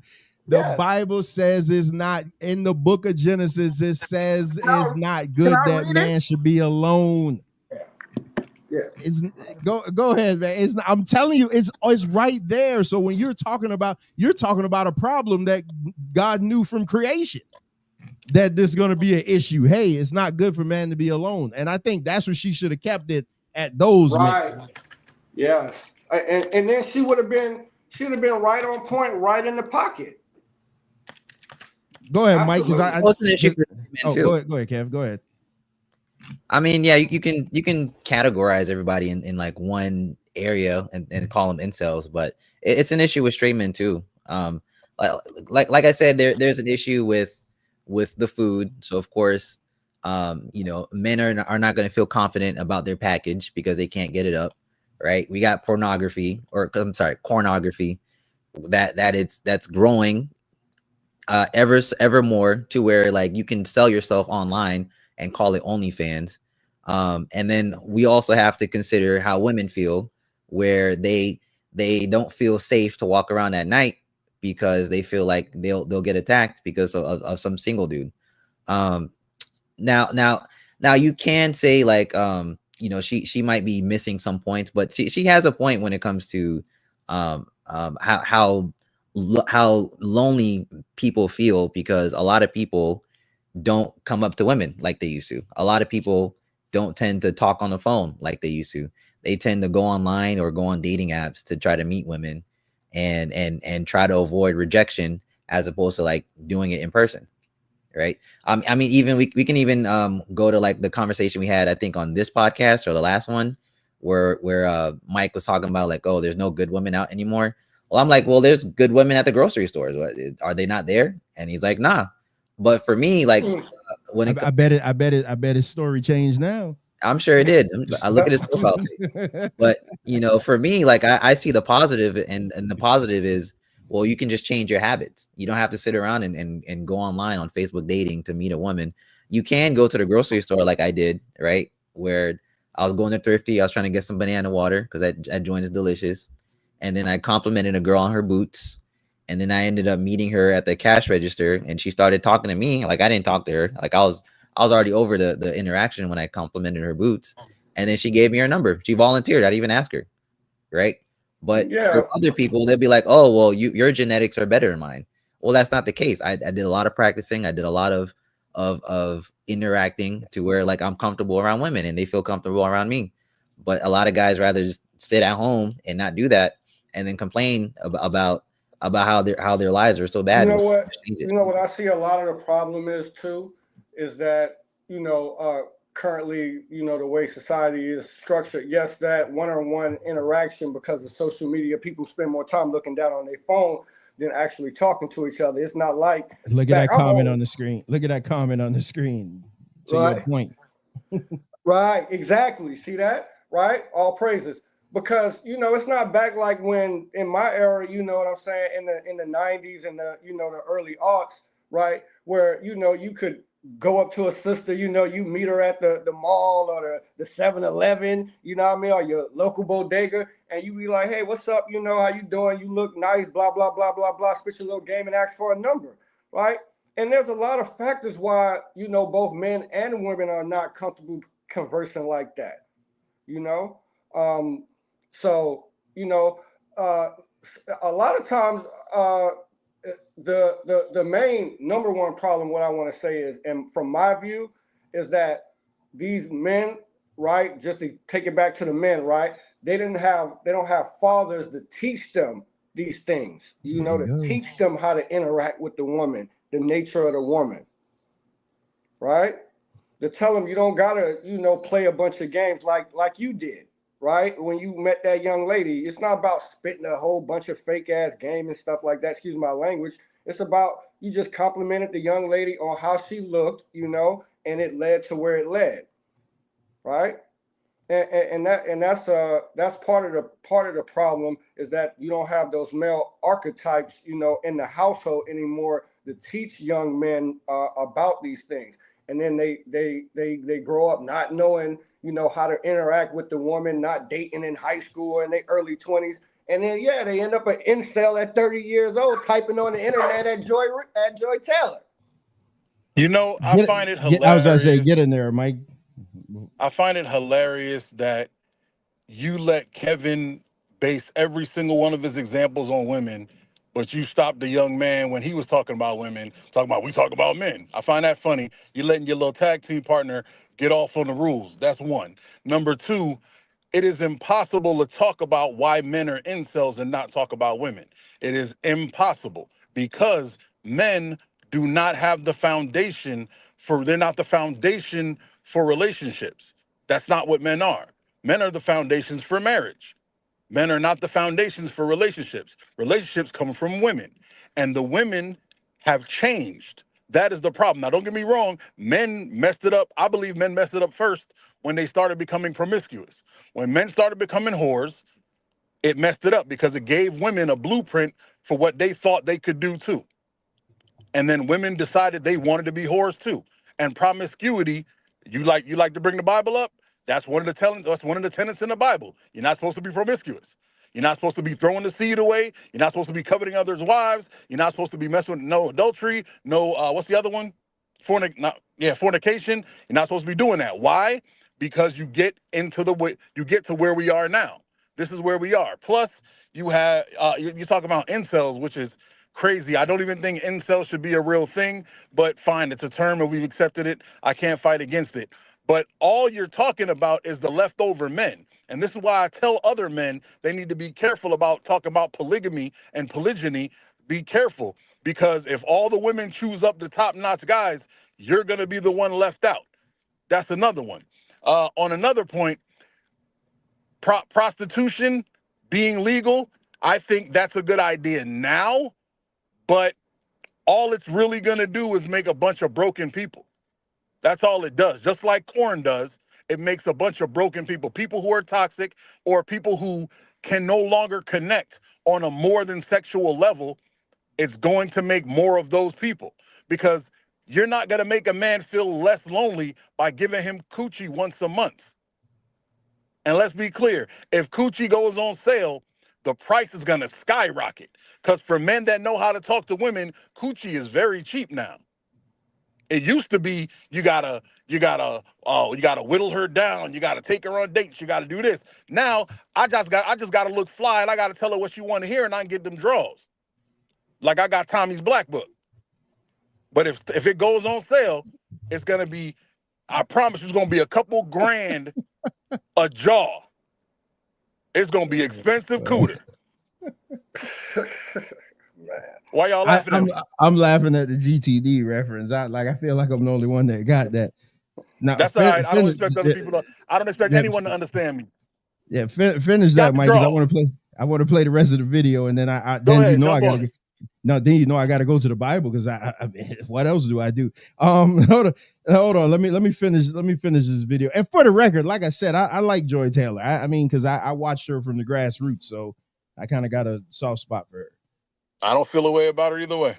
S4: The
S14: Yes.
S4: Bible says it's not in the book of Genesis. It says it's not good
S14: I
S4: that
S14: read it?
S4: man should be alone.
S14: Yeah.
S4: It's go ahead, man. It's I'm telling you, it's right there. So when you're talking about a problem that God knew from creation, that there's going to be an issue. Hey, it's not good for man to be alone, and I think that's what she should have kept it at those.
S14: Right.
S4: Men.
S14: Yes. And then she would have been right on point, right in the pocket.
S4: Go ahead, Mike. Because I
S5: Well, it's an issue for men too.
S4: Go ahead, Kev. Go ahead.
S5: I mean, yeah, you can categorize everybody in like one area and call them incels, but it's an issue with straight men too. Like I said, there's an issue with the food. So of course, men are not going to feel confident about their package because they can't get it up, right? We got pornography, or I'm sorry, cornography, that's growing ever more to where like you can sell yourself online and call it OnlyFans. And then we also have to consider how women feel, where they don't feel safe to walk around at night because they feel like they'll get attacked because of some single dude. Now you can say like she might be missing some points, but she has a point when it comes to how lonely people feel, because a lot of people don't come up to women like they used to. A lot of people don't tend to talk on the phone like they used to. They tend to go online or go on dating apps to try to meet women and try to avoid rejection, as opposed to like doing it in person, right? I mean, even we can even go to like the conversation we had, I think, on this podcast or the last one, where Mike was talking about like, oh, there's no good women out anymore. Well, I'm like, well, there's good women at the grocery stores. Are they not there? And he's like, nah. But for me, like when it
S4: I bet his story changed now.
S5: I'm sure it did. I look at his profile pic. But for me, like I see the positive, and the positive is, well, you can just change your habits. You don't have to sit around and go online on Facebook dating to meet a woman. You can go to the grocery store like I did, right? Where I was going to Thrifty. I was trying to get some banana water because I joined is delicious. And then I complimented a girl on her boots. And then I ended up meeting her at the cash register, and she started talking to me. Like I didn't talk to her. Like I was already over the interaction when I complimented her boots. And then she gave me her number. She volunteered. I didn't even ask her. Right. But for other people, they'll be like, oh, well, your genetics are better than mine. Well, that's not the case. I did a lot of practicing. I did a lot of interacting to where like I'm comfortable around women and they feel comfortable around me. But a lot of guys rather just sit at home and not do that, and then complain about how their lives are so bad.
S14: You know what I see a lot of the problem is too, is that currently, the way society is structured, yes, that one-on-one interaction, because of social media, people spend more time looking down on their phone than actually talking to each other. It's not like
S4: look at that comment on the screen. Look at that comment on the screen. To your point.
S14: Right, exactly. See that? Right? All praises. Because it's not back like when in my era, you know what I'm saying, in the 90s and the the early aughts, right? Where you could go up to a sister, you meet her at the mall or the 7-Eleven, you know what I mean, or your local bodega, and you be like, hey, what's up? How you doing? You look nice, blah, blah, blah, blah, blah, spit your little game and ask for a number, right? And there's a lot of factors why, both men and women are not comfortable conversing like that, So, a lot of times, the main number one problem, what I want to say is, and from my view, is that these men, right, just to take it back to the men, right, they don't have fathers to teach them these things, to teach them how to interact with the woman, the nature of the woman, right? To tell them you don't gotta, play a bunch of games like you did. Right? When you met that young lady, it's not about spitting a whole bunch of fake ass game and stuff like that. Excuse my language. It's about you just complimented the young lady on how she looked, and it led to where it led. Right? And that's part of the problem, is that you don't have those male archetypes, in the household anymore to teach young men about these things. and then they grow up not knowing, you know, how to interact with the woman, not dating in high school or in their early 20s. And then, yeah, they end up an incel at 30 years old typing on the internet at Joy Taylor.
S15: You know, I find it hilarious.
S4: I was going to say, get in there, Mike.
S15: I find it hilarious that you let Kevin base every single one of his examples on women, but you stopped the young man when he was talking about women, we talk about men. I find that funny. You're letting your little tag team partner get off on the rules. That's one. Number two, it is impossible to talk about why men are incels and not talk about women. It is impossible because men do not have the foundation they're not the foundation for relationships. That's not what men are. Men are the foundations for marriage. Men are not the foundations for relationships. Relationships come from women, and the women have changed. That is the problem. Now, don't get me wrong. Men messed it up. I believe men messed it up first when they started becoming promiscuous. When men started becoming whores, it messed it up because it gave women a blueprint for what they thought they could do too. And then women decided they wanted to be whores too. And promiscuity, you like to bring the Bible up? That's one of the tenets in the Bible. You're not supposed to be promiscuous. You're not supposed to be throwing the seed away. You're not supposed to be coveting others' wives. You're not supposed to be messing with no adultery, no what's the other one? Fornication. You're not supposed to be doing that. Why? Because you get to where we are now. This is where we are. Plus, you have you talk about incels, which is crazy. I don't even think incel should be a real thing, but fine, it's a term and we've accepted it. I can't fight against it. But all you're talking about is the leftover men. And this is why I tell other men they need to be careful about talking about polygamy and polygyny. Be careful, because if all the women choose up the top-notch guys, you're going to be the one left out. That's another one. On another point, prostitution being legal, I think that's a good idea now, but all it's really going to do is make a bunch of broken people. That's all it does. Just like corn does, it makes a bunch of broken people who are toxic or people who can no longer connect on a more than sexual level. It's going to make more of those people, because you're not going to make a man feel less lonely by giving him coochie once a month. And let's be clear, if coochie goes on sale, the price is going to skyrocket, because for men that know how to talk to women, coochie is very cheap now. It used to be you gotta whittle her down, you gotta take her on dates, you gotta do this. Now I just gotta look fly, and I gotta tell her what she want to hear, and I can get them draws. Like I got Tommy's Black Book. But if it goes on sale, it's gonna be, I promise you, it's gonna be a couple grand a jaw. It's gonna be expensive cooter. Why y'all laughing at me?
S4: I'm laughing at the GTD reference. I feel like I'm the only one that got that. Now,
S15: that's all right. I don't expect other people I don't expect anyone to understand me.
S4: Yeah, finish that, Mike, because I want to play the rest of the video, and then I gotta go to the Bible, because I what else do I do? Hold on. Let me finish this video. And for the record, like I said, I like Joy Taylor. I mean, because I watched her from the grassroots, so I kind of got a soft spot for her.
S15: I don't feel a way about her either way.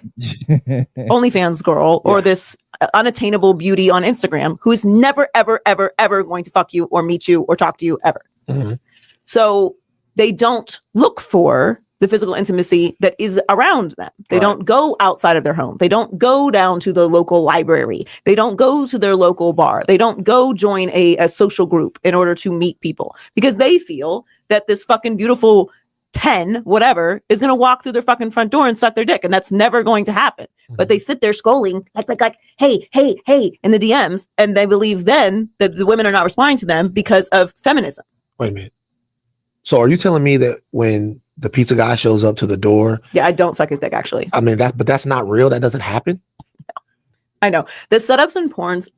S10: OnlyFans girl, or this unattainable beauty on Instagram who is never, ever, ever, ever going to fuck you or meet you or talk to you ever. Mm-hmm. So they don't look for the physical intimacy that is around them. They don't go outside of their home. They don't go down to the local library. They don't go to their local bar. They don't go join a social group in order to meet people, because they feel that this fucking beautiful 10 whatever is going to walk through their fucking front door and suck their dick, and that's never going to happen. Mm-hmm. But they sit there scrolling like hey in the DMs, and they believe then that the women are not responding to them because of feminism.
S13: Wait a minute. So are you telling me that when the pizza guy shows up to the door,
S10: yeah, I don't suck his dick, actually?
S13: I mean, that's not real. That doesn't happen.
S10: No. I know the setups and porns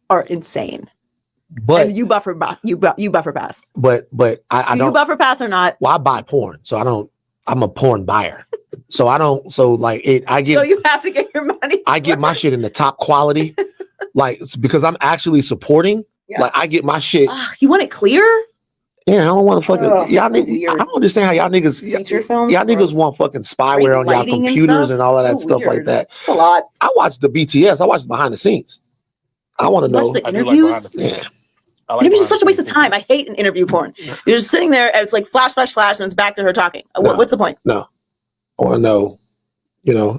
S10: are insane.
S13: But
S10: and you buffer past.
S13: But I don't.
S10: You buffer pass or not?
S13: Well, I buy porn, so I'm a porn buyer. So I don't. So like it, I get.
S10: So you have to get your money.
S13: I get my shit in the top quality, like because I'm actually supporting. Yeah. Like I get my shit.
S10: You want it clear?
S13: Yeah, I don't want to fucking y'all. So I don't understand how y'all niggas want fucking spyware on y'all computers and all of that stuff like that.
S10: It's a lot.
S13: I watched the BTS. I watched behind the scenes. I want to
S10: Watch
S13: know.
S10: the
S15: I do like behind
S10: interviews.
S15: the scenes.
S13: Yeah.
S15: I like
S10: Interviews are
S15: behind
S10: such a
S15: the
S10: waste
S15: scenes
S10: of time.
S15: pictures.
S10: I hate an interview porn. You're just sitting there and it's like flash, flash, flash, and it's back to her talking.
S13: No.
S10: What's the point?
S13: No. I want to know.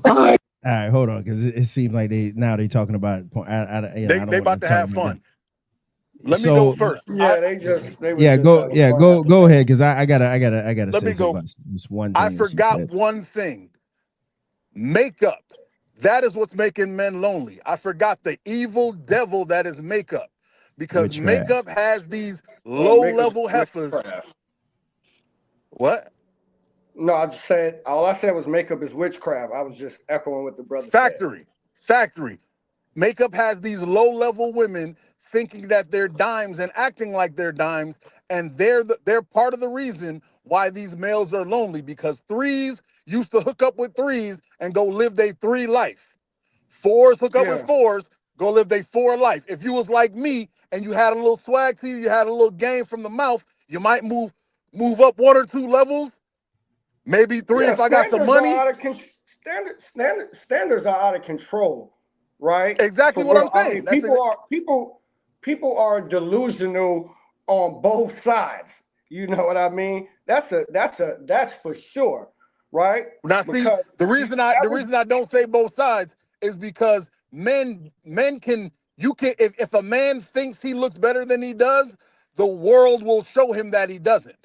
S13: All right.
S4: All right, hold on, because it seems like they talking about porn. I don't
S15: They
S4: want
S15: about
S4: to
S15: to
S4: talk
S15: have
S4: about
S15: fun.
S4: that.
S15: Let me go
S4: So
S15: first.
S14: Yeah, they was just having fun.
S4: go ahead, because I gotta
S15: Let
S4: say
S15: me go.
S4: something about this one thing
S15: I
S4: that she
S15: forgot
S4: said.
S15: one thing. Makeup. That is what's making men lonely. I forgot the evil devil that is makeup. Because
S4: Witchcraft.
S15: makeup has these
S14: Well, make us
S15: low-level heifers.
S14: witchcraft.
S15: What?
S14: No, I just said all I said was makeup is witchcraft. I was just echoing what the brother said.
S15: Factory. Makeup has these low-level women thinking that they're dimes and acting like they're dimes, and they're part of the reason why these males are lonely, because threes used to hook up with threes and go live their three life. Fours hook up with
S14: Yeah.
S15: fours, go live their four life. If you was like me and you had a little swag to you, you had a little game from the mouth, you might move up 1 or 2 levels, maybe 3
S14: Yeah,
S15: if I got some money.
S14: Standards are out of control, right?
S15: Exactly
S14: For
S15: what I'm
S14: real. I
S15: saying.
S14: mean, people are delusional on both sides. You know what I mean? That's for sure, right?
S15: Now, see,
S14: Because
S15: the reason I don't say both sides is because men can, if a man thinks he looks better than he does, the world will show him that he doesn't.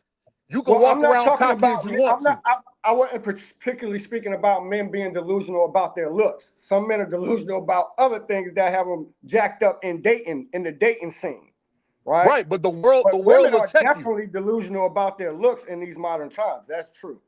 S15: You can
S14: well, I'm
S15: walk
S14: not
S15: around
S14: talking
S15: cocky
S14: about.
S15: as you want to.
S14: I wasn't particularly speaking about men being delusional about their looks. Some men are delusional about other things that have them jacked up in the dating scene, right?
S15: Right, but the world
S14: Women
S15: will
S14: are
S15: check you.
S14: definitely delusional about their looks in these modern times. That's true.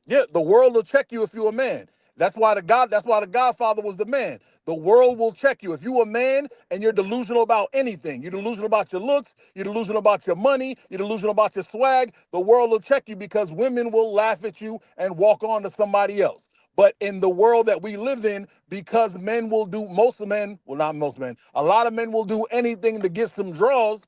S15: Yeah, the world will check you if you're a man. That's why the Godfather was the man. The world will check you. If you're a man and you're delusional about anything, you're delusional about your looks, you're delusional about your money, you're delusional about your swag, the world will check you, because women will laugh at you and walk on to somebody else. But in the world that we live in, because men will do, a lot of men will do anything to get some draws.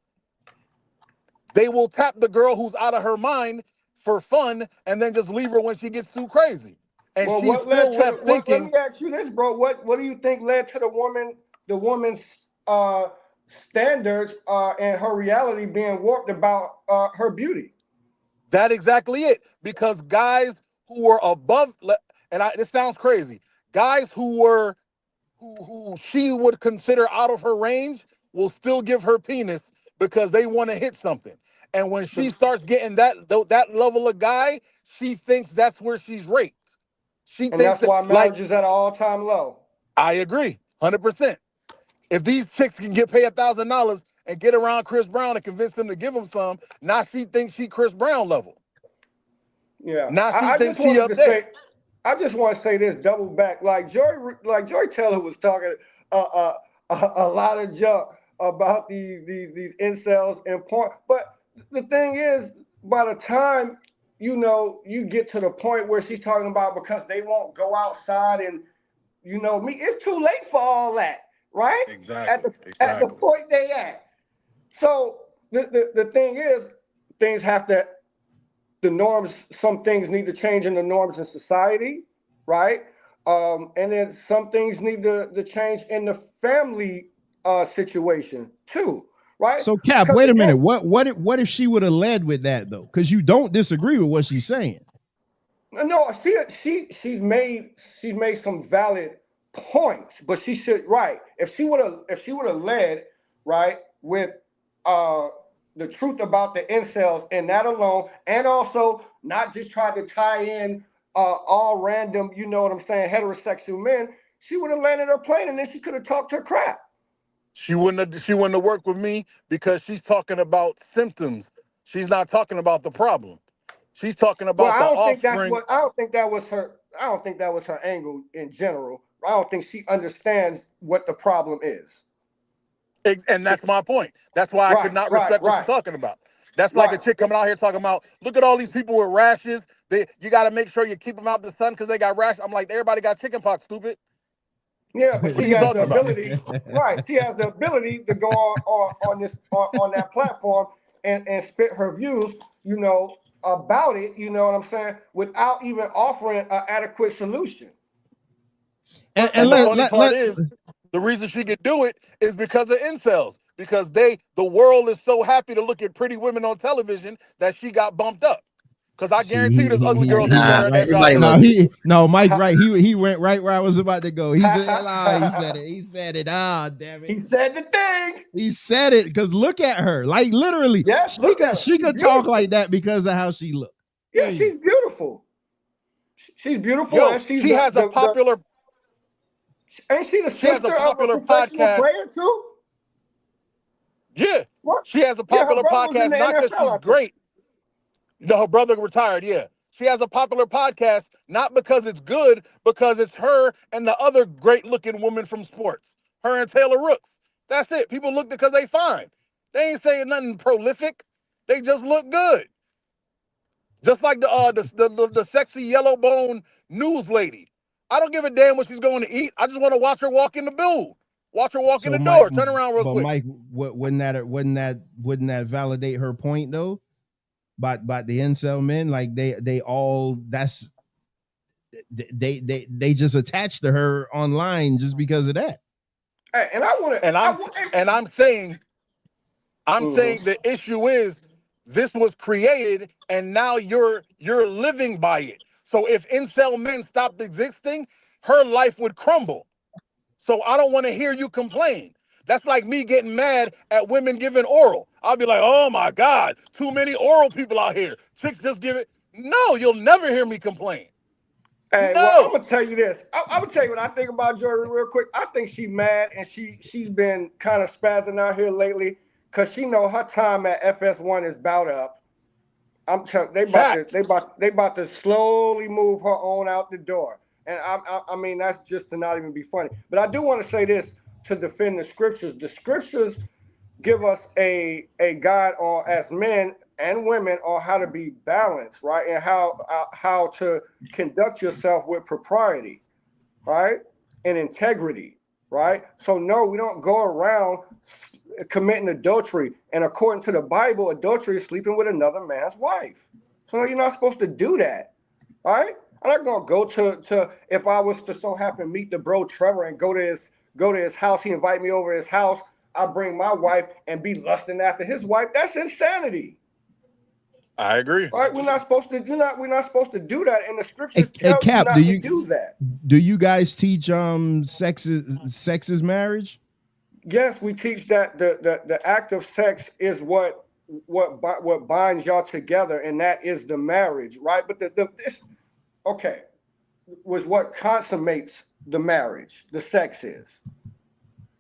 S15: They will tap the girl who's out of her mind for fun and then just leave her when she gets too crazy. And
S14: Well,
S15: she's
S14: what led
S15: still
S14: to
S15: left
S14: let
S15: thinking.
S14: me ask you this, bro. What do you think led to the woman's standards and her reality being warped about her beauty?
S15: That exactly it. Because guys who were above, this sounds crazy, guys who she would consider out of her range will still give her penis because they want to hit something. And when she starts getting that level of guy, she thinks that's where she's raped. She
S14: And
S15: thinks
S14: that's
S15: that,
S14: why
S15: like,
S14: marriage is at an all-time low.
S15: I agree, 100%. If these chicks can get paid $1,000 and get around Chris Brown and convince them to give him some, now she thinks she Chris Brown level.
S14: Yeah,
S15: Now she
S14: I
S15: thinks
S14: just
S15: she
S14: wanted
S15: up
S14: to
S15: there.
S14: say, I just want to say this, double back. Like Joy Taylor was talking a lot of junk about these incels and porn. But the thing is, by the time you get to the point where she's talking about because they won't go outside and it's too late for all that, right?
S15: Exactly.
S14: At the point they at. So the thing is, things have to. The norms, some things need to change in the norms in society, right? And then some things need to change in the family situation too, right?
S4: So Cap, wait a minute. What if she would have led with that though? Because you don't disagree with what she's saying.
S14: No, she's made some valid points, but she should, right. If she would have led, right, with the truth about the incels and that alone, and also not just try to tie in all random, you know what I'm saying, heterosexual men, she would have landed her plane and then she could have talked her crap.
S15: She wouldn't have worked with me because she's talking about symptoms. She's not talking about the problem. She's talking
S14: Well,
S15: about the offspring.
S14: I don't think that was her angle in general. I don't think she understands what the problem is.
S15: And that's my point. That's why I could not respect what she's talking about. That's like a chick coming out here talking about, look at all these people with rashes. You got to make sure you keep them out the sun because they got rashes. I'm like, everybody got chicken pox, stupid.
S14: Yeah, but
S15: What
S14: she
S15: are you
S14: has the
S15: talking about?
S14: ability, right? She has the ability to go on that platform and spit her views, about it. You know what I'm saying? Without even offering an adequate solution.
S4: And
S15: the funny part is, The reason she could do it is because of incels. Because the world is so happy to look at pretty women on television that she got bumped up. Because I guarantee you there's ugly girls who better at that job.
S4: No, Mike, right. He went right where I was about to go. He said, he said it. He said it. Ah, damn it.
S14: He said the thing.
S4: He said it because look at her. Like literally, she could talk like that because of how she looked.
S14: Yeah, she's beautiful. She's beautiful.
S15: Yo,
S14: and she's
S15: she has a popular.
S14: Ain't she the
S15: She has a popular
S14: of a professional
S15: podcast.
S14: player too?
S15: Yeah,
S14: What?
S15: She has a popular
S14: her brother was in
S15: podcast
S14: the
S15: not because
S14: NFL, I
S15: she's
S14: think.
S15: great. No, her brother retired. Yeah, she has a popular podcast not because it's good, because it's her and the other great-looking woman from sports. Her and Taylor Rooks. That's it. People look because they fine. They ain't saying nothing prolific. They just look good. Just like the sexy yellow bone news lady. I don't give a damn what she's going to eat. I just want to watch her walk in the build. Watch her walk in the door. Turn around real quick.
S4: Mike, wouldn't that validate her point though? But the incel men, like they all they just attached to her online just because of that.
S14: Hey, and I want to.
S15: I'm saying the issue is this was created and now you're living by it. So if incel men stopped existing, her life would crumble. So I don't want to hear you complain. That's like me getting mad at women giving oral. I'll be like, oh my God, too many oral people out here. Chicks just give it. No, you'll never hear me complain.
S14: Hey,
S15: No.
S14: well, I'm gonna tell you this. I'm gonna tell you what I think about Jory real quick. I think she's mad and she's been kind of spazzing out here lately because she know her time at FS1 is about up. I'm telling they about to slowly move her on out the door. And I mean that's just to not even be funny. But I do want to say this to defend the scriptures. The scriptures give us a guide on as men and women on how to be balanced, right? And how to conduct yourself with propriety, right? And integrity, right? So no, we don't go around committing adultery. And according to the Bible, adultery is sleeping with another man's wife. So no, you're not supposed to do that, right? I'm not gonna go to if I was to so happen to meet the bro Trevor and go to his house, he invite me over to his house, I bring my wife and be lusting after his wife. That's insanity.
S15: I agree.
S14: Right? We're not supposed to do that. And the scriptures tell
S4: Cap,
S14: you not to do that.
S4: Do you guys teach sex is marriage?
S14: Yes, we teach that the act of sex is what binds y'all together, and that is the marriage, right? But this was what consummates the marriage. The sex is,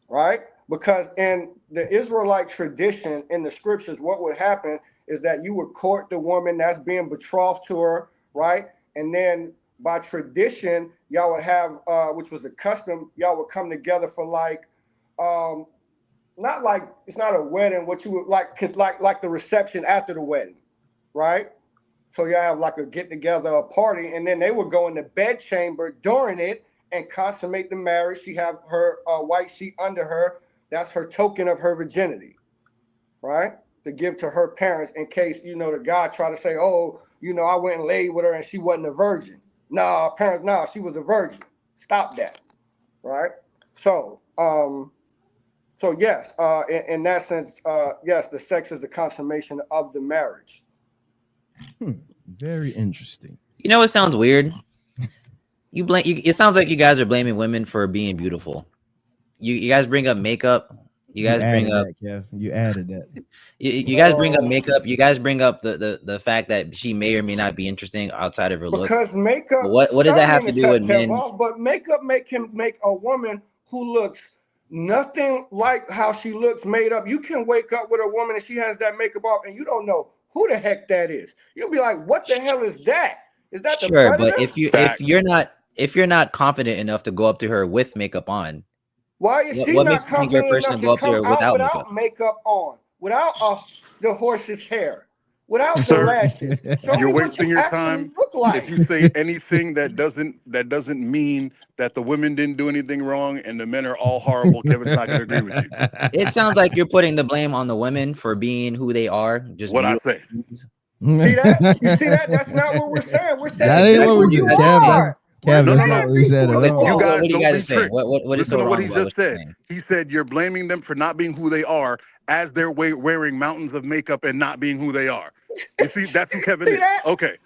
S14: right? Because in the Israelite tradition, in the scriptures, what would happen is that you would court the woman that's being betrothed to her, right? And then by tradition, y'all would have, which was the custom, y'all would come together for like, not like, it's not a wedding, what you would like, cause like the reception after the wedding, right? So y'all have like a get together, a party, and then they would go in the bed chamber during it and consummate the marriage. She have her white sheet under her. That's her token of her virginity, right? To give to her parents in case, the guy try to say, oh, I went and laid with her and she wasn't a virgin. No, parents, no, she was a virgin. Stop that, right? So yes, in that sense, yes, the sex is the consummation of the marriage.
S4: Very interesting.
S5: You know what sounds weird? It sounds like you guys are blaming women for being beautiful. You guys bring up makeup. You guys bring up.
S4: You added that.
S5: You guys bring up makeup. You guys bring up the fact that she may or may not be interesting outside of her look.
S14: Because makeup.
S5: What does that have to do with men?
S14: But makeup can make a woman who looks nothing like how she looks made up. You can wake up with a woman and she has that makeup off, and you don't know who the heck that is. You'll be like, "What the hell is that? Is that the
S5: Sure?"
S14: predator?
S5: But if you're not confident enough to go up to her with makeup on,
S14: why is she
S5: what
S14: not
S5: makes you think your
S14: confident
S5: person
S14: enough
S5: go up
S14: to
S5: to her
S14: come out
S5: without makeup?
S14: without makeup on, without the horse's hair, without the
S15: Sir,
S14: lashes?
S15: You're wasting your time
S14: Look like.
S15: if you say anything that doesn't mean that the women didn't do anything wrong and the men are all horrible. Kevin's not going to agree with you.
S5: It sounds like you're putting the blame on the women for being who they are. Just
S15: what I say.
S14: See that? You see that? That's not what we're saying. We're saying
S4: that ain't what we're saying. Kev,
S15: No,
S4: that's
S15: no,
S4: not
S15: no.
S4: what he said at
S15: You
S4: all.
S15: guys
S5: What are you
S15: don't
S5: guys
S15: be
S5: saying?
S15: tricked.
S5: What is
S15: Listen
S5: so
S15: to what
S5: wrong
S15: he
S5: about
S15: just
S5: what you're
S15: said.
S5: saying?
S15: He said you're blaming them for not being who they are as they're wearing mountains of makeup and not being who they are. You see, that's who Kevin
S14: See
S15: is.
S14: that?
S15: Okay.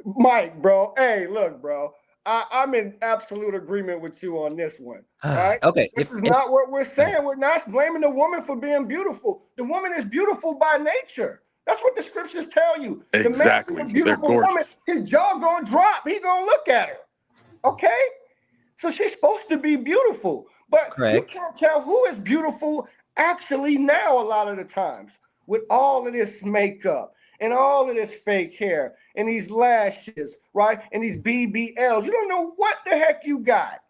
S14: Mike, bro. Hey, look, bro. I'm in absolute agreement with you on this one. Right?
S5: Okay,
S14: This is not what we're saying. We're not blaming the woman for being beautiful. The woman is beautiful by nature. That's what the scriptures tell you. The man
S15: Exactly.
S14: see a
S15: They're
S14: beautiful
S15: gorgeous.
S14: woman, his jaw gonna drop. He gonna look at her. Okay? So she's supposed to be beautiful. But you
S5: Correct.
S14: can't tell who is beautiful actually now a lot of the times with all of this makeup and all of this fake hair and these lashes, right? And these BBLs. You don't know what the heck you got.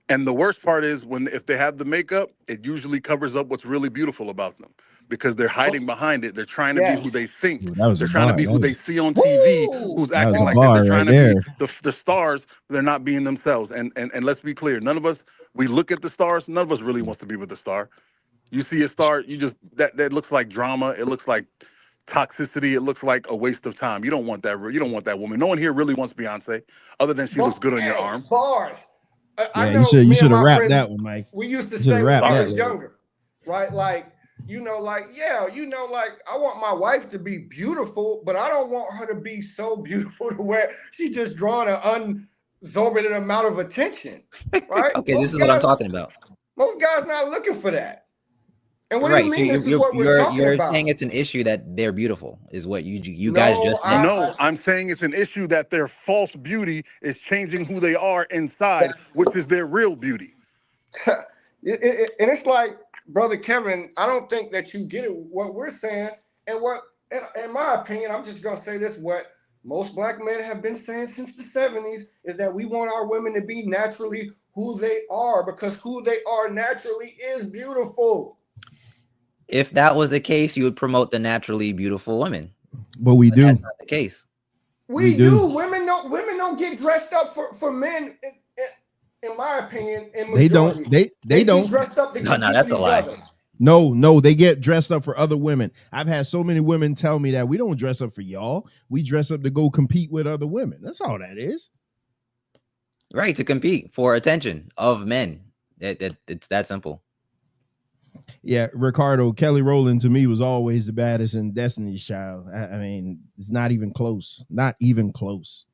S15: And the worst part is if they have the makeup, it usually covers up what's really beautiful about them because they're hiding behind it. They're trying to be
S14: Yes.
S15: who they think.
S4: Ooh, that was
S15: They're
S4: a
S15: trying to
S4: bar.
S15: be who they see on TV, who's
S4: That was
S15: acting
S4: a
S15: like that. They're
S4: bar
S15: trying
S4: right
S15: to be
S4: there.
S15: the stars. But they're not being themselves. And let's be clear, none of us, we look at the stars. None of us really wants to be with the star. You see a star, you just that looks like drama. It looks like toxicity. It looks like a waste of time. You don't want that. You don't want that woman. No one here really wants Beyonce, other than she looks good on your arm.
S14: Bars. I
S4: Yeah,
S14: know
S4: you
S14: me
S4: should
S14: and
S4: have
S14: my
S4: wrapped
S14: friends,
S4: that one, Mike.
S14: we used to
S4: You should
S14: say
S4: have
S14: when
S4: wrapped
S14: I
S4: that
S14: was
S4: later.
S14: younger, right? Like, I want my wife to be beautiful, but I don't want her to be so beautiful to where she's just drawing an unexorbitant amount of attention, right?
S5: Okay, this is what I'm talking about.
S14: Most guys not looking for that. And what do
S5: Right.
S14: you
S5: So
S14: mean this is what we're talking
S5: you're
S14: about?
S5: saying it's an issue that they're beautiful is what you guys just said.
S15: No, I'm saying it's an issue that their false beauty is changing who they are inside, which is their real beauty.
S14: And it's like, Brother Kevin, I don't think that you get it, what we're saying. And what, in my opinion, I'm just going to say this, what most black men have been saying since the 70s is that we want our women to be naturally who they are because who they are naturally is beautiful.
S5: If that was the case, you would promote the naturally beautiful women.
S4: But we do.
S5: That's not the case.
S14: We do. Women don't get dressed up for men. In my opinion, in
S4: They
S14: majority.
S4: don't. They don't.
S14: Get dressed up to
S5: No,
S14: compete
S5: that's a
S14: with each
S5: lie.
S14: other.
S4: No, they get dressed up for other women. I've had so many women tell me that we don't dress up for y'all. We dress up to go compete with other women. That's all that is.
S5: Right, to compete for attention of men. It's that simple.
S4: Yeah, Ricardo, Kelly Rowland to me was always the baddest in Destiny's Child. I mean, it's not even close. Not even close.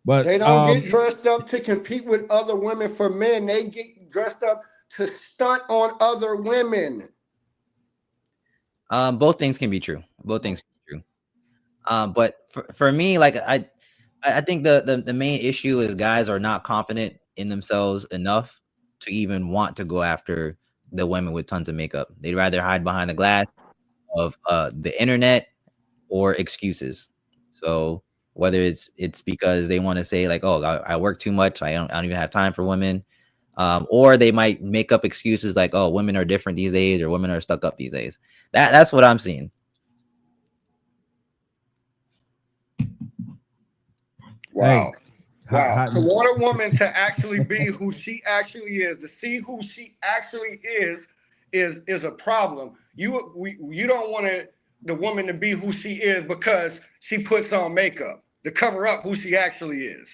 S4: But
S14: They don't get dressed up to compete with other women for men. They get dressed up to stunt on other women.
S5: Both things can be true. Both things can be true. But for me, like I think the main issue is guys are not confident in themselves enough to even want to go after the women with tons of makeup. They'd rather hide behind the glass of the internet or excuses. So whether it's because they want to say like, oh, I work too much, I don't even have time for women, or they might make up excuses like, oh, women are different these days, or women are stuck up these days. That's what I'm seeing.
S14: Wow.
S4: Hey,
S14: Wow. To want a woman to actually be who she actually is, to see who she actually is a problem. You don't want the woman to be who she is because she puts on makeup to cover up who she actually is,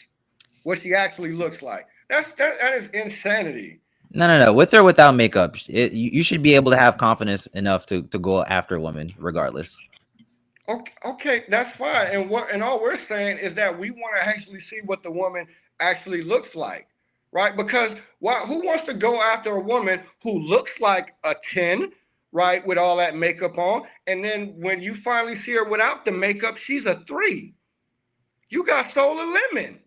S14: what she actually looks like. That is insanity.
S5: No. With or without makeup, you should be able to have confidence enough to go after a woman regardless.
S14: Okay, that's fine. And all we're saying is that we want to actually see what the woman actually looks like, right? Because who wants to go after a woman who looks like a 10, right, with all that makeup on, and then when you finally see her without the makeup, she's a 3. You got soul of lemon.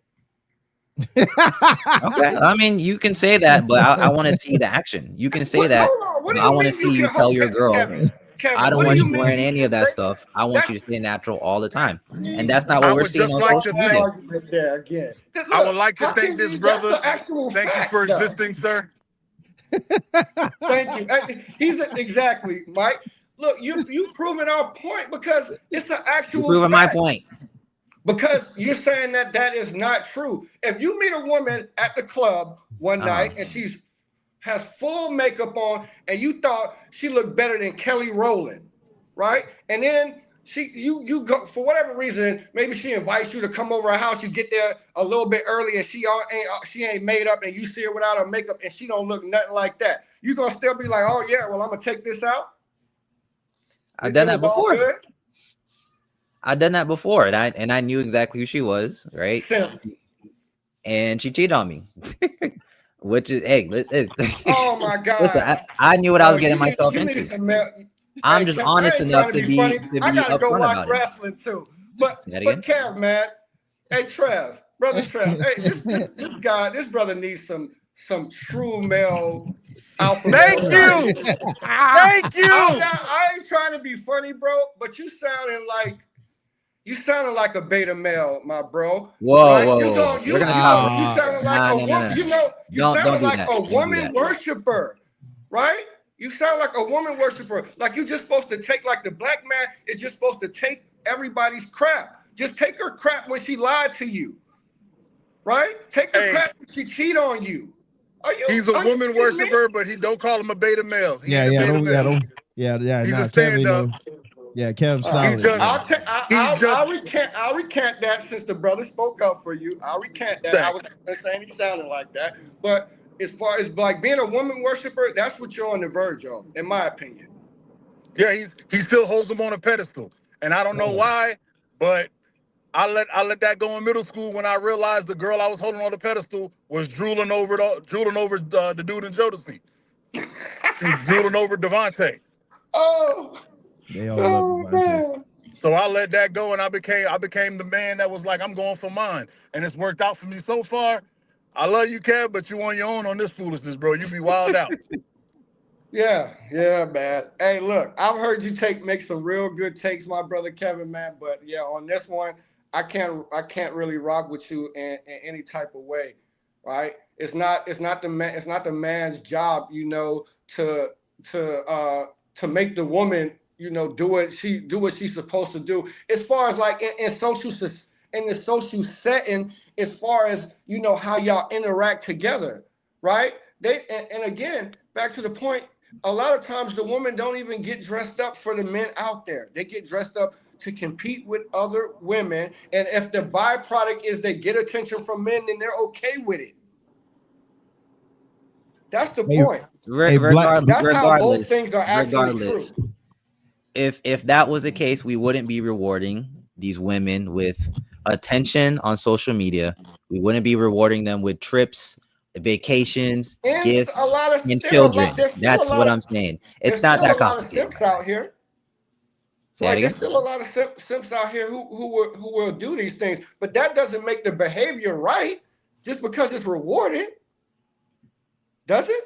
S5: Okay, I mean you can say that, but I want to see the action. You can say that. I want to see you tell your girl.
S14: Kevin,
S5: I don't want you wearing any of that stuff. I want you to stay natural all the time, and that's not what we're seeing on social media.
S15: I would like to thank this brother. Thank you for existing, sir.
S14: Thank you. He's exactly, Mike. Look, you proving our point because it's an actual.
S5: You're proving my point.
S14: Because you're saying that is not true. If you meet a woman at the club one night and she has full makeup on and you thought she looked better than Kelly Rowland, right? And then you go for whatever reason. Maybe she invites you to come over her house. You get there a little bit early, and she ain't made up, and you see her without her makeup, and she don't look nothing like that. You gonna still be like, oh yeah, well I'm gonna take this out.
S5: I've done that before. I've done that before, and I knew exactly who she was, right? And she cheated on me. Which is, hey,
S14: oh my God!
S5: Listen, I knew what I was getting myself into. I'm just honest enough to be upfront about it.
S14: Wrestling too, but Kev, man, hey Trev, brother Trev, hey, this brother needs some true male alpha.
S15: Thank you, thank you.
S14: I ain't trying to be funny, bro, but you sounded like a beta male, my bro.
S5: Whoa.
S14: You sounded like a woman. You know, you sounded like a woman worshiper, right? You sound like a woman worshiper. Like you just supposed to take, like the black man is just supposed to take everybody's crap. Just take her crap when she lied to you, right? Take her crap when she cheat on you.
S15: He's a woman worshiper, but he don't call him a beta male. He's
S4: He's
S15: a stand-up.
S4: Yeah, Kev's solid.
S14: I'll recant that since the brother spoke up for you. I'll recant that. I was saying he sounded like that. But as far as like being a woman worshiper, that's what you're on the verge of, in my opinion.
S15: Yeah, he still holds them on a pedestal. And I don't know why, but I let that go in middle school when I realized the girl I was holding on the pedestal was drooling over the dude in Jodeci. She was drooling over Devontae.
S14: Oh.
S4: They all love
S14: man.
S15: So I let that go, and I became the man that was like, I'm going for mine, and it's worked out for me so far. I love you, Kev, but you on your own on this foolishness, bro. You be wild out.
S14: Yeah, man. Hey, look, I've heard you make some real good takes, my brother Kevin, man. But yeah, on this one, I can't really rock with you in any type of way, right? It's not the man's job, you know, to make the woman, you know, do what she's supposed to do. As far as like in the social setting, as far as, you know, how y'all interact together, right? And again, back to the point, a lot of times the women don't even get dressed up for the men out there. They get dressed up to compete with other women. And if the byproduct is they get attention from men, then they're okay with it. That's the point. That's how both things are actually true.
S5: If that was the case, we wouldn't be rewarding these women with attention on social media. We wouldn't be rewarding them with trips, vacations, gifts, and children. That's what I'm saying. It's not that complicated.
S14: There's still a lot of simps out here. There's still a lot of simps out here who will do these things, but that doesn't make the behavior right just because it's rewarded. Does it?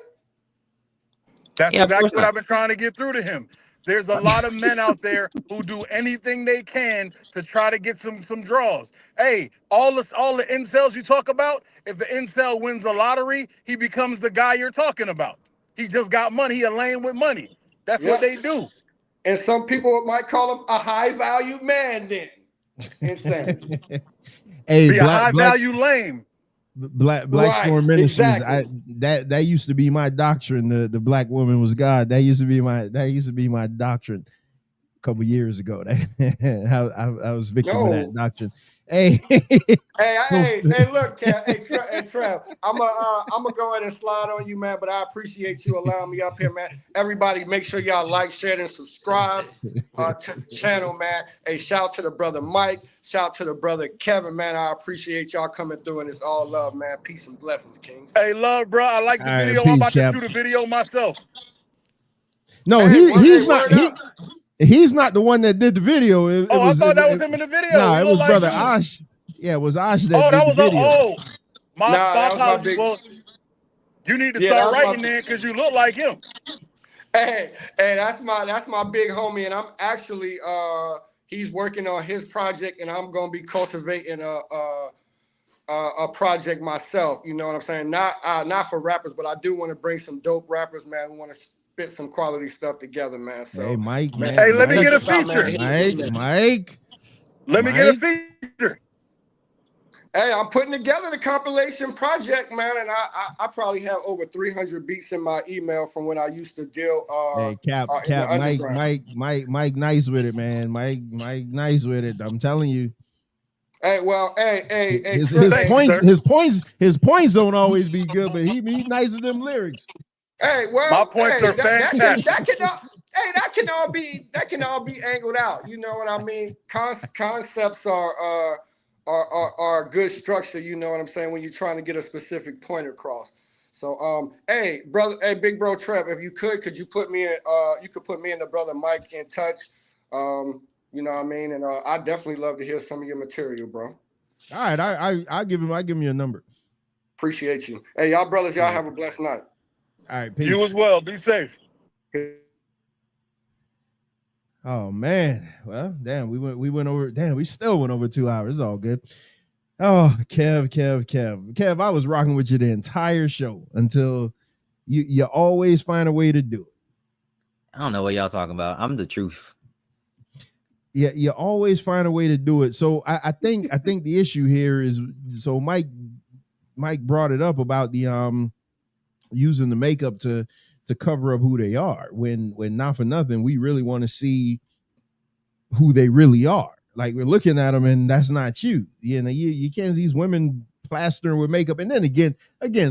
S15: That's exactly what I've been trying to get through to him. There's a lot of men out there who do anything they can to try to get some draws. Hey, all the incels you talk about, if the incel wins the lottery, he becomes the guy you're talking about. He just got money. He a lane with money. That's what they do.
S14: And some people might call him a high-value man then. Insane.
S4: Hey,
S15: be a high-value lame.
S4: Black Storm Ministries. Exactly. That used to be my doctrine. The black woman was God. That used to be my doctrine a couple years ago. I was victim of that doctrine. Hey,
S14: hey, look, Trev, I'm gonna go ahead and slide on you, man. But I appreciate you allowing me up here, man. Everybody, make sure y'all like, share, and subscribe to the channel, man. Hey, shout to the brother Mike, shout to the brother Kevin, man. I appreciate y'all coming through, and it's all love, man. Peace and blessings, kings.
S15: Hey, love, bro. I like the video. I'm about to shoot a video myself.
S4: No, he's not the one that did the video.
S15: I thought that was him in the video.
S4: No, it was brother Osh. Yeah, it was Osh that did the video.
S15: My apologies. Well, you need to start writing there because you look like him.
S14: Hey, that's my big homie, and I'm actually he's working on his project, and I'm gonna be cultivating a project myself. You know what I'm saying? Not for rappers, but I do want to bring some dope rappers, man, who want to spit some quality stuff together, man. So,
S4: hey, Mike, man.
S15: Hey, let me get a feature.
S4: Mike.
S15: Let me get a feature.
S14: Hey, I'm putting together the compilation project, man, and I probably have over 300 beats in my email from when I used to deal
S4: Hey, Cap,
S14: in the
S4: Mike,
S14: underground.
S4: Mike, nice with it, man. Mike, nice with it. I'm telling you.
S14: Hey, well, hey,
S4: His
S15: Thank you, sir.
S4: points don't always be good, but he nice with them lyrics.
S14: Hey,
S15: My
S14: well,
S15: points
S14: hey,
S15: are fantastic.
S14: that can all be angled out. You know what I mean? Concepts are a good structure. You know what I'm saying? When you're trying to get a specific point across. So, hey, brother, hey, big bro Trev, if you could you put me in? You could put me and the brother Mike in touch. You know what I mean? And I definitely love to hear some of your material, bro.
S4: All right, I'll give him your number.
S14: Appreciate you. Hey, y'all brothers, y'all have a blessed night.
S4: All right, peace.
S15: You as well. Be safe.
S4: Oh man, well, damn, we went over. Damn, we still went over 2 hours. It's all good. Oh, Kev, I was rocking with you the entire show until you always find a way to do it.
S5: I don't know what y'all talking about. I'm the truth.
S4: Yeah, you always find a way to do it. So I think the issue here is, so Mike brought it up about the using the makeup to cover up who they are, when not for nothing, we really want to see who they really are. Like, we're looking at them and that's not you. You know, you can't see these women plastering with makeup. And then again,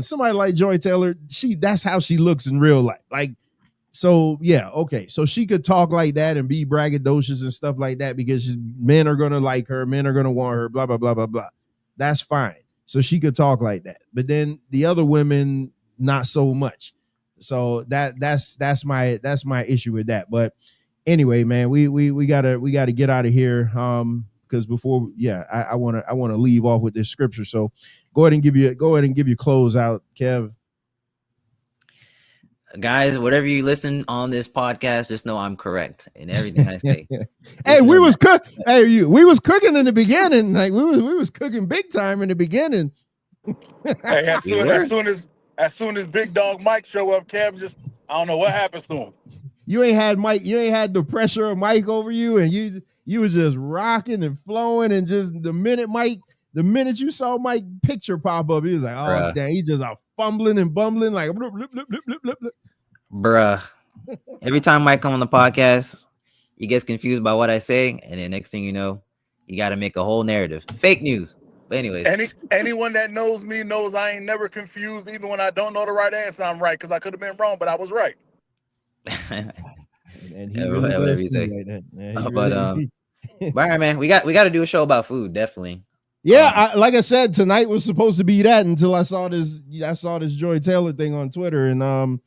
S4: somebody like Joy Taylor, that's how she looks in real life. Like, so yeah, okay. So she could talk like that and be braggadocious and stuff like that because men are gonna like her, men are gonna want her, blah, blah, blah, blah, blah. That's fine. So she could talk like that. But then the other women, not so much. So that's my issue with that. But anyway, man, we gotta get out of here. Because before, I wanna leave off with this scripture. So go ahead and give your close out, Kev.
S5: Guys, whatever you listen on this podcast, just know I'm correct in everything I say.
S4: Hey, we was cooking in the beginning. Like we was cooking big time in the beginning.
S15: Hey, as soon as Big Dog Mike show up, Kev I don't know what happens to him.
S4: You ain't had the pressure of Mike over you, and you was just rocking and flowing, and just the minute you saw Mike picture pop up, he was like, oh dang, he just fumbling and bumbling like bloop, bloop, bloop, bloop, bloop, bloop.
S5: Bruh. Every time Mike come on the podcast, he gets confused by what I say, and then next thing you know, you got to make a whole narrative. Fake news. But anyways,
S15: anyone that knows me knows I ain't never confused. Even when I don't know the right answer, I'm right, because I could have been wrong, but I was right.
S4: And he really does seem like that. Yeah,
S5: but all right, man, we got to do a show about food, definitely.
S4: Yeah, like I said, tonight was supposed to be that until I saw this Joy Taylor thing on Twitter, and I'm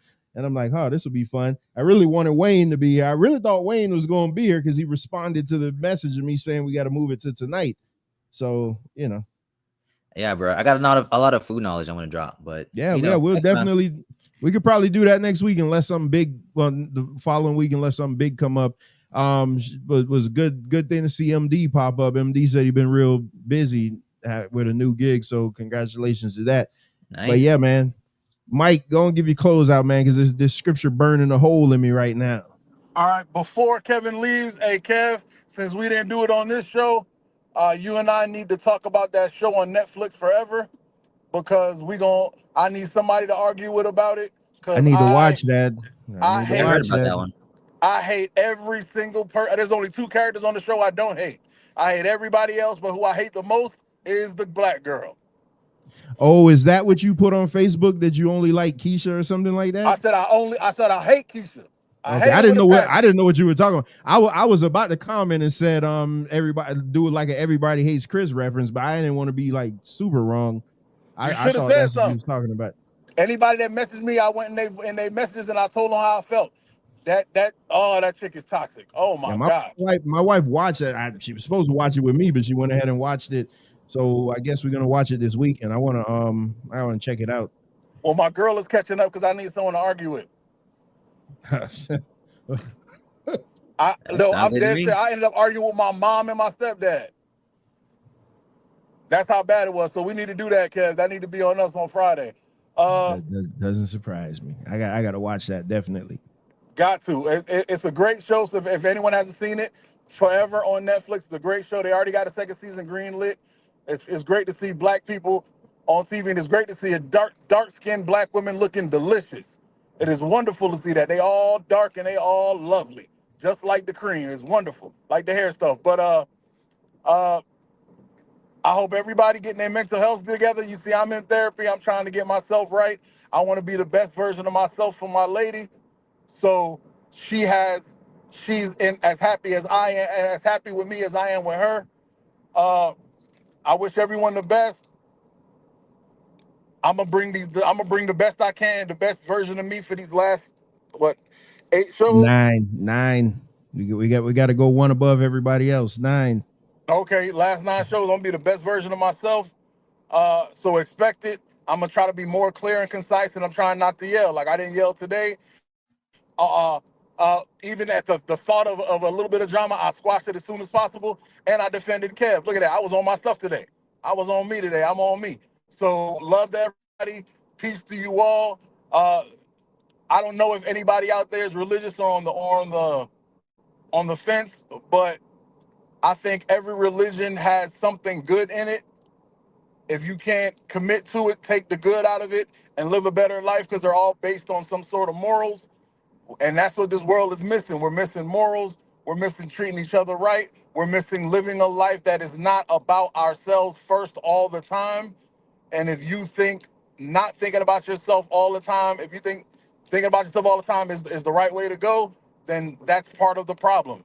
S4: like, oh, this will be fun. I really wanted Wayne to be here. I really thought Wayne was going to be here because he responded to the message of me saying we got to move it to tonight. So, you know.
S5: Yeah, bro. I got a lot of food knowledge I want to drop, but
S4: we'll definitely we could probably do that next week unless something big, the following week unless something big come up. But it was a good thing to see MD pop up. MD said he'd been real busy with a new gig, so congratulations to that. Nice. But yeah, man, Mike, go and give your close out, man, because this scripture burning a hole in me right now.
S15: All right, before Kevin leaves, hey Kev, since we didn't do it on this show, you and I need to talk about that show on Netflix forever, because I need somebody to argue with about it.
S4: I need to watch that.
S5: I heard about that one.
S15: I hate every single person. There's only 2 characters on the show I don't hate. I hate everybody else, but who I hate the most is the black girl.
S4: Oh, is that what you put on Facebook, that you only like Keisha or something like that?
S15: I said I hate Keisha.
S4: I didn't know what you were talking about. I was about to comment and said everybody do it like an everybody hates Chris reference, but I didn't want to be like super wrong. I thought that's what you was talking about.
S15: Anybody that messaged me, I went in they messages and I told them how I felt. That chick is toxic. Oh my God.
S4: My wife watched it. She was supposed to watch it with me, but she went ahead and watched it. So I guess we're gonna watch it this week, and I wanna check it out.
S15: Well, my girl is catching up because I need someone to argue with. I'm dead serious. I ended up arguing with my mom and my stepdad. That's how bad it was. So we need to do that, Kev. That need to be on us on Friday.
S4: That doesn't surprise me. I got to watch that, definitely.
S15: Got to. It's a great show. So if anyone hasn't seen it, Forever on Netflix, it's a great show. They already got a second season greenlit. It's great to see black people on TV, and it's great to see a dark-skinned black women looking delicious. It is wonderful to see that. They all dark and they all lovely, just like the cream. It's wonderful, like the hair stuff. But I hope everybody getting their mental health together. You see, I'm in therapy. I'm trying to get myself right. I want to be the best version of myself for my lady. So she's as happy as I am, as happy with me as I am with her. I wish everyone the best. I'm gonna bring the best I can, the best version of me for these last 8 shows.
S4: Nine. We got to go one above everybody else. 9.
S15: Okay, last 9 shows. I'm gonna be the best version of myself. So expect it. I'm gonna try to be more clear and concise, and I'm trying not to yell. Like I didn't yell today. Even at the thought of a little bit of drama, I squashed it as soon as possible, and I defended Kev. Look at that. I was on my stuff today. I was on me today. I'm on me. So love to everybody. Peace to you all. I don't know if anybody out there is religious or on the fence, but I think every religion has something good in it. If you can't commit to it, take the good out of it and live a better life, because they're all based on some sort of morals. And that's what this world is missing. We're missing morals. We're missing treating each other right. We're missing living a life that is not about ourselves first all the time. And if you think not thinking about yourself all the time, if you think thinking about yourself all the time is the right way to go, then that's part of the problem.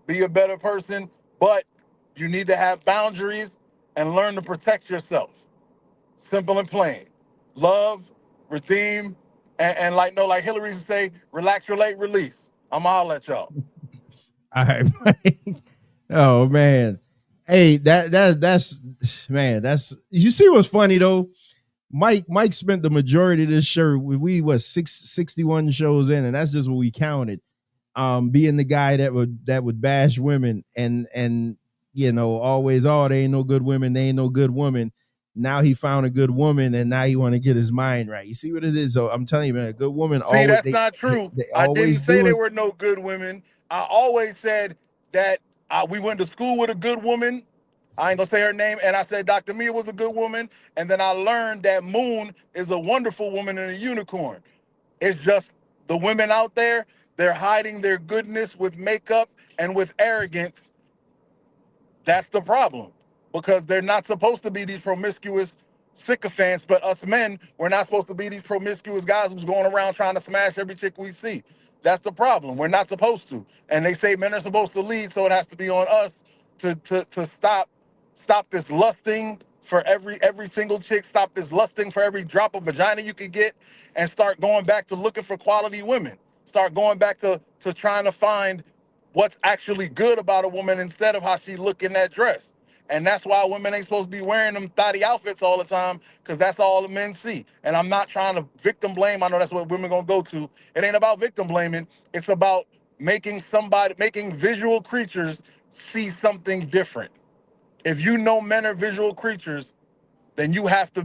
S15: Be a better person, but you need to have boundaries and learn to protect yourself. Simple and plain. Love, redeem, and like Hillary used to say, relax, relate, release. I'ma holler at y'all.
S4: All right, Mike. Oh man. Hey, that's you see what's funny though? Mike spent the majority of this shirt. We was 61 shows in, and that's just what we counted. Being the guy that would bash women and always, oh, they ain't no good women, they ain't no good woman. Now he found a good woman, and now he want to get his mind right. You see what it is? So I'm telling you, man, a good woman.
S15: See, that's not true. I didn't say there were no good women. I always said that we went to school with a good woman. I ain't gonna say her name, and I said Dr. Mia was a good woman, and then I learned that Moon is a wonderful woman and a unicorn. It's just the women out there, they're hiding their goodness with makeup and with arrogance. That's the problem, because they're not supposed to be these promiscuous sycophants, but us men, we're not supposed to be these promiscuous guys who's going around trying to smash every chick we see. That's the problem. We're not supposed to. And they say men are supposed to lead, so it has to be on us to stop this lusting for every single chick, stop this lusting for every drop of vagina you could get, and start going back to looking for quality women. Start going back to trying to find what's actually good about a woman instead of how she look in that dress. And that's why women ain't supposed to be wearing them thotty outfits all the time, because that's all the men see. And I'm not trying to victim blame. I know that's what women gonna go to. It ain't about victim blaming. It's about making visual creatures see something different. If you know men are visual creatures, then you have to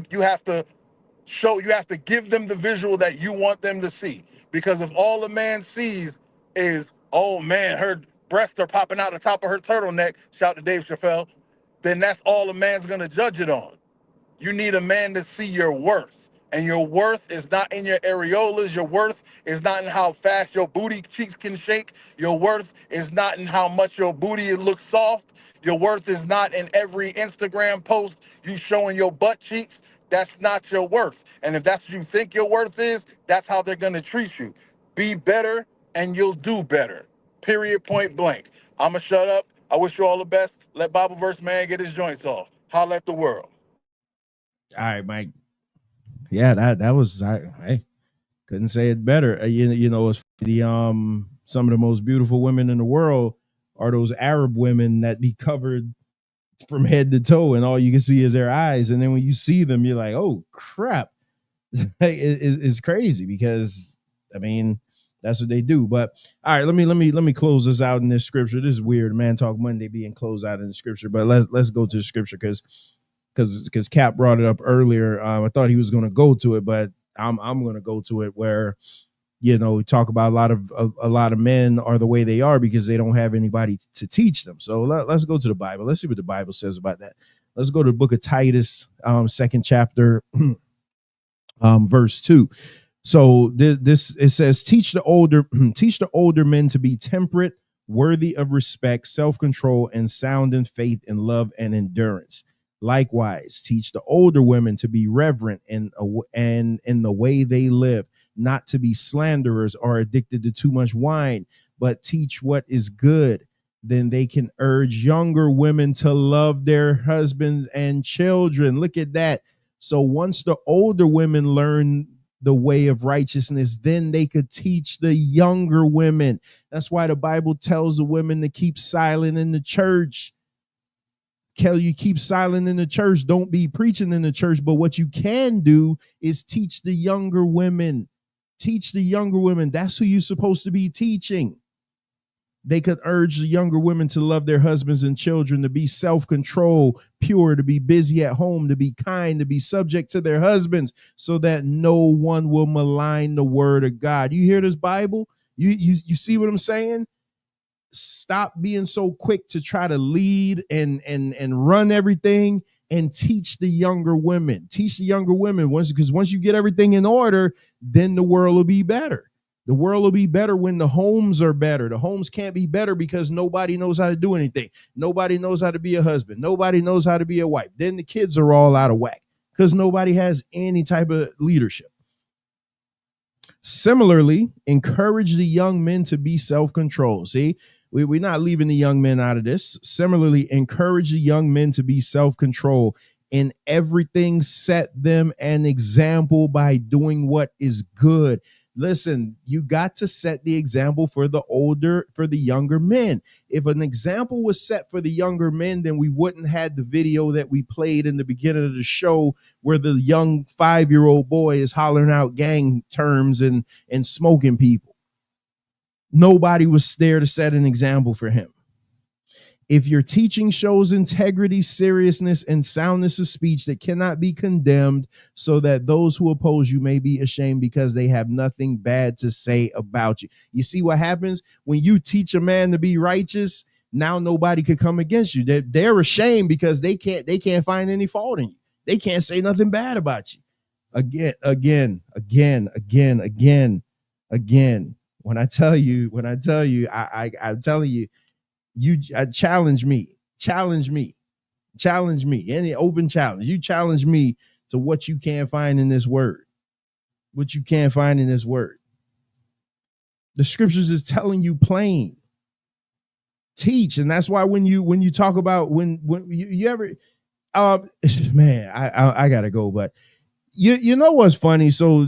S15: give them the visual that you want them to see. Because if all a man sees is, oh man, her breasts are popping out the top of her turtleneck, shout to Dave Chappelle, then that's all a man's gonna judge it on. You need a man to see your worth. And your worth is not in your areolas. Your worth is not in how fast your booty cheeks can shake. Your worth is not in how much your booty looks soft. Your worth is not in every Instagram post you showing your butt cheeks. That's not your worth. And if that's what you think your worth is, that's how they're going to treat you. Be better and you'll do better. Period, point blank. I'm going to shut up. I wish you all the best. Let Bible Verse Man get his joints off. Holla at the world.
S4: All right, Mike. Yeah, that was I couldn't say it better. It's the some of the most beautiful women in the world are those Arab women that be covered from head to toe, and all you can see is their eyes. And then when you see them, you're like, oh crap, it's crazy, because I mean that's what they do. But all right, let me close this out in this scripture. This is weird, Man Talk Monday being closed out in the scripture, but let's go to the scripture because Cap brought it up earlier. I thought he was going to go to it, but I'm going to go to it, where we talk about a lot of men are the way they are because they don't have anybody to teach them. So let's go to the Bible. Let's see what the Bible says about that. Let's go to the book of Titus, second chapter, verse 2. So this it says, teach the older men to be temperate, worthy of respect, self-control, and sound in faith and love and endurance. Likewise, teach the older women to be reverent and in the way they live, not to be slanderers or addicted to too much wine, but teach what is good. Then they can urge younger women to love their husbands and children. Look at that. So once the older women learn the way of righteousness, then they could teach the younger women. That's why the Bible tells the women to keep silent in the church. Kelly, you keep silent in the church. Don't be preaching in the church. But what you can do is teach the younger women. Teach the younger women. That's who you're supposed to be teaching. They could urge the younger women to love their husbands and children, to be self-control, pure, to be busy at home, to be kind, to be subject to their husbands, so that no one will malign the word of God. You hear this, Bible? You see what I'm saying? Stop being so quick to try to lead and run everything, and teach the younger women. Teach the younger women, because once you get everything in order, then the world will be better. The world will be better when the homes are better. The homes can't be better because nobody knows how to do anything. Nobody knows how to be a husband. Nobody knows how to be a wife. Then the kids are all out of whack because nobody has any type of leadership. Similarly, encourage the young men to be self-controlled. See, we're not leaving the young men out of this. Similarly, encourage the young men to be self-controlled. In everything, set them an example by doing what is good. Listen, you got to set the example for the younger men. If an example was set for the younger men, then we wouldn't have the video that we played in the beginning of the show where the young 5-year-old boy is hollering out gang terms and smoking people. Nobody was there to set an example for him. If your teaching shows integrity, seriousness, and soundness of speech that cannot be condemned, so that those who oppose you may be ashamed because they have nothing bad to say about you. You see what happens when you teach a man to be righteous? Now nobody could come against you. They're ashamed because they can't find any fault in you. They can't say nothing bad about you. Again. When I tell you, I'm telling you. You challenge me, any open challenge. You challenge me to what you can't find in this word, The scriptures is telling you plain. Teach. And that's why when you talk about when you ever, man, I gotta go, but you know what's funny? So,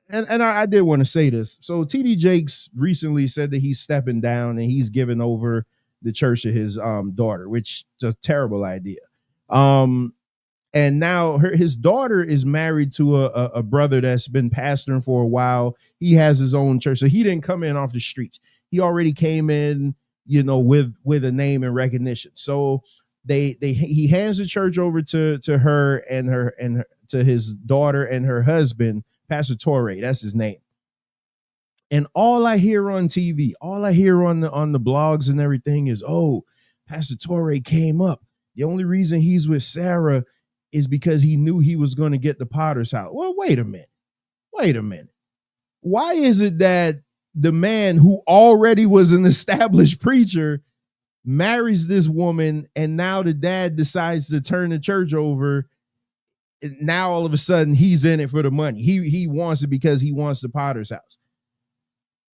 S4: and I did want to say this. So TD Jakes recently said that he's stepping down and he's giving over the church to his daughter, which is a terrible idea. And now his daughter is married to a brother that's been pastoring for a while. He has his own church, so he didn't come in off the streets. He already came in, with a name and recognition. So he hands the church over to her and to his daughter and her husband, Pastor Torre. That's his name. And all I hear on TV, all I hear on the blogs and everything is, oh, Pastor Torre came up. The only reason he's with Sarah is because he knew he was going to get the Potter's house. Well, wait a minute. Why is it that the man who already was an established preacher marries this woman, and now the dad decides to turn the church over? And now all of a sudden he's in it for the money. He wants it because he wants the Potter's house.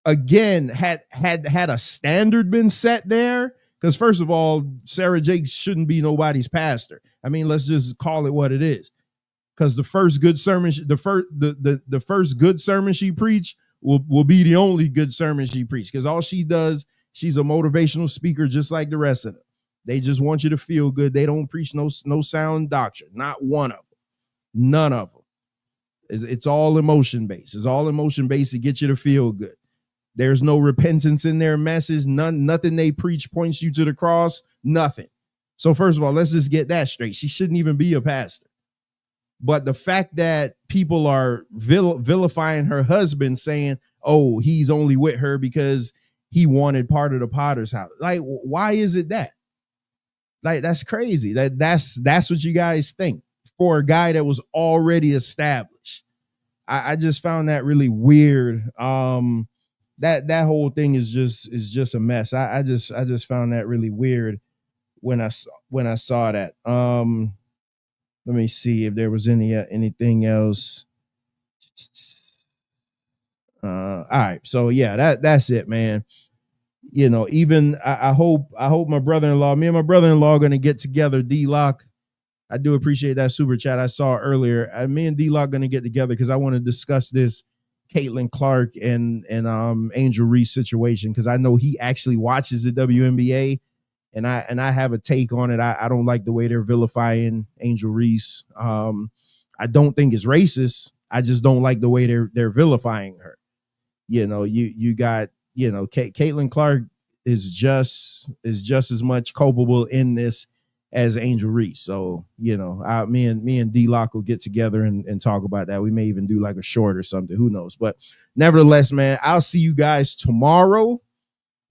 S4: Again, had a standard been set there, because first of all, Sarah Jakes shouldn't be nobody's pastor. I mean, let's just call it what it is. Because the first good sermon, the first good sermon she preached will be the only good sermon she preached. Because all she does, she's a motivational speaker just like the rest of them. They just want you to feel good. They don't preach no sound doctrine. Not one of them. None of them. It's all emotion based. It's all emotion based to get you to feel good. There's no repentance in their message. Nothing they preach points you to the cross. Nothing. So first of all, let's just get that straight. She shouldn't even be a pastor. But the fact that people are vilifying her husband, saying, oh, he's only with her because he wanted part of the Potter's house. Like, why is it that? Like, that's crazy. That's what you guys think for a guy that was already established. I just found that really weird. That whole thing is just a mess. I just found that really weird when I saw that. Let me see if there was anything else. All right, so yeah, that's it, man. You know, even I hope my brother-in-law, me and my brother-in-law are gonna get together. D-Lock, I do appreciate that super chat I saw earlier. Me and D-Lock gonna get together because I want to discuss this Caitlin Clark and Angel Reese situation, because I know he actually watches the WNBA, and I have a take on it. I don't like the way they're vilifying Angel Reese. I don't think it's racist. I just don't like the way they're vilifying her. You know, you got, you know, Caitlin Clark is just as much culpable in this as Angel Reese. So, you know, me and D-Lock will get together and talk about that. We may even do like a short or something. Who knows? But nevertheless, man, I'll see you guys tomorrow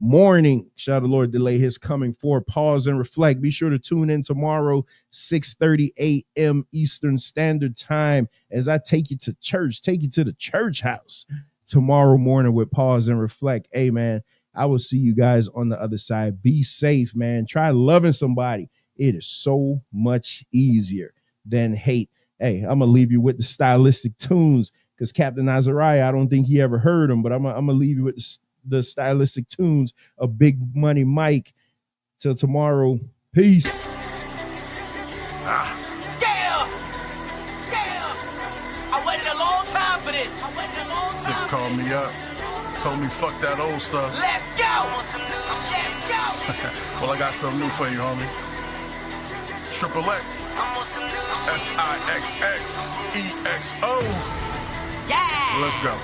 S4: morning. Shall the Lord delay his coming for. Pause and reflect. Be sure to tune in tomorrow, 6:30 a.m. Eastern Standard Time, as I take you to church, take you to the church house tomorrow morning with Pause and Reflect. Hey, man, I will see you guys on the other side. Be safe, man. Try loving somebody. It is so much easier than hate. Hey, I'm going to leave you with the stylistic tunes, because Captain Azariah, I don't think he ever heard them, but I'm going to leave you with the stylistic tunes of Big Money Mike. Till tomorrow. Peace.
S1: I waited a long time for this.
S2: Six called me up, told me fuck that old stuff.
S1: Let's go. Let's go.
S2: Well, I got something new for you, homie. Triple X. SIXXEXO.
S1: Yeah.
S2: Let's go.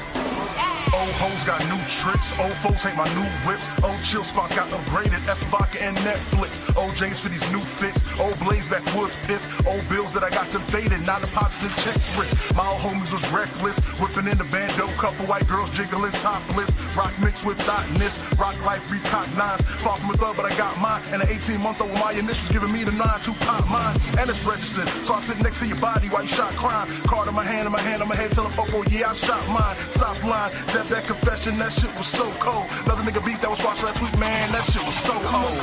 S2: Old hoes got new tricks, old folks hate my new whips, old chill spots got upgraded, F vodka and Netflix, old J's for these new fits, old Blaze backwoods piff, old bills that I got them faded, now the pots and checks ripped. My old homies was reckless, whipping in the bando, couple white girls jiggling topless, rock mixed with thoughtness, rock life recognized, far from a thug but I got mine, and an 18-month-old with my initials giving me the 9 to pop mine, and it's registered, so I sit next to your body while you shot crime, card in my hand on my head, tell them, oh yeah, I shot mine, stop lying, that confession, that shit was so cold. Another nigga beef that was watched last week, man, that shit was so cold.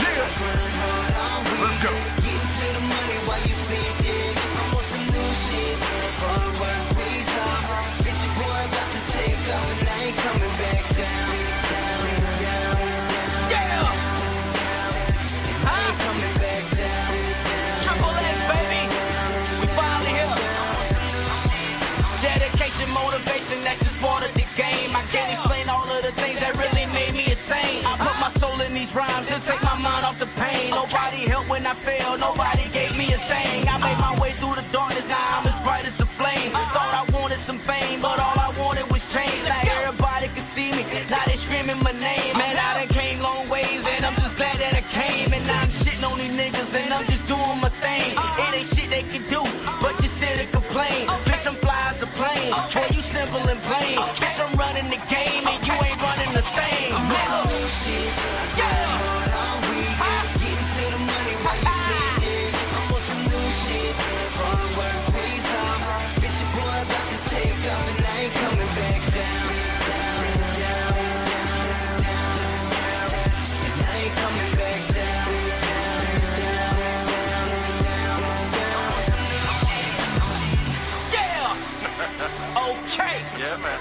S2: Yeah, let's go.
S3: Get to the money while you sleep, yeah. I'm on some new shit. Hard work pays off. Bitch, your boy about to take off, and I ain't coming back down.
S1: Yeah.
S3: I ain't coming back down.
S1: Triple X, baby. We finally here. Dedication, motivation, that's just part of the game. I can't explain all of the things that really made me insane. I put my soul in these rhymes to take my mind off the pain. Nobody helped when I failed, nobody gave me a thing. I made my way through the darkness, now I'm as bright as a flame. Thought I wanted some fame, but all I wanted was change. Now everybody can see me, now they screaming my name. Man, I done came long ways, and I'm just glad that I came. And now I'm shitting on these niggas, and I'm just doing my thing. It ain't shit they can do, but you sit and complain. Bitch, I'm fly as a plane. Boy, you simple and plain. Bitch, I'm running the game, and you ain't running the thing. Nigga. Yeah.
S3: Getting to the money while you sleep, yeah. I'm on some new shit. Hard work pays off. Bitch, your boy about to take off, and I ain't coming back down. And I ain't coming back down.
S1: Yeah. Okay.
S2: Yeah, man.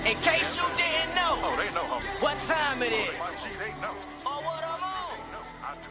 S1: In case you didn't know,
S2: Oh, they know, homie.
S1: what time it is.
S2: My G, they know.
S1: Or what I'm on.
S2: I do.